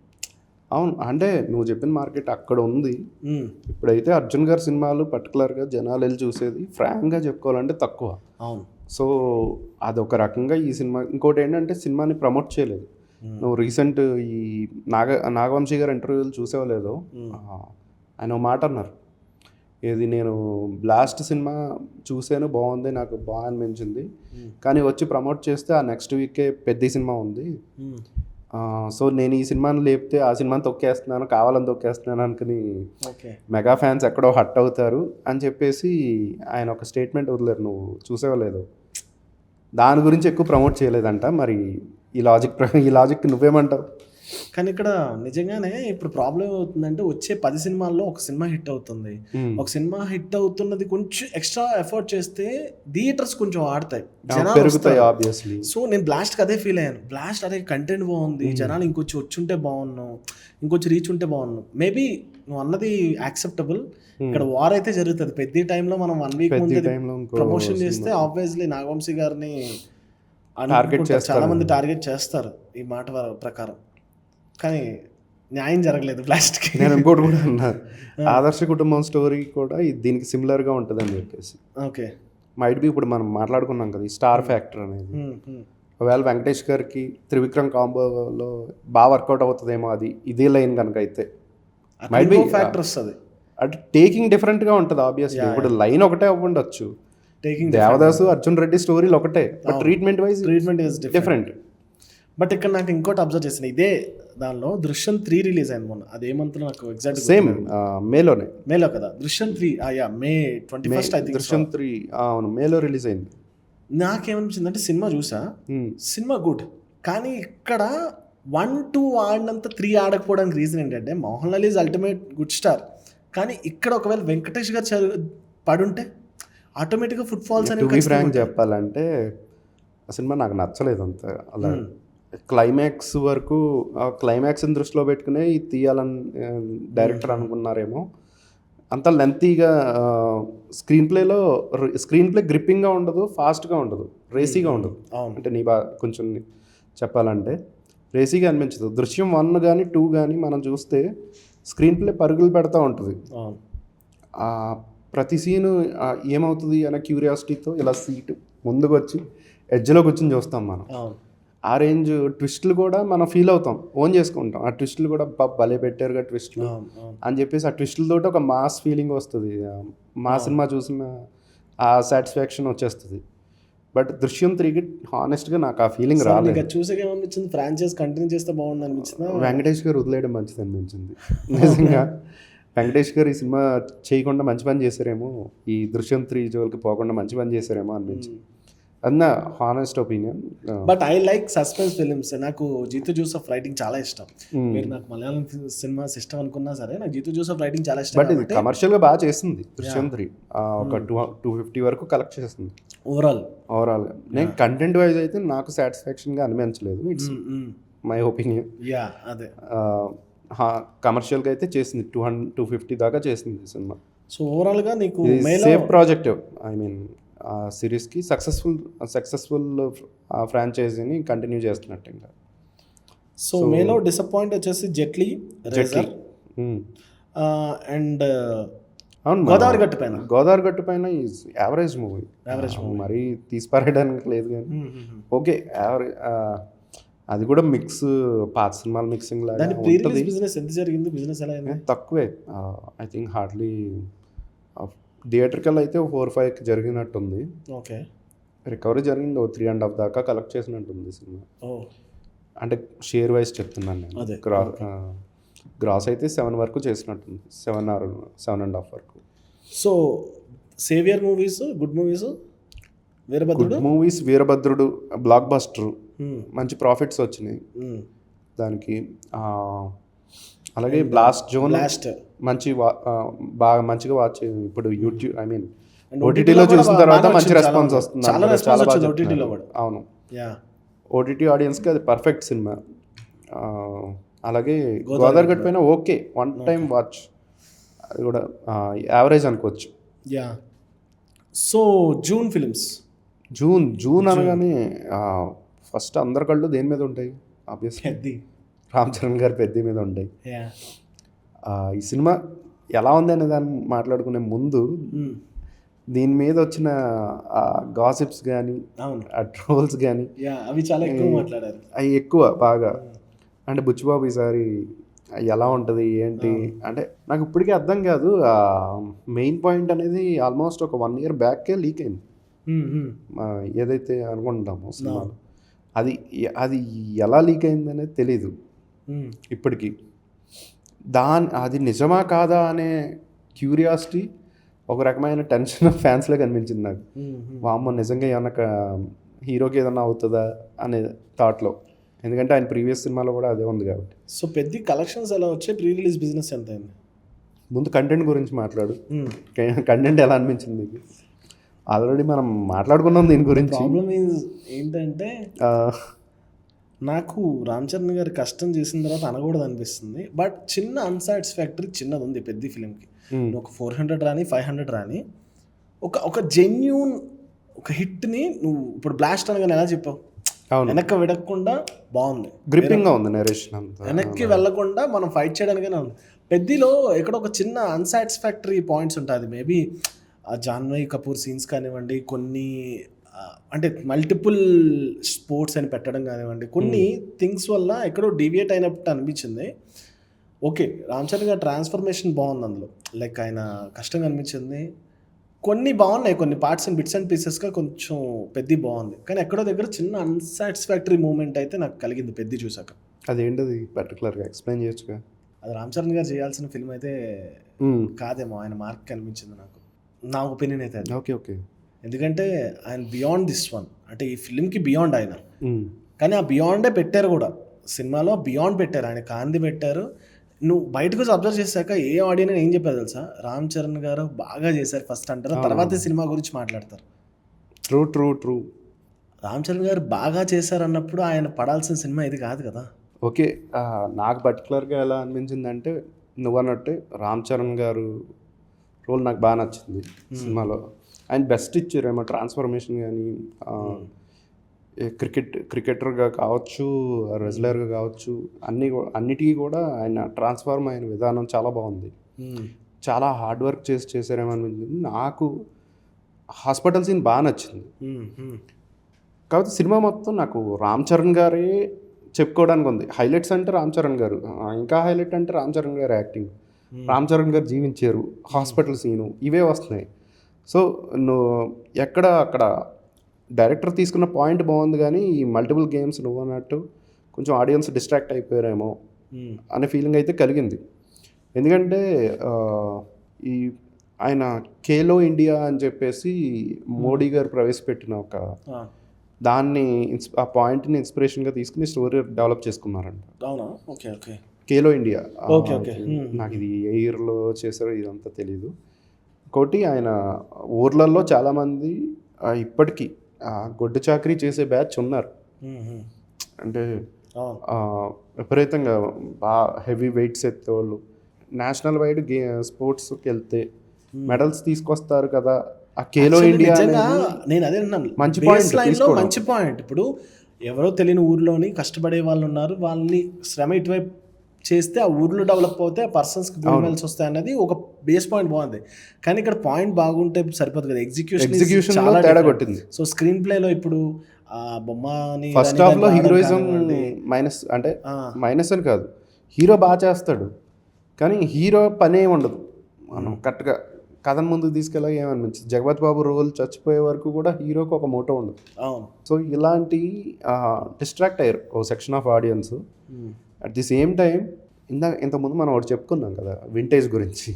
అవును, అంటే నువ్వు చెప్పిన మార్కెట్ అక్కడ ఉంది. ఇప్పుడైతే అర్జున్ గారి సినిమాలు పర్టికులర్గా జనాలు వెళ్ళి చూసేది ఫ్రాంక్గా చెప్పుకోవాలంటే తక్కువ. అవును. సో అదొక రకంగా ఈ సినిమా. ఇంకోటి ఏంటంటే సినిమాని ప్రమోట్ చేయలేదు. నువ్వు రీసెంట్ ఈ నాగవంశీ గారి ఇంటర్వ్యూలు చూసేవో లేదో, ఆయన ఒక మాట అన్నారు, ఏది నేను బ్లాస్ట్ సినిమా చూసాను, బాగుంది, నాకు బాగా అనిపించింది, కానీ వచ్చి ప్రమోట్ చేస్తే ఆ నెక్స్ట్ వీకే పెద్ద సినిమా ఉంది, సో నేను ఈ సినిమాని లేపితే ఆ సినిమాని తొక్కేస్తున్నాను, కావాలని తొక్కేస్తున్నాను అనుకుని మెగా ఫ్యాన్స్ ఎక్కడో హట్ అవుతారు అని చెప్పేసి ఆయన ఒక స్టేట్మెంట్ వదిలేరు. నువ్వు చూసేవలేదు, దాని గురించి ఎక్కువ ప్రమోట్ చేయలేదంట. మరి ఈ లాజిక్ నువ్వేమంటావు? కానీ ఇక్కడ నిజంగానే ఇప్పుడు ప్రాబ్లం అవుతుందంటే వచ్చే 10 సినిమాల్లో ఒక సినిమా హిట్ అవుతుంది. ఒక సినిమా హిట్ అవుతున్నది కొంచెం ఎక్స్ట్రా ఎఫర్ట్ చేస్తే థియేటర్స్ కొంచెం ఆడతాయి, జనాలు పెరుగుతాయి ఆబ్వియస్లీ. సో నేను బ్లాస్ట్కి అదే ఫీల్ అయ్యాను. బ్లాస్ట్ అదే కంటెంట్ బాగుంది, జనాలు ఇంకొచ్చి వచ్చుంటే బాగున్నావు, ఇంకొచ్చి రీచ్ ఉంటే బాగున్నావు. మేబీ నువ్వు అన్నది యాక్సెప్టబుల్. ఇక్కడ వార్ అయితే జరుగుతుంది పెద్ద టైంలో, మనం 1 వీక్ ముందు ప్రమోషన్ చేస్తే ఆబ్వియస్లీ నాగవంశీ గారిని చాలా మంది టార్గెట్ చేస్తారు ఈ మాట ప్రకారం. కానీ న్యాయం జరగలేదు బ్లాస్ట్కి. నేను ఇంకోటి కూడా అన్నారు, ఆదర్శ కుటుంబం స్టోరీ కూడా దీనికి సిమిలర్గా ఉంటుంది అని చెప్పేసి. ఓకే, మైట్ బి ఇప్పుడు మనం మాట్లాడుకున్నాం కదా ఈ స్టార్ ఫ్యాక్టర్ అనేది, ఒకవేళ వెంకటేష్ గారికి త్రివిక్రమ్ కాంబోలో బాగా వర్కౌట్ అవుతుందేమో అది ఇదే లైన్ కనుక అయితే మైట్ బి ఫ్యాక్టర్ వస్తుంది. అంటే టేకింగ్ డిఫరెంట్గా ఉంటుంది ఆబ్వియస్లీ. ఇప్పుడు లైన్ ఒకటే అవ్వండొచ్చు, దేవదాసు అర్జున్ రెడ్డి స్టోరీలు ఒకటే, but treatment is different. But ఇక్కడ నాకు ఇంకోటి అబ్జర్వ్ చేసిన, ఇదే దానిలో దృశ్యం 3 రిలీజ్ అయింది మొన్న. అది ఏ మంత్ నాకు ఎగ్జాక్ట్ సేమ్ మేలో కదా దృశ్యం 3, May 21st ఐ థింక్. దృశ్యం 3 అవును మేలో రిలీజ్ అయింది. నాకేమనిపించింది అంటే సినిమా చూసా, సినిమా గుడ్, కానీ ఇక్కడ 1, 2 ఆడినంత 3 ఆడకపోవడానికి రీజన్ ఏంటంటే Mohan Lal is ultimate good star, కానీ ఇక్కడ ఒకవేళ వెంకటేష్ గారు పడుంటే ఆటోమేటిక్గా ఫుట్ ఫాల్స్ అనేవి. ఫ్రాంక్ చెప్పాలంటే ఆ సినిమా నాకు నచ్చలేదు అంత. అలా క్లైమాక్స్ వరకు క్లైమాక్స్ని దృష్టిలో పెట్టుకునే తీయాలని డైరెక్టర్ అనుకున్నారేమో. అంత లెంతీగా స్క్రీన్ ప్లే గ్రిప్పింగ్గా ఉండదు, ఫాస్ట్గా ఉండదు, రేసీగా ఉండదు. అంటే కొంచెం చెప్పాలంటే రేసీగా అనిపించదు. దృశ్యం 1 కానీ 2 కానీ మనం చూస్తే స్క్రీన్ ప్లే పరుగులు పెడతా ఉంటుంది. ప్రతి సీను ఏమవుతుంది అనే క్యూరియాసిటీతో ఇలా సీటు ముందుకు వచ్చి ఎడ్జ్లో కూర్చొని చూస్తాం మనం. ఆ రేంజ్ ట్విస్టులు కూడా మనం ఫీల్ అవుతాం, ఓన్ చేసుకుంటాం. ఆ ట్విస్టులు కూడా భలే పెట్టారుగా ట్విస్టులు అని చెప్పేసి ఆ ట్విస్టులతో ఒక మాస్ ఫీలింగ్ వస్తుంది. మా సినిమా చూసిన ఆ సాటిస్ఫాక్షన్ వచ్చేస్తుంది. బట్ దృశ్యం 3కి హానెస్ట్గా నాకు ఆ ఫీలింగ్ రాలేదు. చూసాక ఏమనిపించింది, ఫ్రాంచైజ్ కంటిన్యూ చేస్తే బాగుంది అనిపించింది. వెంకటేష్ గారు వదిలేయడం మంచిది అనిపించింది నిజంగా. వెంకటేష్ గారు ఈ సినిమా చేయకుండా మంచి పని చేశారేమో, ఈ దృశ్యం 3 జోలికి పోకుండా మంచి పని చేశారేమో అనిపించింది. అది నా honest opinion. But I like suspense films. నాకు జీతూ జోసెఫ్ రైటింగ్ చాలా ఇష్టం. మీరు నాకు మలయాళం సినిమాస్ ఇష్టం అనుకున్నా సరే నాకు జీతూ జోసెఫ్ రైటింగ్ చాలా ఇష్టం. బట్ ఇది కమర్షియల్గా బాగా చేసింది దృశ్యం 3. ఒక 250 వరకు కలెక్ట్ చేసింది ఓవరాల్గా. నేను కంటెంట్ వైజ్ అయితే నాకు సాటిస్ఫాక్షన్గా అనిపించలేదు. It's my opinion. అదే కమర్షియల్గా అయితే చేసింది 250 దాకా చేసింది సినిమా. సో ఓవరాల్గా నీకు సేఫ్ ప్రాజెక్ట్, ఐ మీన్ సిరీస్కి సక్సెస్ఫుల్ ఫ్రాంచైజీని కంటిన్యూ చేస్తున్నట్టు ఇంకా. సో మేలో డిసప్పాయింట్ వచ్చేసి జెట్లీ అండ్ గోదావరి గట్టు పైన ఈజ్ యావరేజ్ మూవీ. మరీ తీసిపారేయడానికి లేదు కానీ ఓకే యావరేజ్. అది కూడా మిక్స్, పాత సినిమాల మిక్సింగ్ లాగా ఉంటుంది. బిజినెస్ ఎంత జరిగింది, బిజినెస్ ఎలా అయింది? తక్కువే, ఐ థింక్ హార్డ్లీ థియేటర్కల్ అయితే 4-5 జరిగినట్టుంది. ఓకే, రికవరీ జరిగింది 3.5 దాకా కలెక్ట్ చేసినట్టుంది సినిమా. అంటే షేర్ వైజ్ చెప్తున్నాను నేను. గ్రాస్ అయితే 7 వరకు చేసినట్టుంది, 7.5 వరకు. So saviour movies, good movies, Veerabhadrudu blockbuster, మంచి ప్రాఫిట్స్ వచ్చినాయి దానికి. అలాగే బ్లాస్ట్ జోన్ Blast. బాగా మంచిగా వాచ్ ఇప్పుడు యూట్యూబ్ ఐ మీన్ And ఓటీటీలో కూడా చూసిన తర్వాత బాగా మంచి వచ్చింది, రెస్పాన్స్ చాలా వస్తుంది, చాలా అందరూ response బాగా వచ్చింది చెప్తున్నారు. OTT లో కూడా. అవును, యా ఓటీటీ ఆడియన్స్కి అది పర్ఫెక్ట్ సినిమా. అలాగే గోదావరి గట్టు పైన ఓకే, వన్ టైం వాచ్, అది కూడా యావరేజ్ అనుకోవచ్చు. Yeah. So June films. June అనగానే ఫస్ట్ అందరి కళ్ళు దేని మీద ఉంటాయి? ఆబ్వియస్లీ పెద్ది. రామ్ చరణ్ గారి పెద్ద మీద ఉంటాయి. యా. ఈ సినిమా ఎలా ఉంది అనే దాన్ని మాట్లాడుకునే ముందు దీని మీద వచ్చిన గాసిప్స్ కానీ అవును. ఆ ట్రోల్స్ కానీ యా, అవి చాలా ఎక్కువ మాట్లాడారు. అవి ఎక్కువ బాగా. అంటే బుచ్చిబాబు ఈసారి ఎలా ఉంటుంది ఏంటి అంటే నాకు ఇప్పటికీ అర్థం కాదు. మెయిన్ పాయింట్ అనేది ఆల్మోస్ట్ ఒక 1 year బ్యాకే లీక్ అయింది. ఏదైతే అనుకుంటామో సినిమాలో అది అది ఎలా లీక్ అయింది అనేది తెలీదు ఇప్పటికీ. అది నిజమా కాదా అనే క్యూరియాసిటీ, ఒక రకమైన టెన్షన్ ఫ్యాన్స్లో కనిపించింది నాకు. వామ్మో నిజంగా ఏమన్నా హీరోకి ఏదన్నా అవుతుందా అనే థాట్లో, ఎందుకంటే ఆయన ప్రీవియస్ సినిమాలో కూడా అదే ఉంది కాబట్టి. సో పెద్ద కలెక్షన్స్ ఎలా వచ్చాయి? ప్రీ రిలీజ్ బిజినెస్ ఎంత అయింది? ముందు కంటెంట్ గురించి మాట్లాడు. కంటెంట్ ఎలా అనిపించింది నీకు? ఆల్రెడీ మనం మాట్లాడుకున్నాం దీని గురించి. ప్రాబ్లమ్ ఏంటంటే నాకు రామ్ చరణ్ గారు కష్టం చేసిన తర్వాత అనకూడదు అనిపిస్తుంది. బట్ చిన్న అన్సాటిస్ఫాక్టరీ చిన్నది ఉంది పెద్ద ఫిలింకి. ఒక 400 రాని 500 రాని ఒక జెన్యూన్ ఒక హిట్ని నువ్వు ఇప్పుడు బ్లాస్ట్ అనగానే ఎలా చెప్పావు? వెనక్కి విడకుండా బాగుంది, గ్రిప్పింగ్గా ఉంది నరేషన్ అంతా, వెనక్కి వెళ్ళకుండా మనం ఫైట్ చేయడానికైనా ఉంది. పెద్దలో ఎక్కడ ఒక చిన్న అన్సాటిస్ఫాక్టరీ పాయింట్స్ ఉంటుంది. మేబీ ఆ జాన్వీ కపూర్ సీన్స్ కానివ్వండి, కొన్ని అంటే మల్టిపుల్ స్పోర్ట్స్ అని పెట్టడం కానివ్వండి, కొన్ని థింగ్స్ వల్ల ఎక్కడో డీవియేట్ అయినట్టు అనిపించింది. ఓకే, రామ్ చరణ్ గారి ట్రాన్స్ఫర్మేషన్ బాగుంది అందులో, లైక్ ఆయన కష్టంగా అనిపించింది. కొన్ని బాగున్నాయి, కొన్ని పార్ట్స్ అండ్ బిట్స్ అండ్ పీసెస్గా కొంచెం పెద్ద బాగుంది. కానీ ఎక్కడో దగ్గర చిన్న అన్సాటిస్ఫాక్టరీ మూమెంట్ అయితే నాకు కలిగింది పెద్ద చూసాక. అదేంటది పర్టికులర్గా ఎక్స్ప్లెయిన్ చేయొచ్చుగా? అది రామ్ చరణ్ గారు చేయాల్సిన ఫిల్మ్ అయితే కాదేమో, ఆయన మార్క్ కనిపించింది నాకు, నా ఒపీనియన్ అయితే అది. ఓకే. ఎందుకంటే ఆయన బియాండ్ దిస్ వన్, అంటే ఈ ఫిల్మ్కి బియాండ్ ఆయన. కానీ ఆ బియాండే పెట్టారు కూడా సినిమాలో, బియాండ్ పెట్టారు, ఆయన కాంది పెట్టారు. నువ్వు బయటకు వచ్చి అబ్జర్వ్ చేశాక ఏ ఆడియన్స్ ఏం చెప్పారు తెలుసా? రామ్ చరణ్ గారు బాగా చేశారు ఫస్ట్ అంటారు, తర్వాత సినిమా గురించి మాట్లాడతారు. ట్రూ. రామ్ చరణ్ గారు బాగా చేశారు అన్నప్పుడు ఆయన పడాల్సిన సినిమా ఇది కాదు కదా. ఓకే, నాకు పర్టికులర్గా ఎలా అనిపించింది అంటే నువ్వు అన్నట్టే రామ్ చరణ్ గారు రోల్ నాకు బాగా నచ్చింది సినిమాలో. ఆయన బెస్ట్ ఇచ్చారేమో, ట్రాన్స్ఫర్మేషన్ కానీ క్రికెటర్గా కావచ్చు, రెజ్లర్గా కావచ్చు, అన్నిటికీ కూడా ఆయన ట్రాన్స్ఫార్మ్ అయిన విధానం చాలా బాగుంది. చాలా హార్డ్ వర్క్ చేశారేమో అనిపించింది నాకు. హాస్పిటల్ సీన్ బాగా నచ్చింది. కాకపోతే సినిమా మొత్తం నాకు రామ్ చరణ్ గారే చెప్పుకోవడానికి ఉంది. హైలైట్స్ అంటే రామ్ చరణ్ గారు, ఇంకా హైలైట్ అంటే రామ్ చరణ్ గారు యాక్టింగ్, రామ్ చరణ్ గారు జీవించారు, హాస్పిటల్ సీను, ఇవే వస్తున్నాయి. సో నువ్వు అక్కడ డైరెక్టర్ తీసుకున్న పాయింట్ బాగుంది, కానీ ఈ మల్టిపుల్ గేమ్స్ నువ్వు అన్నట్టు కొంచెం ఆడియన్స్ డిస్ట్రాక్ట్ అయిపోయారేమో అనే ఫీలింగ్ అయితే కలిగింది. ఎందుకంటే ఈ ఆయన ఖేలో ఇండియా అని చెప్పేసి మోడీ గారు ప్రవేశపెట్టిన ఒక దాన్ని, ఆ పాయింట్ని ఇన్స్పిరేషన్గా తీసుకుని స్టోరీ డెవలప్ చేసుకున్నారంట. అవునా? ఓకే. Khelo India, okay. నాకు ఇది ఏ ఇయర్లో చేశారో ఇదంతా తెలీదు. ఇంకోటి ఆయన ఊర్లలో చాలామంది ఇప్పటికీ గొడ్డు చాకరీ చేసే బ్యాచ్ ఉన్నారు. అంటే విపరీతంగా బాగా హెవీ వెయిట్స్ ఎత్తేవాళ్ళు, నేషనల్ వైడ్ స్పోర్ట్స్కి వెళ్తే మెడల్స్ తీసుకొస్తారు కదా. ఆ ఖేలో ఇండియా నేను అదే అన్నాను, మంచి పాయింట్. ఇప్పుడు ఎవరో తెలియని ఊర్లోని కష్టపడే వాళ్ళు ఉన్నారు, వాళ్ళని శ్రమ ఇటువైపు చేస్తే ఆ ఊర్లో డెవలప్ అవుతే ఆ పర్సన్స్కి గోల్డ్ మెడల్స్ వస్తాయి అన్నది ఒక బేస్ పాయింట్ బాగుంది. కానీ ఇక్కడ పాయింట్ బాగుంటే సరిపోదు కదా, ఎగ్జిక్యూషన్ చాలా తేడా కొట్టింది. సో స్క్రీన్ ప్లేలో ఇప్పుడు బొమ్మని ఫస్ట్ హాఫ్లో హీరోయిజం మైనస్, అంటే మైనస్ అని కాదు, హీరో బాగా చేస్తాడు కానీ హీరో పనే ఉండదు. మనం కరెక్ట్గా కథను ముందుకు తీసుకెళ్ళా ఏమనిపించింది, జగపతి బాబు రోల్ చచ్చిపోయే వరకు కూడా హీరోకి ఒక మోటో ఉండదు. సో ఇలాంటి డిస్ట్రాక్ట్ అయ్యారు ఓ section of audience. At the same time ఇంతకుముందు మనం ఒకటి చెప్పుకున్నాం కదా వింటేజ్ గురించి.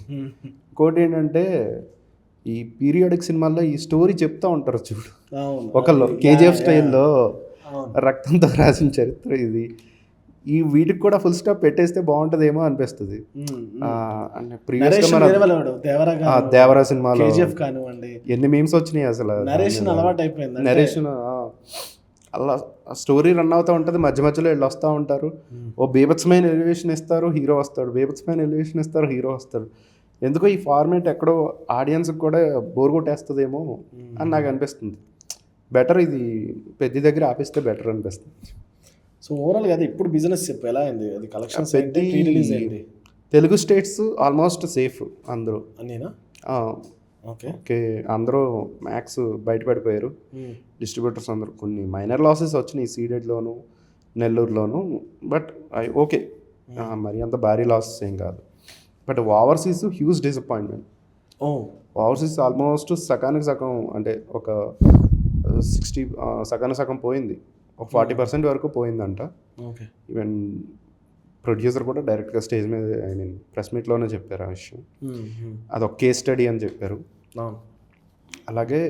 ఇంకోటి ఏంటంటే ఈ పీరియాడిక్ సినిమాల్లో ఈ స్టోరీ చెప్తూ ఉంటారు చూడు, ఒకళ్ళు కేజీఎఫ్ స్టైల్లో రక్తంతో రాసిన చరిత్ర ఇది, ఈ వీటికి కూడా ఫుల్ స్టాప్ పెట్టేస్తే బాగుంటుందేమో అనిపిస్తుంది. అంటే ప్రీవియస్గా నరేషన్ మన వేరే వాళ్ళు దేవరా దేవరా సినిమాలో కేజీఎఫ్ కానివ్వండి, ఎన్ని మీమ్స్ వచ్చినాయి అసలు. నరేషన్ అలవాటు అయిపోయింది. నరేషన్ అలా స్టోరీ రన్ అవుతూ ఉంటుంది, మధ్య మధ్యలో వీళ్ళు వస్తూ ఉంటారు, ఓ బీభత్సమైన ఎలివేషన్ ఇస్తారు, హీరో వస్తాడు, బీభత్సమైన ఎలివేషన్ ఇస్తారు, హీరో వస్తాడు. ఎందుకో ఈ ఫార్మేట్ ఎక్కడో ఆడియన్స్కి కూడా బోర్ కొట్టేస్తుందేమో అని నాకు అనిపిస్తుంది. బెటర్ ఇది పెద్ద దగ్గర ఆపిస్తే బెటర్ అనిపిస్తుంది. సో ఓవరాల్గా అది ఇప్పుడు బిజినెస్ చెప్పు ఎలా అయింది, అది కలెక్షన్స్ ఏంటి, ప్రీ రిలీజ్ ఏంటి? తెలుగు స్టేట్స్ ఆల్మోస్ట్ సేఫ్ అందరూ. అన్నీనా? ఓకే ఓకే, అందరూ మ్యాక్స్ బయటపడిపోయారు డిస్ట్రిబ్యూటర్స్ అందరూ. కొన్ని మైనర్ లాసెస్ వచ్చినాయి సీడెడ్లోను, నెల్లూరులోను, బట్ ఓకే మరి అంత భారీ లాసెస్ ఏం కాదు. But overseas huge disappointment. Overseas almost సగానికి సగం, అంటే ఒక 60 సగానికి సగం పోయింది, ఒక 40% వరకు పోయిందంట. ఓకే, ఈవెన్ ప్రొడ్యూసర్ కూడా డైరెక్ట్గా స్టేజ్ మీద ప్రెస్ మీట్లోనే చెప్పారు ఆ విషయం. అదొక కేస్ స్టడీ అని చెప్పారు. అలాగే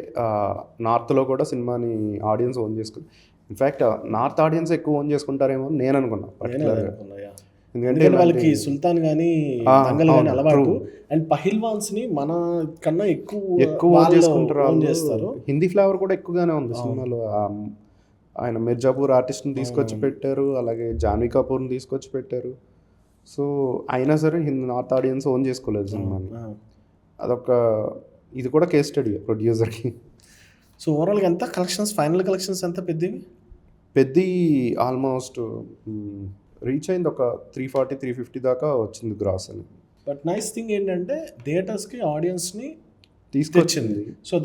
నార్త్లో కూడా సినిమాని ఆడియన్స్ ఓన్ చేసుకుని, ఇన్ఫ్యాక్ట్ నార్త్ ఆడియన్స్ ఎక్కువ ఓన్ చేసుకుంటారేమో అని నేను అనుకున్నా పర్టికులర్గా. ఎందుకంటే వాళ్ళకి సుల్తాన్ కానీ దంగల్ కానీ అలవాటు, అండ్ పహిల్వాన్స్ ని మన కన్నా ఎక్కువ చేసుకుంటారు. హిందీ ఫ్లేవర్ కూడా ఎక్కువగానే ఉంది సినిమాలో. ఆయన మిర్జాపూర్ ఆర్టిస్ట్ని తీసుకొచ్చి పెట్టారు, అలాగే జాన్వీ కపూర్ని తీసుకొచ్చి పెట్టారు. సో అయినా సరే నార్త్ ఆడియన్స్ ఓన్ చేసుకోలేదు సినిమాని. అదొక ఇది కూడా కేస్ స్టడీ ప్రొడ్యూసర్కి. సో ఓవరాల్గా ఎంత కలెక్షన్స్, ఫైనల్ కలెక్షన్స్ ఎంత పెద్ద ఆల్మోస్ట్ రీచ్ అయింది, ఒక 340-350 దాకా వచ్చింది గ్రాస్ అని. బట్ నైస్ థింగ్ ఏంటంటే థియేటర్స్కి ఆడియన్స్ని తీసుకొచ్చింది. సో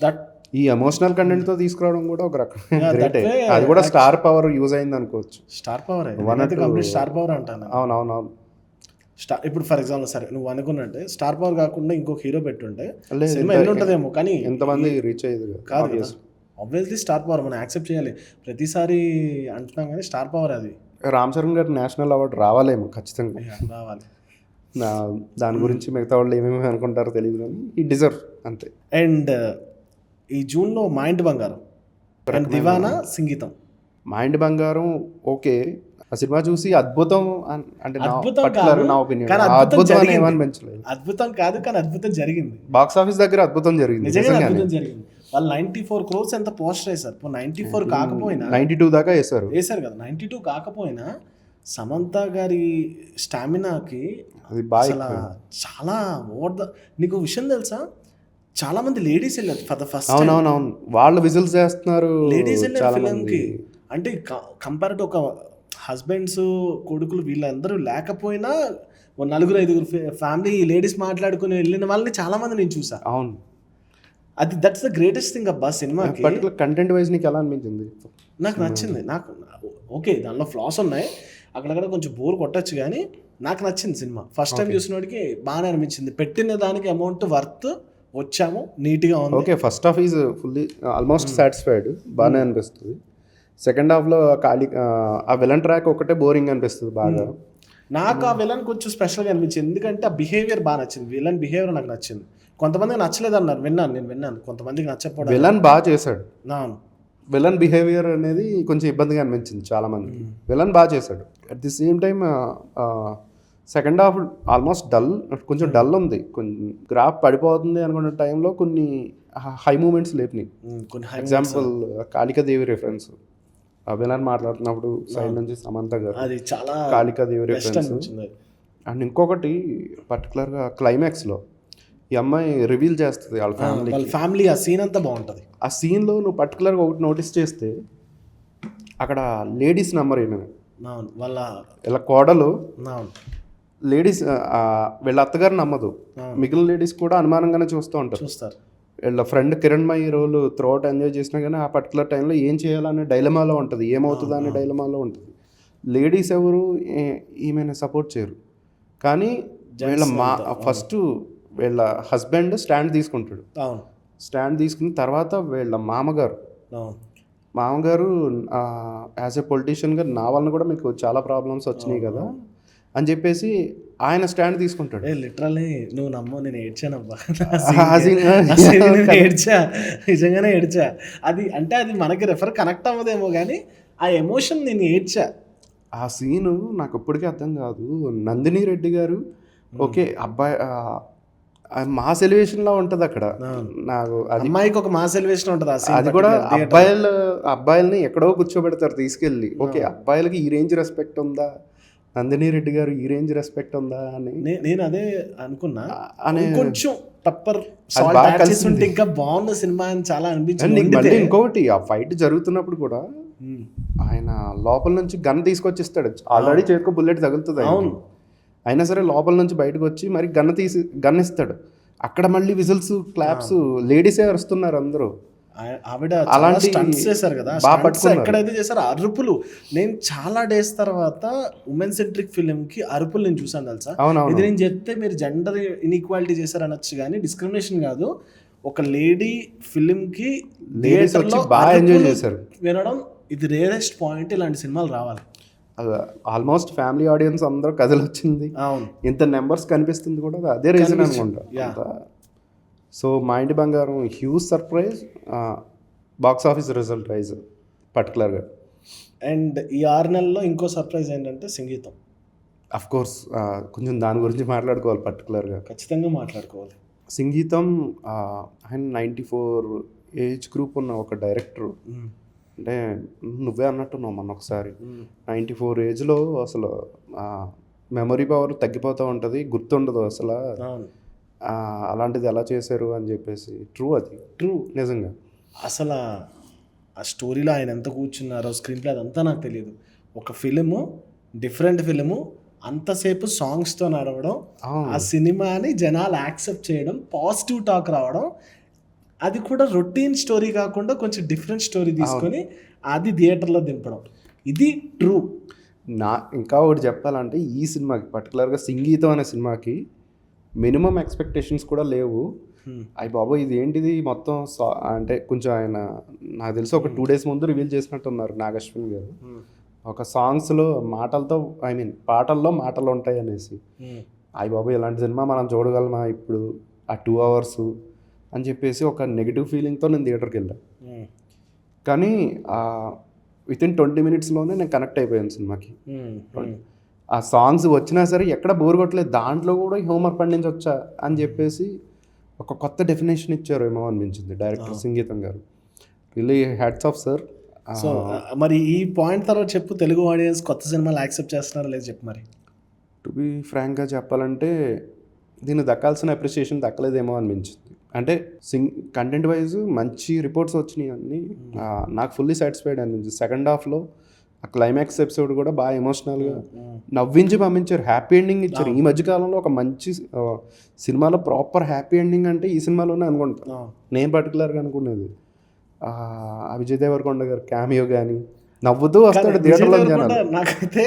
దట్ ఈ ఎమోషనల్ కంటెంట్తో తీసుకురావడం కూడా ఒక రకమైన గ్రేటే. అది కూడా స్టార్ పవర్ యూజ్ అయింది అనుకోవచ్చు. స్టార్ పవర్ స్టార్ పవర్ అంటాను. అవునవునవును. ఇప్పుడు ఫర్ ఎగ్జాంపుల్ సరే నువ్వు అనుకున్నట్టే స్టార్ పవర్ కాకుండా ఇంకొక హీరో పెట్టుంటే సినిమా ఎన్ని ఉంటుందేమో, కానీ ఎంతమంది రీచ్ అయ్యేది కాదు. ఆబ్వియస్లీ స్టార్ పవర్ మనం యాక్సెప్ట్ చేయాలి, ప్రతిసారి అంటున్నాం కానీ స్టార్ పవర్ అది. రామ్ చరణ్ గారు నేషనల్ అవార్డు రావాలేమో ఖచ్చితంగా రావాలి. దాని గురించి మిగతా వాళ్ళు ఏమేమి అనుకుంటారో తెలియదు కానీ ఈ డిజర్వ్ అంతే. అండ్ ఈ జూన్లో మా ఇంటి బంగారం అండ్ దివానా సంగీతం. మా ఇంటి బంగారం ఓకే, ఆ సినిమా చూసి అద్భుతం అంటే అద్భుతం అద్భుతం కాదు కానీ అద్భుతం జరిగింది. బాక్స్ ఆఫీస్ దగ్గర అద్భుతం జరిగింది, నిజంగా అద్భుతం జరిగింది. వాళ్ళు 94 crores ఎంత పోస్టర్ వేశారు. 94 కాకపోయినా 92 దాకా వేశారు కదా. 92 కాకపోయినా సమంత గారి స్టామినాకి అది బాగా చాలా నీకు విషయం తెలుసా, చాలా మంది లేడీస్ వెళ్ళారు ఫర్ ద ఫస్ట్. అవునవునవును, వాళ్ళు విజిల్స్ చేస్తున్నారు లేడీస్ వెళ్ళారు ఫిలింకి. అంటే కంపేర్ టు ఒక హస్బెండ్స్ కొడుకులు వీళ్ళందరూ లేకపోయినా 4-5 ఫ్యామిలీ లేడీస్ మాట్లాడుకుని వెళ్ళిన వాళ్ళని చాలా మంది నేను చూసా. అవును, అది దట్స్ ద గ్రేటెస్ట్ థింగ్ అబ్బా సినిమాకి. పర్టికులర్ కంటెంట్ వైజ్ నీకు ఎలా అనిపించింది? నాకు నచ్చింది. నాకు ఓకే దానిలో ఫ్లాస్ ఉన్నాయి, అక్కడక్కడ కొంచెం బోర్ కొట్టచ్చు, కానీ నాకు నచ్చింది సినిమా. ఫస్ట్ టైం చూసిన వాడికి బాగానే అనిపించింది. పెట్టిన దానికి అమౌంట్ వర్త్, వచ్చాము నీట్గా ఉంది. Okay, first half is fully almost satisfied, బాగానే అనిపిస్తుంది. సెకండ్ హాఫ్లో ఆ విలన్ ట్రాక్ ఒకటే బోరింగ్ అనిపిస్తుంది బాగా. నాకు ఆ విలన్ కొంచెం స్పెషల్గా అనిపించింది, ఎందుకంటే ఆ బిహేవియర్ బాగా నచ్చింది. విలన్ బిహేవియర్ నాకు నచ్చింది. కొంతమందికి నచ్చలేదు అన్నారు, నేను విన్నాను కొంతమందికి నచ్చకపోవడం. విలన్ బాగా చేశాడు. అవును, విలన్ బిహేవియర్ అనేది కొంచెం ఇబ్బందిగా అనిపించింది చాలా మంది. విలన్ బాగా చేశాడు. At the same time second half almost కొంచెం డల్ ఉంది. కొంచెం గ్రాఫ్ పడిపోతుంది అనుకున్న టైంలో కొన్ని హై మూమెంట్స్ లేపినాయి. ఎగ్జాంపుల్ కాళికాదేవి రెఫరెన్స్, విలన్ మాట్లాడుతున్నప్పుడు సైడ్ నుంచి సమంత గారు అది చాలా కాళికాదేవి రెఫరెన్స్. అండ్ ఇంకొకటి పర్టికులర్గా క్లైమాక్స్లో ఈ అమ్మాయి రివీల్ చేస్తుంది వాళ్ళ ఫ్యామిలీ. ఆ సీన్ అంతా బాగుంటుంది. ఆ సీన్లో నువ్వు పర్టికులర్గా ఒకటి నోటీస్ చేస్తే అక్కడ లేడీస్ నెంబర్ ఏమైనా వాళ్ళ ఇలా కోడలు లేడీస్ వీళ్ళ అత్తగారు నమ్మదు, మిగిలిన లేడీస్ కూడా అనుమానంగానే చూస్తారు. వీళ్ళ friend Kiranmayi role throughout enjoy చేసినా కానీ ఆ పర్టికులర్ టైంలో ఏం చేయాలనే డైలమాలో ఉంటుంది, ఏమవుతుందా అనే డైలమాలో ఉంటుంది. లేడీస్ ఎవరు ఈమెను సపోర్ట్ చేయరు, కానీ వీళ్ళ ఫస్ట్ వీళ్ళ హస్బెండ్ స్టాండ్ తీసుకుంటాడు. స్టాండ్ తీసుకున్న తర్వాత వీళ్ళ మామగారు యాజ్ ఎ పొలిటీషియన్గా నా వలన కూడా మీకు చాలా ప్రాబ్లమ్స్ వచ్చినాయి కదా అని చెప్పేసి ఆయన స్టాండ్ తీసుకుంటాడు. లిటరల్లీ నువ్వు నమ్మో, నేను ఏడ్చానబ్బా, నిజంగానే ఏడ్చా. అది అంటే అది మనకి కనెక్ట్ అవ్వదేమో కానీ ఆ ఎమోషన్ నేను ఏడ్చా. ఆ సీను నాకు ఇప్పటికీ అర్థం కాదు. నందిని రెడ్డి గారు ఓకే అబ్బాయి మాస్ ఎలివేషన్‌లా ఉంటది అక్కడ. నాకు అది అమ్మాయికి ఒక మాస్ ఎలివేషన్ ఉంటుంది ఆ scene అది కూడా particular theatre. అబ్బాయిల్ని ఎక్కడో కూర్చోబెడతారు తీసుకెళ్ళి. ఓకే అబ్బాయిలకి ఈ రేంజ్ రెస్పెక్ట్ ఉందా, నందిని రెడ్డి గారు ఈ రేంజ్ రెస్పెక్ట్ ఉందా అని నేను అదే అనుకున్నా. అనే కొంచెం టప్పర్ బాగా సాల్ట్ కలిసింది. ఉంటే ఇంకా బాగున్న సినిమా అని చాలా అండ్ అనిపించింది. నీకు మళ్ళీ వండితే. ఇంకొకటి ఆ ఫైట్ జరుగుతున్నప్పుడు కూడా ఆయన లోపల నుంచి గన్ తీసుకొచ్చి ఇస్తాడు. ఆల్రెడీ చేతికి బుల్లెట్ తగులుతుంది ఆయనకి. అవును. అయినా సరే లోపల నుంచి బయటకు వచ్చి మరి గన్ ఇస్తాడు. అక్కడ మళ్ళీ విజిల్స్ క్లాప్స్ లేడీసే అరుస్తున్నారు అందరూ. ఆవిడ అలాంటి స్టంట్స్ చేశారు కదా, బాగా stunts పట్టుకున్నారు. ఎక్కడైతే చేశారు అరుపులు. నేను చాలా డేస్ తర్వాత ఉమెన్ సెంట్రిక్ ఫిలిం కి అరుపులు నేను చూసాను తెలుసా. అవునవును. ఇది నేను చెప్తే మీరు జెండర్ ఇన్ఈక్వాలిటీ చేశారు అనొచ్చు కానీ డిస్క్రిమినేషన్ కాదు. ఒక లేడీ ఫిలిం కి Ladies theatre వచ్చి లో బాగా enjoy అరుపులు చేశారు. వినడం ఇది రేరెస్ట్ పాయింట్. ఇలాంటి సినిమాలు రావాలి. ఆల్మోస్ట్ ఫ్యామిలీ ఆడియన్స్ అందరూ కథలు వచ్చింది. అవును. ఇంత నెంబర్స్ కనిపిస్తుంది కూడా అదే రీజన్ అనుకుంటా. Yeah. So Maa Inti Bangaram huge surprise, box office result rise పర్టికులర్గా. అండ్ ఈ 6 నెలల్లో ఇంకో సర్ప్రైజ్ ఏంటంటే సంగీతం. అఫ్ కోర్స్ కొంచెం దాని గురించి మాట్లాడుకోవాలి పర్టికులర్గా. ఖచ్చితంగా మాట్లాడుకోవాలి. సంగీతం ఆయన 94 ఏజ్ గ్రూప్ ఉన్న ఒక డైరెక్టర్. అంటే నువ్వే అన్నట్టున్నావు మొన్న ఒకసారి 94 ఏజ్లో అసలు మెమరీ పవర్ తగ్గిపోతూ ఉంటుంది, గుర్తుండదు అసలు. అవును. అలాంటిది ఎలా చేశారు అని చెప్పేసి అది ట్రూ. నిజంగా అసలు ఆ స్టోరీలో ఆయన ఎంత కూర్చున్నారో స్క్రీన్ ప్లే అదంతా నాకు తెలియదు. ఒక ఫిలిము, డిఫరెంట్ ఫిలిము, అంతసేపు సాంగ్స్తో నడవడం, ఆ సినిమాని జనాలు యాక్సెప్ట్ చేయడం, పాజిటివ్ టాక్ రావడం, అది కూడా రొటీన్ స్టోరీ కాకుండా కొంచెం డిఫరెంట్ స్టోరీ తీసుకొని అది థియేటర్లో దింపడం, ఇది ట్రూ. ఇంకా ఒకటి చెప్పాలంటే ఈ సినిమాకి పర్టికులర్గా సంగీతం అనే సినిమాకి మినిమం ఎక్స్పెక్టేషన్స్ కూడా లేవు. అయ్యి బాబు ఇది ఏంటిది మొత్తం అంటే కొంచెం ఆయన నాకు తెలిసి ఒక 2 days ముందు రివీల్ చేసినట్టున్నారు నాగశ్విన్ గారు. ఒక సాంగ్స్లో పాటల్లో మాటలు ఉంటాయి అనేసి. అయ్యి బాబు ఇలాంటి సినిమా మనం చూడగలమా ఇప్పుడు ఆ 2 hours అని చెప్పేసి ఒక నెగిటివ్ ఫీలింగ్తో నేను థియేటర్కి వెళ్ళాను. కానీ వితిన్ 20 minutesలోనే నేను కనెక్ట్ అయిపోయాను సినిమాకి. ఆ సాంగ్స్ వచ్చినా సరే ఎక్కడ బోర్ కొట్టలేదు. దాంట్లో కూడా హ్యూమర్ పండించవచ్చా అని చెప్పేసి ఒక కొత్త డెఫినేషన్ ఇచ్చారేమో అనిపించింది డైరెక్టర్ సంగీతం గారు. Really hats off sir. So మరి ఈ పాయింట్ తర్వాత చెప్పు, తెలుగు ఆడియన్స్ కొత్త సినిమాలు యాక్సెప్ట్ చేస్తున్నారా లేదు చెప్పు మరి. టు బీ ఫ్రాంక్గా చెప్పాలంటే దీన్ని దక్కాల్సిన అప్రిషియేషన్ దక్కలేదేమో అనిపించింది. అంటే కంటెంట్ వైజ్ మంచి రిపోర్ట్స్ వచ్చినాయి అన్నీ. నాకు ఫుల్లీ సాటిస్ఫైడ్ అనిపించింది. సెకండ్ హాఫ్లో ఆ క్లైమాక్స్ ఎపిసోడ్ కూడా బాగా ఎమోషనల్గా నవ్వించి పంపించారు, హ్యాపీ ఎండింగ్ ఇచ్చారు. ఈ మధ్యకాలంలో ఒక మంచి సినిమాలో ప్రాపర్ హ్యాపీ ఎండింగ్ అంటే ఈ సినిమాలోనే అనుకుంటా నేను పర్టికులర్గా అనుకునేది. విజయ్ దేవరకొండ గారు క్యామియో కానీ నవ్వుతూ వస్తాడు థియేటర్లో జనాలు. నాకైతే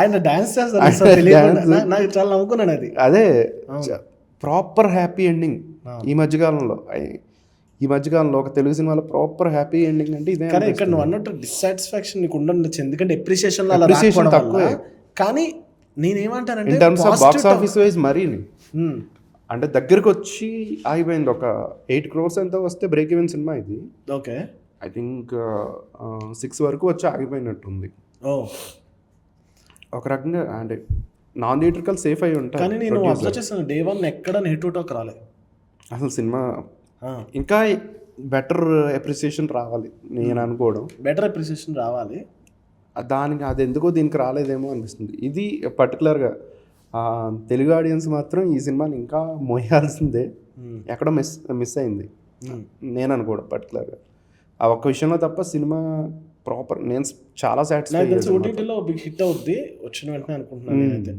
ఆయన డాన్స్ చేస్తారు, నాకు చాలా నవ్వుకున్నాను అది. అదే ప్రాపర్ హ్యాపీ ఎండింగ్ ఈ మధ్యకాలంలో ఒక తెలుగు సినిమాలో ప్రాపర్ హ్యాపీ ఎండింగ్ అంటే ఇదే. కానీ ఇక్కడ నువ్వు అన్నట్టు డిస్సాటిస్ఫాక్షన్ నీకు ఉండొచ్చు, ఎందుకంటే అప్రిషియేషన్ తక్కువే. కానీ నేనేమంటానంటే in terms of box office wise మరీ అంటే దగ్గరకు వచ్చి ఆగిపోయింది. ఒక 8 crores ఎంతో వస్తే బ్రేక్ ఈవెన్ సినిమా ఇది. ఓకే, ఐ థింక్ 6 వరకు వచ్చి ఆగిపోయినట్టుంది. ఒక రకంగా అంటే నాన్ థియేట్రికల్ సేఫ్ అయి ఉంటాయి. కానీ నేను అబ్జర్వ్ చేస్తాను డే 1 ఎక్కడ నెట్ టాక్ రాలేదు అసలు. సినిమా ఇంకా బెటర్ అప్రిసియేషన్ రావాలి నేను అనుకోవడం. బెటర్ అప్రిసియేషన్ రావాలి దానికి అది ఎందుకో దీనికి రాలేదేమో అనిపిస్తుంది. ఇది పర్టికులర్గా తెలుగు ఆడియన్స్ మాత్రం ఈ సినిమాని ఇంకా మోయాల్సిందే. ఎక్కడో మిస్ అయింది నేను అనుకోవడం పర్టికులర్గా ఆ ఒక్క విషయంలో తప్ప. సినిమా ప్రాపర్ నేను చాలా సాటిస్ఫైడ్. ఓటీటీలో బిగ్ హిట్ అవుద్ది వచ్చిన వెంటనే అనుకుంటున్నాను నేనైతే.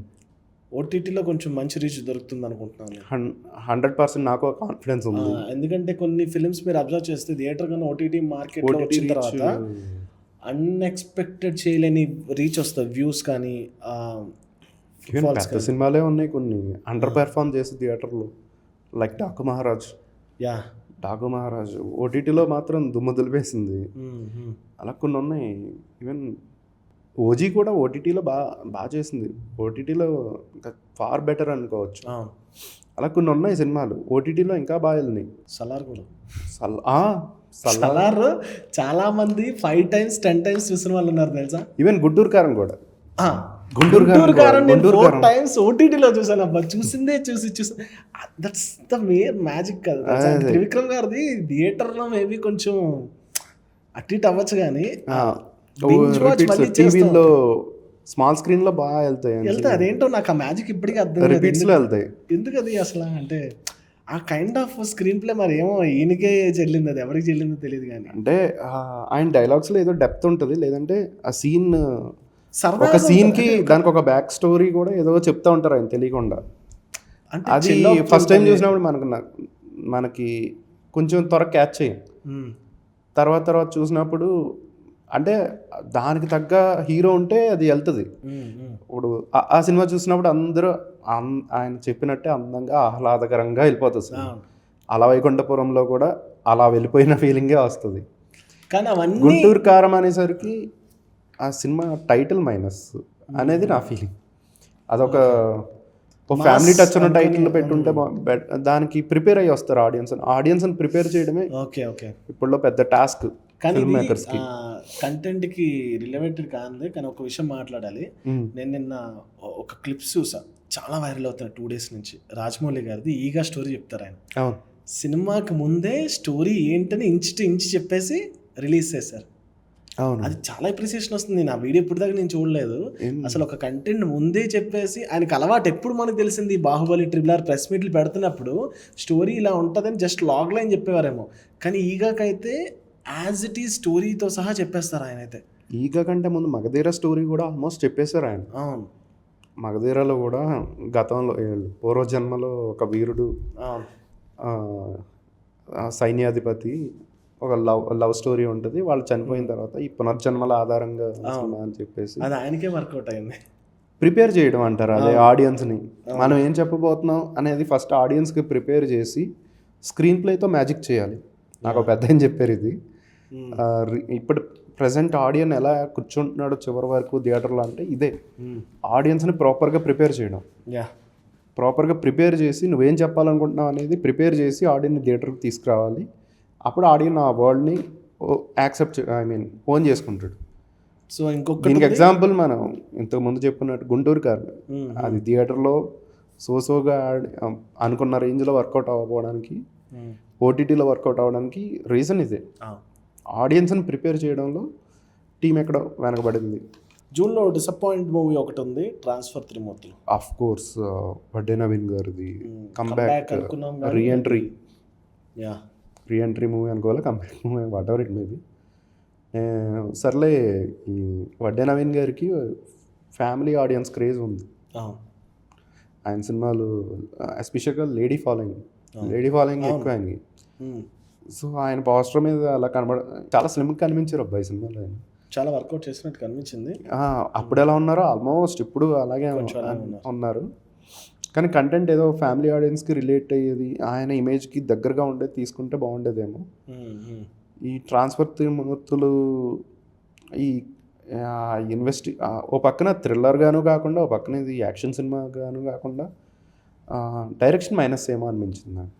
ఓటీటీలో కొంచెం మంచి రీచ్ దొరుకుతుంది అనుకుంటున్నాను. 100% నాకు కాన్ఫిడెన్స్ ఉంది. ఎందుకంటే కొన్ని ఫిల్మ్స్ మీరు అబ్జర్వ్ చేస్తే థియేటర్ కన్నా ఓటీటీ మార్కెట్లో వచ్చిన తర్వాత అన్ఎక్స్పెక్టెడ్ చేయలేని రీచ్ వస్తుంది, వ్యూస్ కానీ. పెద్ద సినిమాలే ఉన్నాయి కొన్ని అండర్ పెర్ఫార్మ్ చేసి థియేటర్లో, లైక్ డాకు మహారాజ్ ఓటీటీలో మాత్రం దుమ్ము దులిపేసింది. అలా కొన్ని ఉన్నాయి. ఈవెన్ ఓజీ కూడా ఓటీటీలో బాగా చేసింది. ఓటీటీలో ఇంకా ఫార్ బెటర్ అనుకోవచ్చు. అలా కొన్ని ఉన్నాయి సినిమాలు ఓటీటీలో ఇంకా బాగా వెళ్ళినాయి. సలార్ కూడా సలార్ చాలా మంది 5 times 10 times చూసిన వాళ్ళు ఉన్నారు తెలుసా. ఈవెన్ గుంటూరు కారం కూడా గుంటూరు కారం నేను గుంటూరు 4 కారం. times ఓటీటీలో చూసాను అబ్బా. చూసి దట్స్ ద మేర్ మ్యాజిక్ కదా. త్రివిక్రమ్ గారిది థియేటర్లో మేబీ కొంచెం అటు ఇటు అవ్వచ్చు కానీ టీవీలో స్మాల్ స్క్రీన్ లో బాగా వెళ్తాయి. అదేంటో నాకు ఆ మ్యాజిక్ ఇప్పటికీ అర్థం రిపీట్స్ లో వెళ్తాయి. ఎందుకు అది అసలు అంటే ఆ కైండ్ ఆఫ్ స్క్రీన్ ప్లే మరి ఏమో ఈయనకే చెల్లింది, అది ఎవరికి చెల్లిందో తెలియదు కానీ. అంటే ఆయన డైలాగ్స్ లో ఏదో డెప్త్ ఉంటుంది, లేదంటే ఆ సీన్ సరదాగా ఒక సీన్ కి దానికి ఒక బ్యాక్ స్టోరీ కూడా ఏదో చెప్తా ఉంటారు ఆయన తెలియకుండా. అంటే అది ఫస్ట్ టైం చూసినప్పుడు మనకి కొంచెం త్వరగా క్యాచ్ చేయం. తర్వాత చూసినప్పుడు అంటే దానికి తగ్గ హీరో ఉంటే అది వెళ్తుంది. ఇప్పుడు ఆ సినిమా చూసినప్పుడు అందరూ ఆయన చెప్పినట్టే అందంగా ఆహ్లాదకరంగా వెళ్ళిపోతుంది సినిమా. అలా వైకుంఠపురంలో కూడా అలా వెళ్ళిపోయిన ఫీలింగే వస్తుంది. కానీ అవన్నీ గుంటూరు కారం అనేసరికి ఆ సినిమా టైటిల్ మైనస్ అనేది నా ఫీలింగ్. అదొక ఫ్యామిలీ టచ్ ఉన్న టైటిల్ పెట్టుంటే దానికి ప్రిపేర్ అయ్యి వస్తారు ఆడియన్స్ని ప్రిపేర్ చేయడమే ఇప్పుడులో పెద్ద టాస్క్. కానీ కంటెంట్ కి రిలేటెడ్ కాదు, కానీ ఒక విషయం మాట్లాడాలి. నేను నిన్న ఒక క్లిప్స్ చూసా, చాలా వైరల్ అవుతున్నాయి 2 days నుంచి. రాజమౌళి గారిది ఈగా స్టోరీ చెప్తారు ఆయన. సినిమాకి ముందే స్టోరీ ఏంటని ఇంచు చెప్పేసి రిలీజ్ చేశారు. అది చాలా అప్రిసియేషన్ వస్తుంది. నా వీడియో ఇప్పుడు దాకా నేను చూడలేదు. అసలు ఒక కంటెంట్ ముందే చెప్పేసి ఆయనకి అలవాటు. ఎప్పుడు మనకు తెలిసింది బాహుబలి RRR ప్రెస్ మీట్లు పెడుతున్నప్పుడు స్టోరీ ఇలా ఉంటుందని జస్ట్ లాగ్ లైన్ చెప్పేవారేమో, కానీ ఈగాకైతే యాజ్ ఇట్ ఈజ్ స్టోరీతో సహా చెప్పేస్తారు ఆయన అయితే. ఈగా కంటే ముందు మగధీర స్టోరీ కూడా ఆల్మోస్ట్ చెప్పేశారు ఆయన. అవును, మగధీరలో కూడా గతంలో పూర్వజన్మలో ఒక వీరుడు సైన్యాధిపతి, ఒక లవ్ స్టోరీ ఉంటుంది, వాళ్ళు చనిపోయిన తర్వాత ఈ పునర్జన్మల ఆధారంగా అని చెప్పేసి అది ఆయనకే వర్కౌట్ అయింది. ప్రిపేర్ చేయడం అంటారు అదే ఆడియన్స్ని. మనం ఏం చెప్పబోతున్నాం అనేది ఫస్ట్ ఆడియన్స్కి ప్రిపేర్ చేసి స్క్రీన్ ప్లేతో మ్యాజిక్ చేయాలి. నాకు ఒక పెద్ద ఏం చెప్పారు ఇది. ఇప్పుడు ప్రజెంట్ ఆడియన్ ఎలా కూర్చుంటున్నాడో చివరి వరకు థియేటర్లో అంటే ఇదే ఆడియన్స్ని ప్రాపర్గా ప్రిపేర్ చేయడం. ప్రాపర్గా ప్రిపేర్ చేసి నువ్వేం చెప్పాలనుకుంటున్నావు అనేది ప్రిపేర్ చేసి ఆడియన్ని థియేటర్కి తీసుకురావాలి. అప్పుడు ఆడియన్ ఆ వర్డ్ని యాక్సెప్ట్ ఓన్ చేసుకుంటాడు. సో దీనికి ఎగ్జాంపుల్ మనం ఇంతకుముందు చెప్పుకున్నట్టు గుంటూరు కారం. అది థియేటర్లో సోగా అనుకున్న రేంజ్లో వర్కౌట్ అవ్వకపోవడానికి, ఓటీటీలో వర్కౌట్ అవ్వడానికి రీజన్ ఇదే. ఆడియన్స్ని ప్రిపేర్ చేయడంలో టీం ఎక్కడో వెనకబడింది. జూన్లో డిసప్పాయింట్ మూవీ ఒకటి ఉంది, transfer Trimurthulu. Of course Vadde Naveen గారిది కంబ్యాక్ రీఎంట్రీ మూవీ అనుకోవాలి, comeback movie what ever it maybe. సర్లే, ఈ వడ్డే నవీన్ గారికి ఫ్యామిలీ ఆడియన్స్ క్రేజ్ ఉంది. ఆయన సినిమాలు ఎస్పెషల్గా లేడీ ఫాలోయింగ్ ఎక్కువ ఆయనకి. సో ఆయన పోస్టర్ మీద అలా చాలా స్లిమ్గా కనిపించారు అబ్బాయి సినిమాలో. ఆయన చాలా వర్కౌట్ చేసినట్టు కనిపించింది. అప్పుడు ఎలా ఉన్నారో ఆల్మోస్ట్ ఇప్పుడు అలాగే ఉన్నారు. కానీ కంటెంట్ ఏదో ఫ్యామిలీ ఆడియన్స్కి రిలేట్ అయ్యేది, ఆయన ఇమేజ్కి దగ్గరగా ఉండేది తీసుకుంటే బాగుండేదేమో. ఈ ట్రాన్స్ఫర్ త్రిమూర్తులు ఈ ఓ పక్కన థ్రిల్లర్ గాను కాకుండా, ఓ పక్కన ఇది యాక్షన్ సినిమా గాను కాకుండా డైరెక్షన్ మైనస్ ఏమో అనిపించింది నాకు.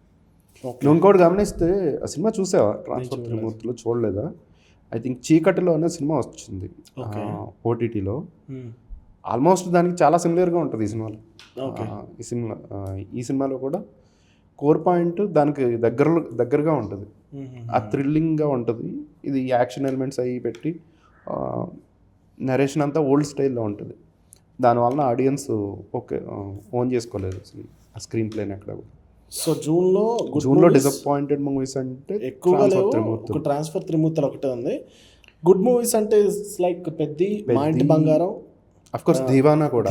నువ్వు ఇంకోటి గమనిస్తే ఆ సినిమా చూసావా ట్రాన్స్ఫర్ త్రిమూర్తులు? చూడలేదా? ఐ థింక్ చీకటిలో అనే సినిమా వచ్చింది ఓటీటీలో. ఆల్మోస్ట్ దానికి చాలా సిమిలర్గా ఉంటుంది ఈ సినిమాలో. ఈ సినిమాలో కూడా కోర్ పాయింట్ దానికి దగ్గరగా ఉంటుంది, ఆ థ్రిల్లింగ్గా ఉంటుంది. ఇది యాక్షన్ ఎలిమెంట్స్ అవి పెట్టి నరేషన్ అంతా ఓల్డ్ స్టైల్లో ఉంటుంది. దానివల్ల ఆడియన్స్ ఓన్ చేసుకోలేదు ఆ స్క్రీన్ ప్లేని ఎక్కడ. సో జూన్లో డిసప్పాయింటెడ్ మూవీస్ అంటే ఎక్కువగా లేవు. ట్రాన్స్ఫర్ త్రిమూర్తులు ఒకటే ఉంది. గుడ్ మూవీస్ అంటే లైక్ పెద్ది, మా ఇంటి బంగారం, అఫ్ కోర్స్ దివానా కూడా.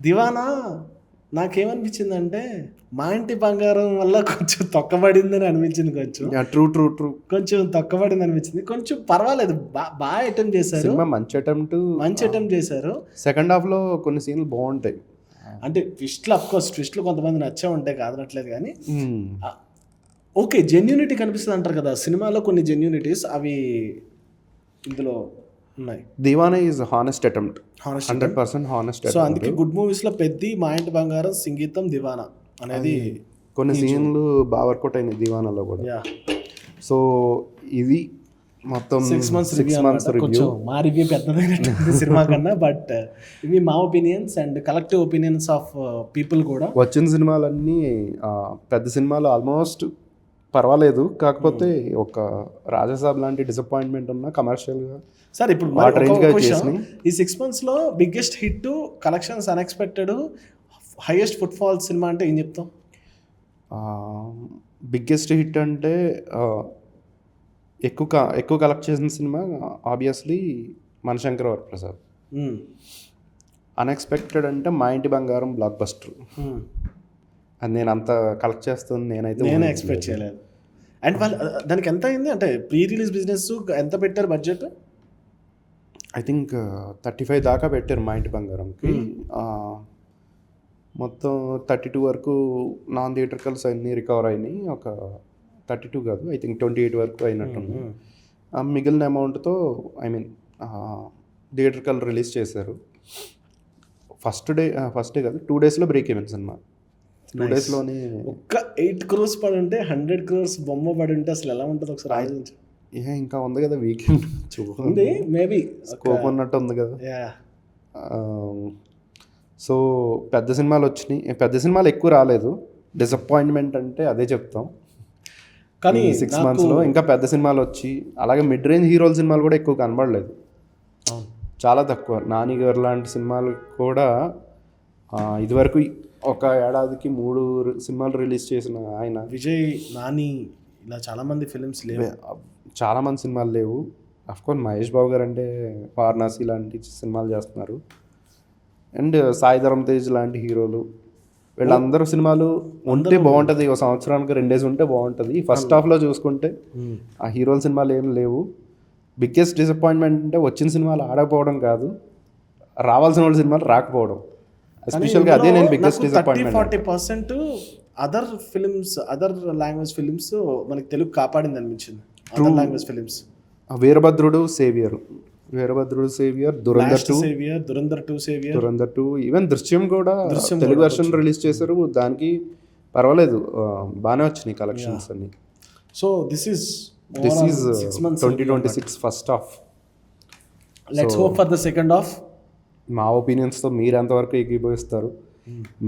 దివానా నాకేమనిపించింది అంటే మా ఇంటి బంగారం వల్ల కొంచెం తొక్కబడిందని అనిపించింది. ట్రూ కొంచెం తొక్కబడింది అనిపించింది. కొంచెం పర్వాలేదు, బాగా అటెంప్ట్ చేశారు, మంచి అటెంప్ట్ చేశారు. సెకండ్ హాఫ్ లో కొన్ని సీన్లు బాగుంటాయి. అంటే ట్విస్ట్లు, అఫ్ కోర్స్ ట్విస్ట్లు కొంతమంది నచ్చే ఉంటాయి, కాదనట్లేదు. కానీ ఓకే, జెన్యూనిటీ కనిపిస్తుంది అంటారు కదా సినిమాలో, కొన్ని జెన్యూనిటీస్ అవి ఇందులో ఉన్నాయి. Deewana is honest attempt, 100% honest. So అందుకే గుడ్ మూవీస్ లో పెద్ది, మా ఇంటి బంగారం, సంగీతం, దివానా అనేది కొన్ని సీన్లు బాగా వర్కౌట్ అయినాయి దివానాలో కూడా. సో ఇది మొత్తం 6 months 6 months రివ్యూ కొంచెం మా రివ్యూ పెద్దదైనట్టు సినిమా కన్నా, బట్ ఇవి మా opinions and collective opinions of people కూడా. వచ్చిన సినిమాలన్నీ పెద్ద సినిమాలు ఆల్మోస్ట్ పర్వాలేదు, కాకపోతే ఒక రాజాసాబ్ లాంటి డిసప్పాయింట్మెంట్ ఉన్న కమర్షియల్గా సార్ ఇప్పుడు ఆ range గా చేసినాయి. ఈ 6 months లో biggest hit, collections unexpected, highest foot fall cinema అంటే ఏం చెప్తాం? బిగ్గెస్ట్ హిట్ అంటే ఎక్కువ కలెక్ట్ చేసిన సినిమా ఆబ్వియస్లీ మనశంకర వరప్రసాద్. అన్ఎక్స్పెక్టెడ్ అంటే మా ఇంటి బంగారం బ్లాక్ బస్టర్. అది నేను అంత కలెక్ట్ చేస్తుంది నేనే ఎక్స్పెక్ట్ చేయలేదు. అండ్ వాళ్ళు దానికి ఎంత అయింది అంటే ప్రీ రిలీజ్ బిజినెస్ ఎంత పెట్టారు బడ్జెట్? ఐ థింక్ 35 దాకా పెట్టారు మా ఇంటి బంగారంకి. మొత్తం 32 వరకు నాన్ థియేటర్కల్స్ అన్నీ రికవర్ అయినాయి. ఒక 32 కాదు, ఐ థింక్ 28 వరకు అయినట్టుంది. మిగిలిన అమౌంట్తో ఐ మీన్ థియేటర్కల్ రిలీజ్ చేశారు. ఫస్ట్ డే కాదు 2 daysలో బ్రేక్ ఈవెన్ సినిమా. 2 daysలోనే ఒక్క 8 crores పడి ఉంటే 100 crores బొమ్మ పడి ఉంటే అసలు ఎలా ఉంటుంది ఒకసారి ఆలోచించు. ఇంకా ఉంది కదా వీకెండ్ ఉంది, మేబీ స్కోప్ ఉన్నట్టు ఉంది కదా. సో పెద్ద సినిమాలు వచ్చినాయి, పెద్ద సినిమాలు ఎక్కువ రాలేదు. డిసప్పాయింట్మెంట్ అంటే అదే చెప్తాం. కానీ 6 monthsలో ఇంకా పెద్ద సినిమాలు వచ్చి అలాగే మిడ్ రేంజ్ హీరోల సినిమాలు కూడా ఎక్కువ కనబడలేదు, చాలా తక్కువ. నాని గారు లాంటి సినిమాలు కూడా ఇదివరకు ఒక ఏడాదికి 3 సినిమాలు రిలీజ్ చేసిన ఆయన. విజయ్, నాని ఇలా చాలామంది ఫిలిమ్స్ లేవు, చాలామంది సినిమాలు లేవు. అఫ్కోర్స్ మహేష్ బాబు గారు అంటే వారణాసి లాంటి సినిమాలు చేస్తున్నారు. అండ్ సాయి ధరమ్ తేజ్ లాంటి హీరోలు, వీళ్ళందరూ సినిమాలు ఉంటే బాగుంటుంది. ఒక సంవత్సరానికి 2 days ఉంటే బాగుంటుంది. ఫస్ట్ హాఫ్లో చూసుకుంటే ఆ హీరోల సినిమాలు ఏం లేవు. బిగ్గెస్ట్ డిసప్పాయింట్మెంట్ అంటే వచ్చిన సినిమాలు ఆడకపోవడం కాదు, రావాల్సిన వాళ్ళ సినిమాలు రాకపోవడం. ఎస్పెషల్గా అదే నేను biggest disappointment. 30-40% other films, other language films మనకి తెలుగు కాపాడింది అనిపించింది. అదర్ లాంగ్వేజ్ ఫిలిమ్స్ వీరభద్రుడు సేవియర్, దురంధర్ 2 సేవియర్, 2 ఈవెన్ దృశ్యం కూడా తెలుగు వెర్షన్ రిలీజ్ చేశారు. దానికి పర్వాలేదు, బాగానే వచ్చినాయి కలెక్షన్స్ అన్ని. So this is 2026 first half. Let's hope for the second half. మా ఒపీనియన్స్తో మీరు ఎంతవరకు ఏకీభవిస్తారు,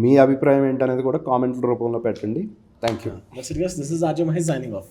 మీ అభిప్రాయం ఏంటనేది కూడా కామెంట్ల రూపంలో పెట్టండి. Thank you. This is Ajay Mahesh signing off.